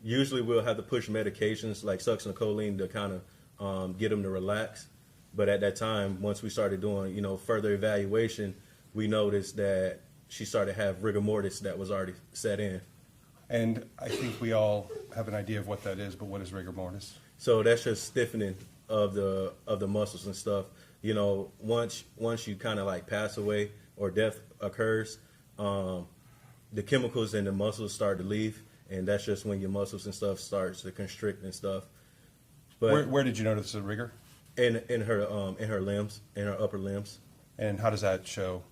S15: Usually we'll have to push medications like succinylcholine to kind of get them to relax. But at that time, once we started doing, you know, further evaluation, we noticed that she started to have rigor mortis that was already set in.
S1: And I think we all have an idea of what that is, but what is rigor mortis?
S15: So that's just stiffening of the muscles and stuff. You know, once you kind of like pass away or death occurs, the chemicals in the muscles start to leave, and that's just when your muscles and stuff starts to constrict and stuff. But
S1: Where did you notice the rigor?
S15: in her limbs, in her upper limbs.
S1: And how does that show?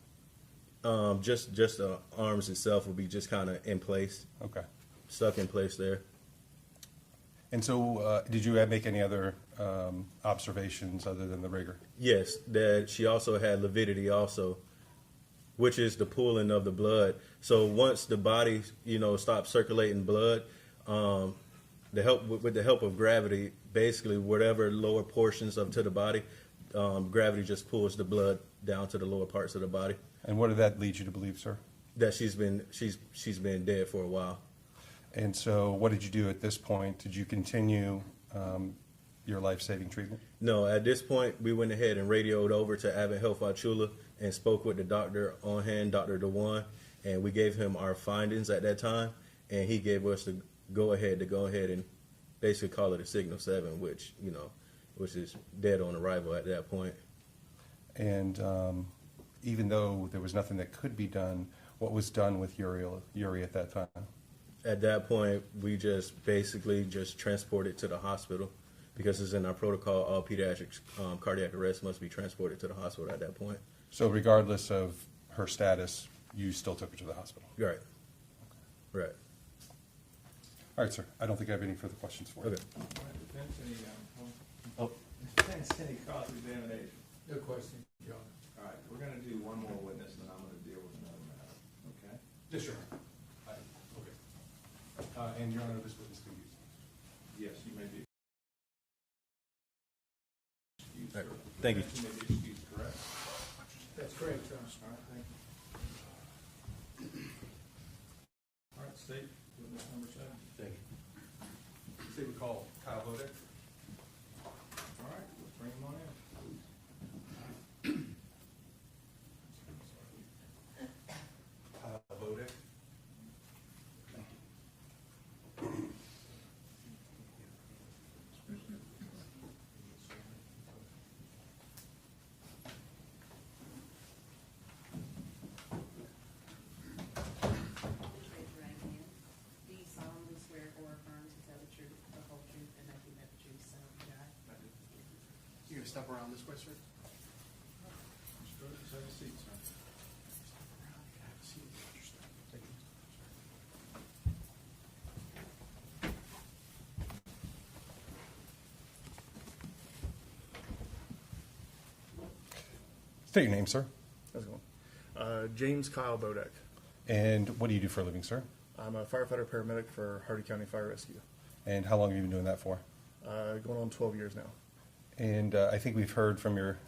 S15: Just the arms itself will be just kind of in place.
S1: Okay.
S15: Stuck in place there.
S1: And so, did you make any other observations other than the rigor?
S15: Yes, that she also had lividity also, which is the pooling of the blood. So once the body, stops circulating blood, with the help of gravity, basically whatever lower portions to the body, gravity just pulls the blood down to the lower parts of the body.
S1: And what did that lead you to believe, sir?
S15: That she's been dead for a while.
S1: And so, what did you do at this point? Did you continue your life-saving treatment?
S15: No, at this point, we went ahead and radioed over to Advent Health Wauchula and spoke with the doctor on hand, Dr. DeWan, and we gave him our findings at that time, and he gave us the go ahead and basically call it a signal 7, which is dead on arrival at that point.
S1: And even though there was nothing that could be done, what was done with Uri at that time?
S15: At that point, we just basically transported to the hospital because it's in our protocol. All pediatrics cardiac arrest must be transported to the hospital at that point.
S1: So regardless of her status, you still took her to the hospital?
S15: Right. Right.
S1: All right, sir. I don't think I have any further questions for you.
S15: Okay.
S2: Defense any cross-examination?
S7: No question, John.
S2: All right, we're gonna do one more witness, and then I'm gonna deal with another matter, okay?
S1: Yes, sir. Okay. And Your Honor, this witness can use.
S2: Yes, you may be excused.
S15: All right. Thank you.
S2: You may be excused, correct?
S7: That's correct, John.
S2: All right, thank you. All right, state witness number 7.
S1: Thank you. Say we call Kyle Bodek.
S2: All right, let's bring him on in, please.
S1: Kyle Bodek.
S4: Raise your right hand. Do you solemnly swear or affirm to tell the truth, the whole truth, and nothing but the truth, so help you God?
S7: You gonna step around this way, sir?
S2: Just go ahead and have a seat, sir.
S1: State your name, sir.
S16: How's it going? James Kyle Bodek.
S1: And what do you do for a living, sir?
S16: I'm a firefighter paramedic for Hardy County Fire Rescue.
S1: And how long have you been doing that for?
S16: Going on 12 years now.
S1: And I think we've heard from your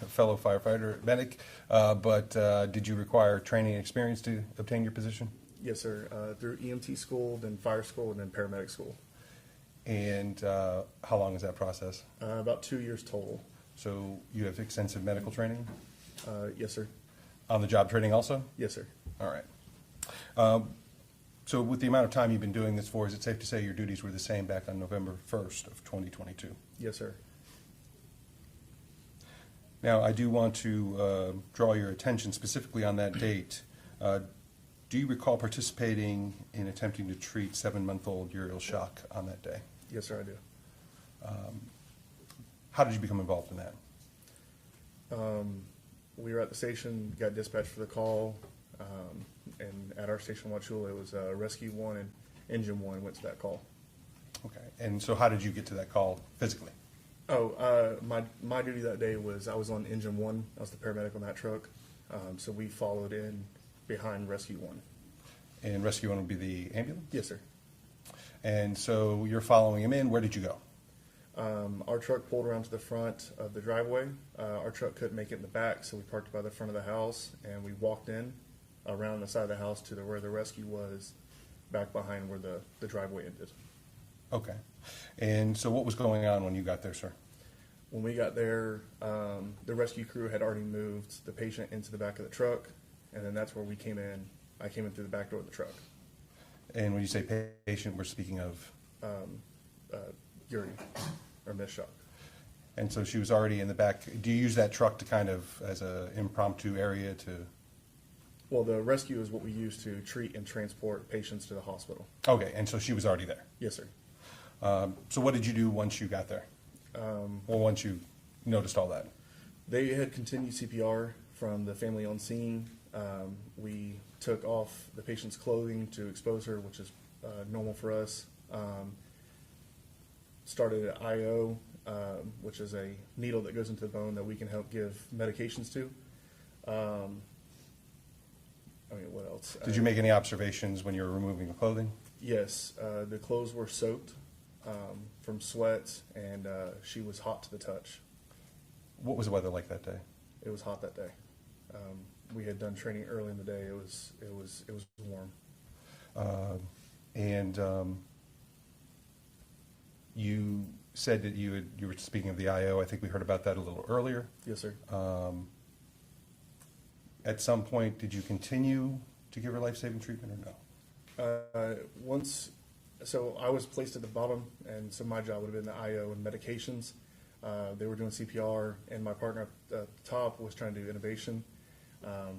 S1: fellow firefighter medic, but did you require training and experience to obtain your position?
S16: Yes, sir. Through EMT school, then fire school, and then paramedic school.
S1: And how long is that process?
S16: About 2 years total.
S1: So you have extensive medical training?
S16: Yes, sir.
S1: On-the-job training also?
S16: Yes, sir.
S1: All right. So with the amount of time you've been doing this for, is it safe to say your duties were the same back on November 1st of 2022?
S16: Yes, sir.
S1: Now, I do want to draw your attention specifically on that date. Do you recall participating in attempting to treat 7-month-old Uriel Schock on that day?
S16: Yes, sir, I do.
S1: How did you become involved in that?
S16: We were at the station, got dispatched for the call, and at our station in Wauchula, it was Rescue 1 and Engine 1 went to that call.
S1: Okay. And so how did you get to that call physically?
S16: My duty that day was I was on Engine 1. I was the paramedic on that truck. So we followed in behind Rescue 1.
S1: And Rescue 1 would be the ambulance?
S16: Yes, sir.
S1: And so you're following him in. Where did you go?
S16: Our truck pulled around to the front of the driveway. Our truck couldn't make it in the back, so we parked by the front of the house, and we walked in around the side of the house to where the rescue was, back behind where the driveway ended.
S1: Okay. And so what was going on when you got there, sir?
S16: When we got there, the rescue crew had already moved the patient into the back of the truck, and then that's where we came in. I came in through the back door of the truck.
S1: And when you say patient, we're speaking of?
S16: Uriel, or Miss Schock.
S1: And so she was already in the back. Do you use that truck to kind of, as an impromptu area to?
S16: Well, the rescue is what we use to treat and transport patients to the hospital.
S1: Okay, and so she was already there.
S16: Yes, sir.
S1: So what did you do once you got there? Or once you noticed all that?
S16: They had continued CPR from the family on scene. We took off the patient's clothing to expose her, which is normal for us. Started at IO, which is a needle that goes into the bone that we can help give medications to. What else?
S1: Did you make any observations when you were removing the clothing?
S16: Yes, the clothes were soaked from sweat, and she was hot to the touch.
S1: What was the weather like that day?
S16: It was hot that day. We had done training early in the day. It was warm.
S1: You said that you were speaking of the IO. I think we heard about that a little earlier.
S16: Yes, sir.
S1: At some point, did you continue to give her life-saving treatment or no?
S16: So I was placed at the bottom, and so my job would have been the IO and medications. They were doing CPR, and my partner at the top was trying to do intubation.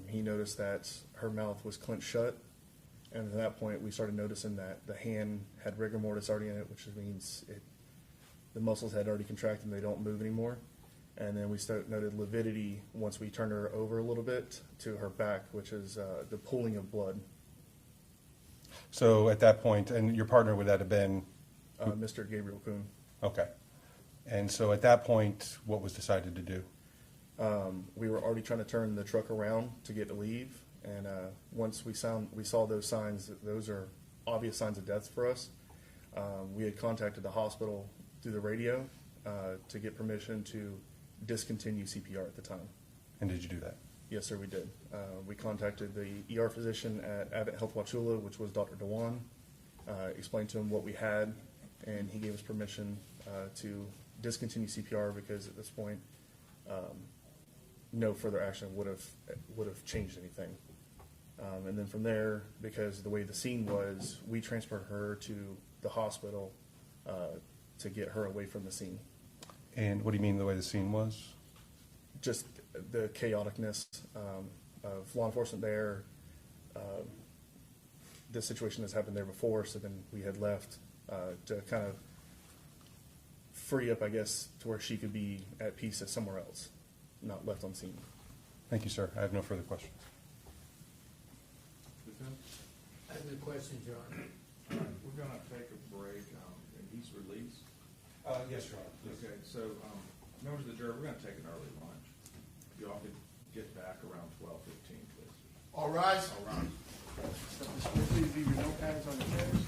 S16: He noticed that her mouth was clenched shut, and at that point we started noticing that the hand had rigor mortis already in it, which means the muscles had already contracted and they don't move anymore. And then we noted lividity once we turned her over a little bit to her back, which is the pooling of blood.
S1: So at that point, and your partner, would that have been?
S16: Mr. Gabriel Kuhn.
S1: Okay. And so at that point, what was decided to do?
S16: We were already trying to turn the truck around to get to leave, and once we saw those signs, those are obvious signs of death for us. We had contacted the hospital through the radio to get permission to discontinue CPR at the time.
S1: And did you do that?
S16: Yes, sir, we did. We contacted the ER physician at Abbott Health Wauchula, which was Dr. Dewan, explained to him what we had, and he gave us permission to discontinue CPR because at this point, no further action would have changed anything. And then from there, because the way the scene was, we transferred her to the hospital to get her away from the scene.
S1: And what do you mean the way the scene was?
S16: Just the chaoticness of law enforcement there. This situation has happened there before, so then we had left to kind of free up, I guess, to where she could be at peace at somewhere else, not left on scene.
S1: Thank you, sir. I have no further questions.
S3: I have no questions, Your Honor.
S2: We're gonna take a break, and he's released.
S1: Yes, Your Honor.
S2: Okay, so, members of the jury, we're gonna take an early lunch. If y'all could get back around 12:15, please.
S7: All rise.
S2: All right.
S7: Please leave your notepads on the chairs.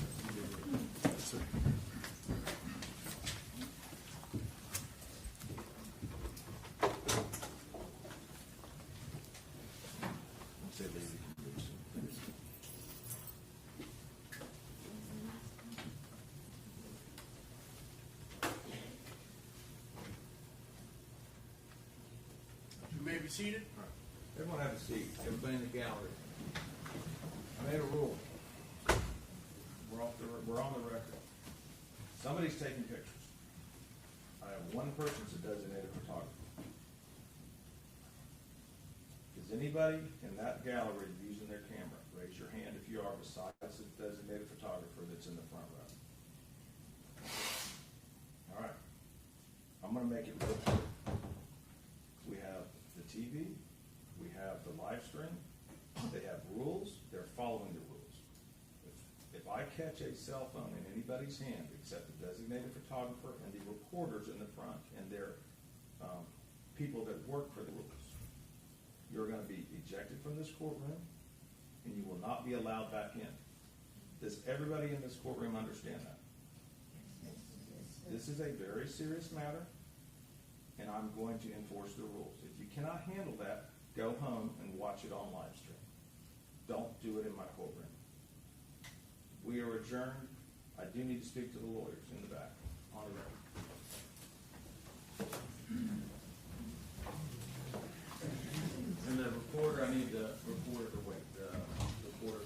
S2: Once they leave, you can leave.
S7: You may be seated.
S2: Everyone have a seat. Everybody in the gallery. I made a rule. We're on the record. Somebody's taking pictures. I have one person that's a designated photographer. Is anybody in that gallery using their camera? Raise your hand if you are, besides the designated photographer that's in the front row. All right. I'm gonna make it real clear. We have the TV, we have the live stream, they have rules, they're following the rules. If I catch a cell phone in anybody's hand, except the designated photographer and the reporters in the front, and they're people that work for the rules, you're gonna be ejected from this courtroom, and you will not be allowed back in. Does everybody in this courtroom understand that? This is a very serious matter, and I'm going to enforce the rules. If you cannot handle that, go home and watch it on live stream. Don't do it in my courtroom. We are adjourned. I do need to speak to the lawyers in the back, on the record. And the reporter, I need the reporter to wait, the reporter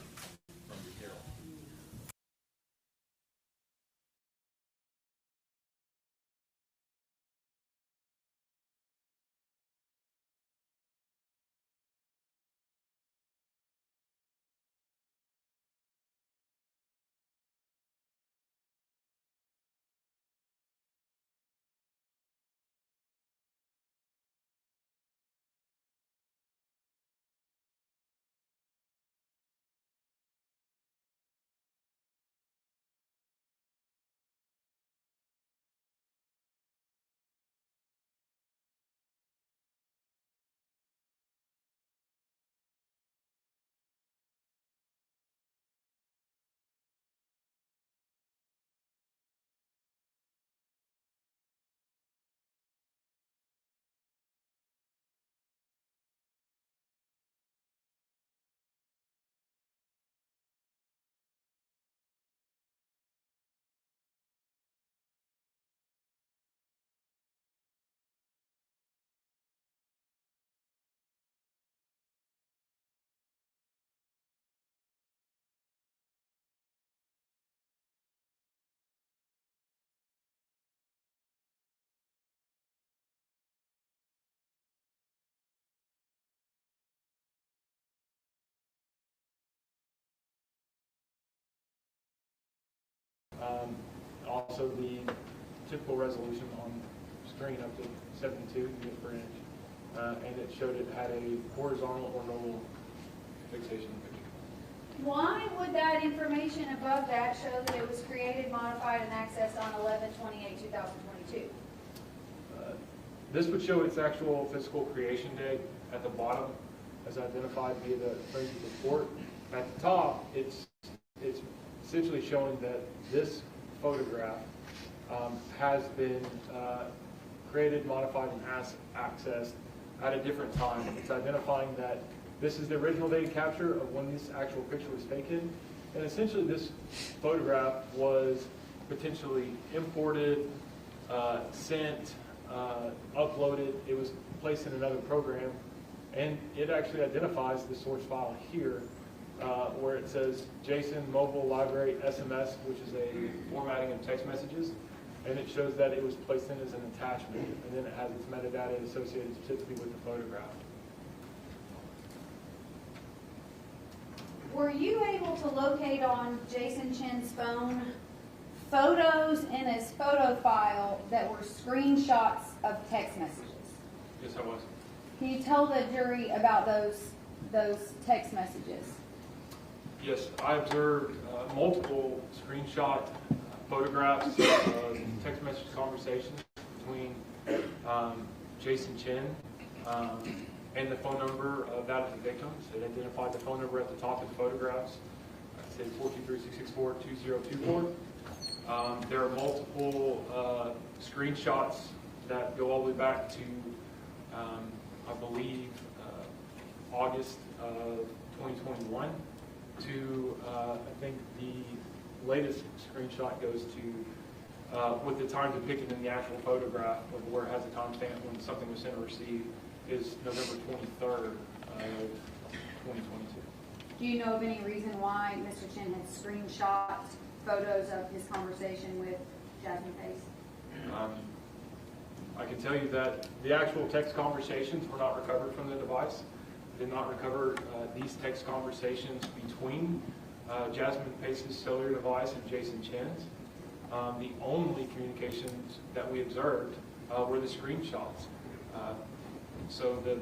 S11: also the typical resolution on screen up to 72 units per inch. And it showed it had a horizontal or normal fixation picture.
S12: Why would that information above that show that it was created, modified, and accessed on 11/28/2022?
S11: This would show its actual physical creation date at the bottom, as identified via the forensic report. At the top, it's essentially showing that this photograph has been created, modified, and accessed at a different time. It's identifying that this is the original date capture of when this actual picture was taken, and essentially this photograph was potentially imported, sent, uploaded. It was placed in another program, and it actually identifies the source file here, where it says JSON Mobile Library SMS, which is a formatting of text messages, and it shows that it was placed in as an attachment, and then it has its metadata associated specifically with the photograph.
S12: Were you able to locate on Jason Chin's phone photos in his photo file that were screenshots of text messages?
S11: Yes, I was.
S12: Can you tell the jury about those text messages?
S11: Yes, I observed multiple screenshot photographs, text message conversations between Jason Chin and the phone number of that of the victims. It identified the phone number at the top of the photographs. It said 423-664-2024. There are multiple screenshots that go all the way back to, I believe, August of 2021 to, I think the latest screenshot goes to, with the time depicted in the actual photograph of where it has a timestamp when something was sent or received, is November 23rd of 2022.
S12: Do you know of any reason why Mr. Chin had screenshot photos of his conversation with Jasmine Pace?
S11: I can tell you that the actual text conversations were not recovered from the device. Did not recover these text conversations between Jasmine Pace's cellular device and Jason Chin's. The only communications that we observed were the screenshots. So the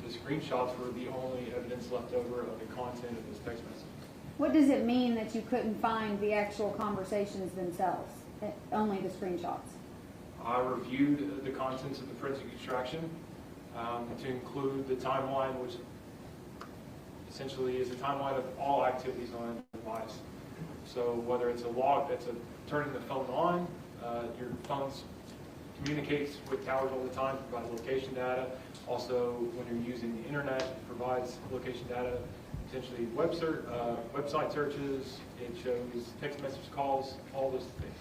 S11: screenshots were the only evidence left over of the content of this text message.
S12: What does it mean that you couldn't find the actual conversations themselves, only the screenshots?
S11: I reviewed the contents of the forensic extraction to include the timeline, which essentially is a timeline of all activities on the device. So whether it's a log that's turning the phone on, your phone communicates with towers all the time, provides location data. Also, when you're using the internet, it provides location data, potentially website searches. It shows text message calls, all those things.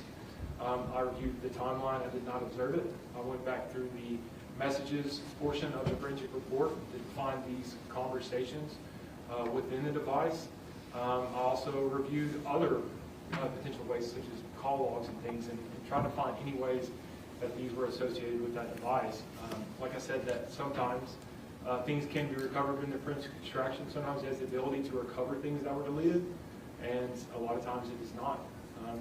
S11: I reviewed the timeline. I did not observe it. I went back through the messages portion of the forensic report to find these conversations within the device. I also reviewed other potential ways, such as call logs and things, and trying to find any ways that these were associated with that device. Like I said, that sometimes things can be recovered in the forensic extraction. Sometimes it has the ability to recover things that were deleted, and a lot of times it is not.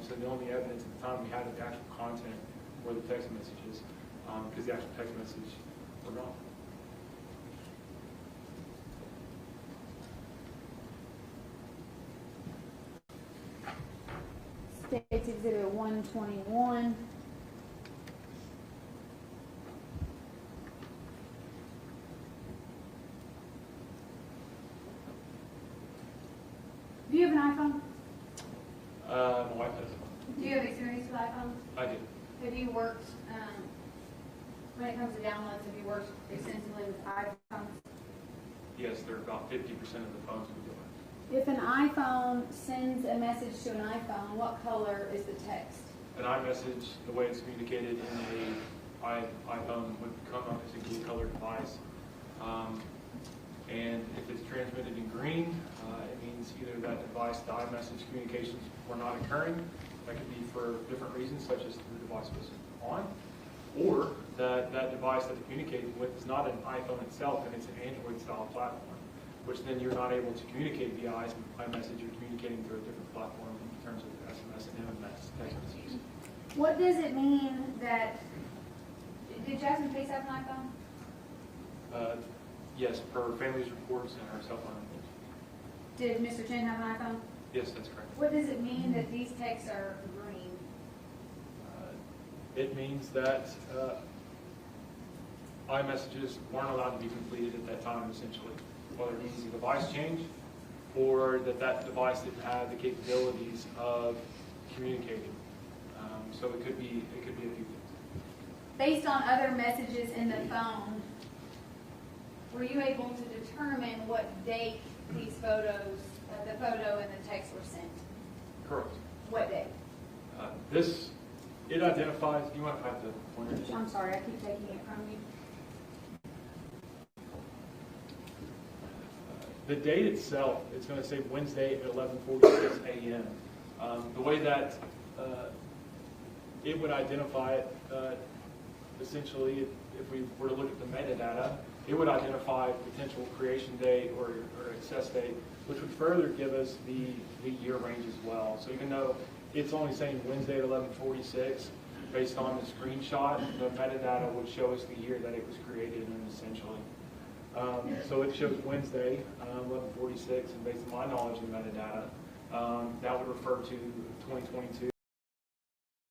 S11: So the only evidence at the time we had of the actual content were the text messages, because the actual text message were gone.
S12: States Exhibit 121. Do you have an iPhone?
S11: My wife has it.
S12: Do you have experience with iPhones?
S11: I do.
S12: Have you worked, when it comes to downloads, have you worked extensively with iPhones?
S11: Yes, they're about 50% of the phones we deal with.
S12: If an iPhone sends a message to an iPhone, what color is the text?
S11: An iMessage, the way it's communicated in an iPhone would come up as a blue colored device. And if it's transmitted in green, it means either that device, the iMessage communications were not occurring. That could be for different reasons, such as the device was on, or that device that it's communicating with is not an iPhone itself, and it's an Android-style platform, which then you're not able to communicate via iMessage. You're communicating through a different platform in terms of SMS and MMS text messages.
S12: What does it mean that, did Jasmine Pace have an iPhone?
S11: Yes, per family's reports and her cell phone reports.
S12: Did Mr. Chin have an iPhone?
S11: Yes, that's correct.
S12: What does it mean that these texts are green?
S11: It means that iMessages weren't allowed to be completed at that time, essentially. Whether it means a device change or that device didn't have the capabilities of communicating. So it could be a few things.
S12: Based on other messages in the phone, were you able to determine what date these photos, the photo and the text were sent?
S11: Correct.
S12: What date?
S11: It identifies, you want to have the pointer?
S12: I'm sorry, I keep taking it from you.
S11: The date itself, it's going to say Wednesday at 11:46 a.m. The way that it would identify it, essentially, if we were to look at the metadata, it would identify potential creation date or access date, which would further give us the year range as well. So even though it's only saying Wednesday at 11:46, based on the screenshot, the metadata would show us the year that it was created in, essentially. So it shows Wednesday, 11:46, and based on my knowledge of metadata, that would refer to 2022.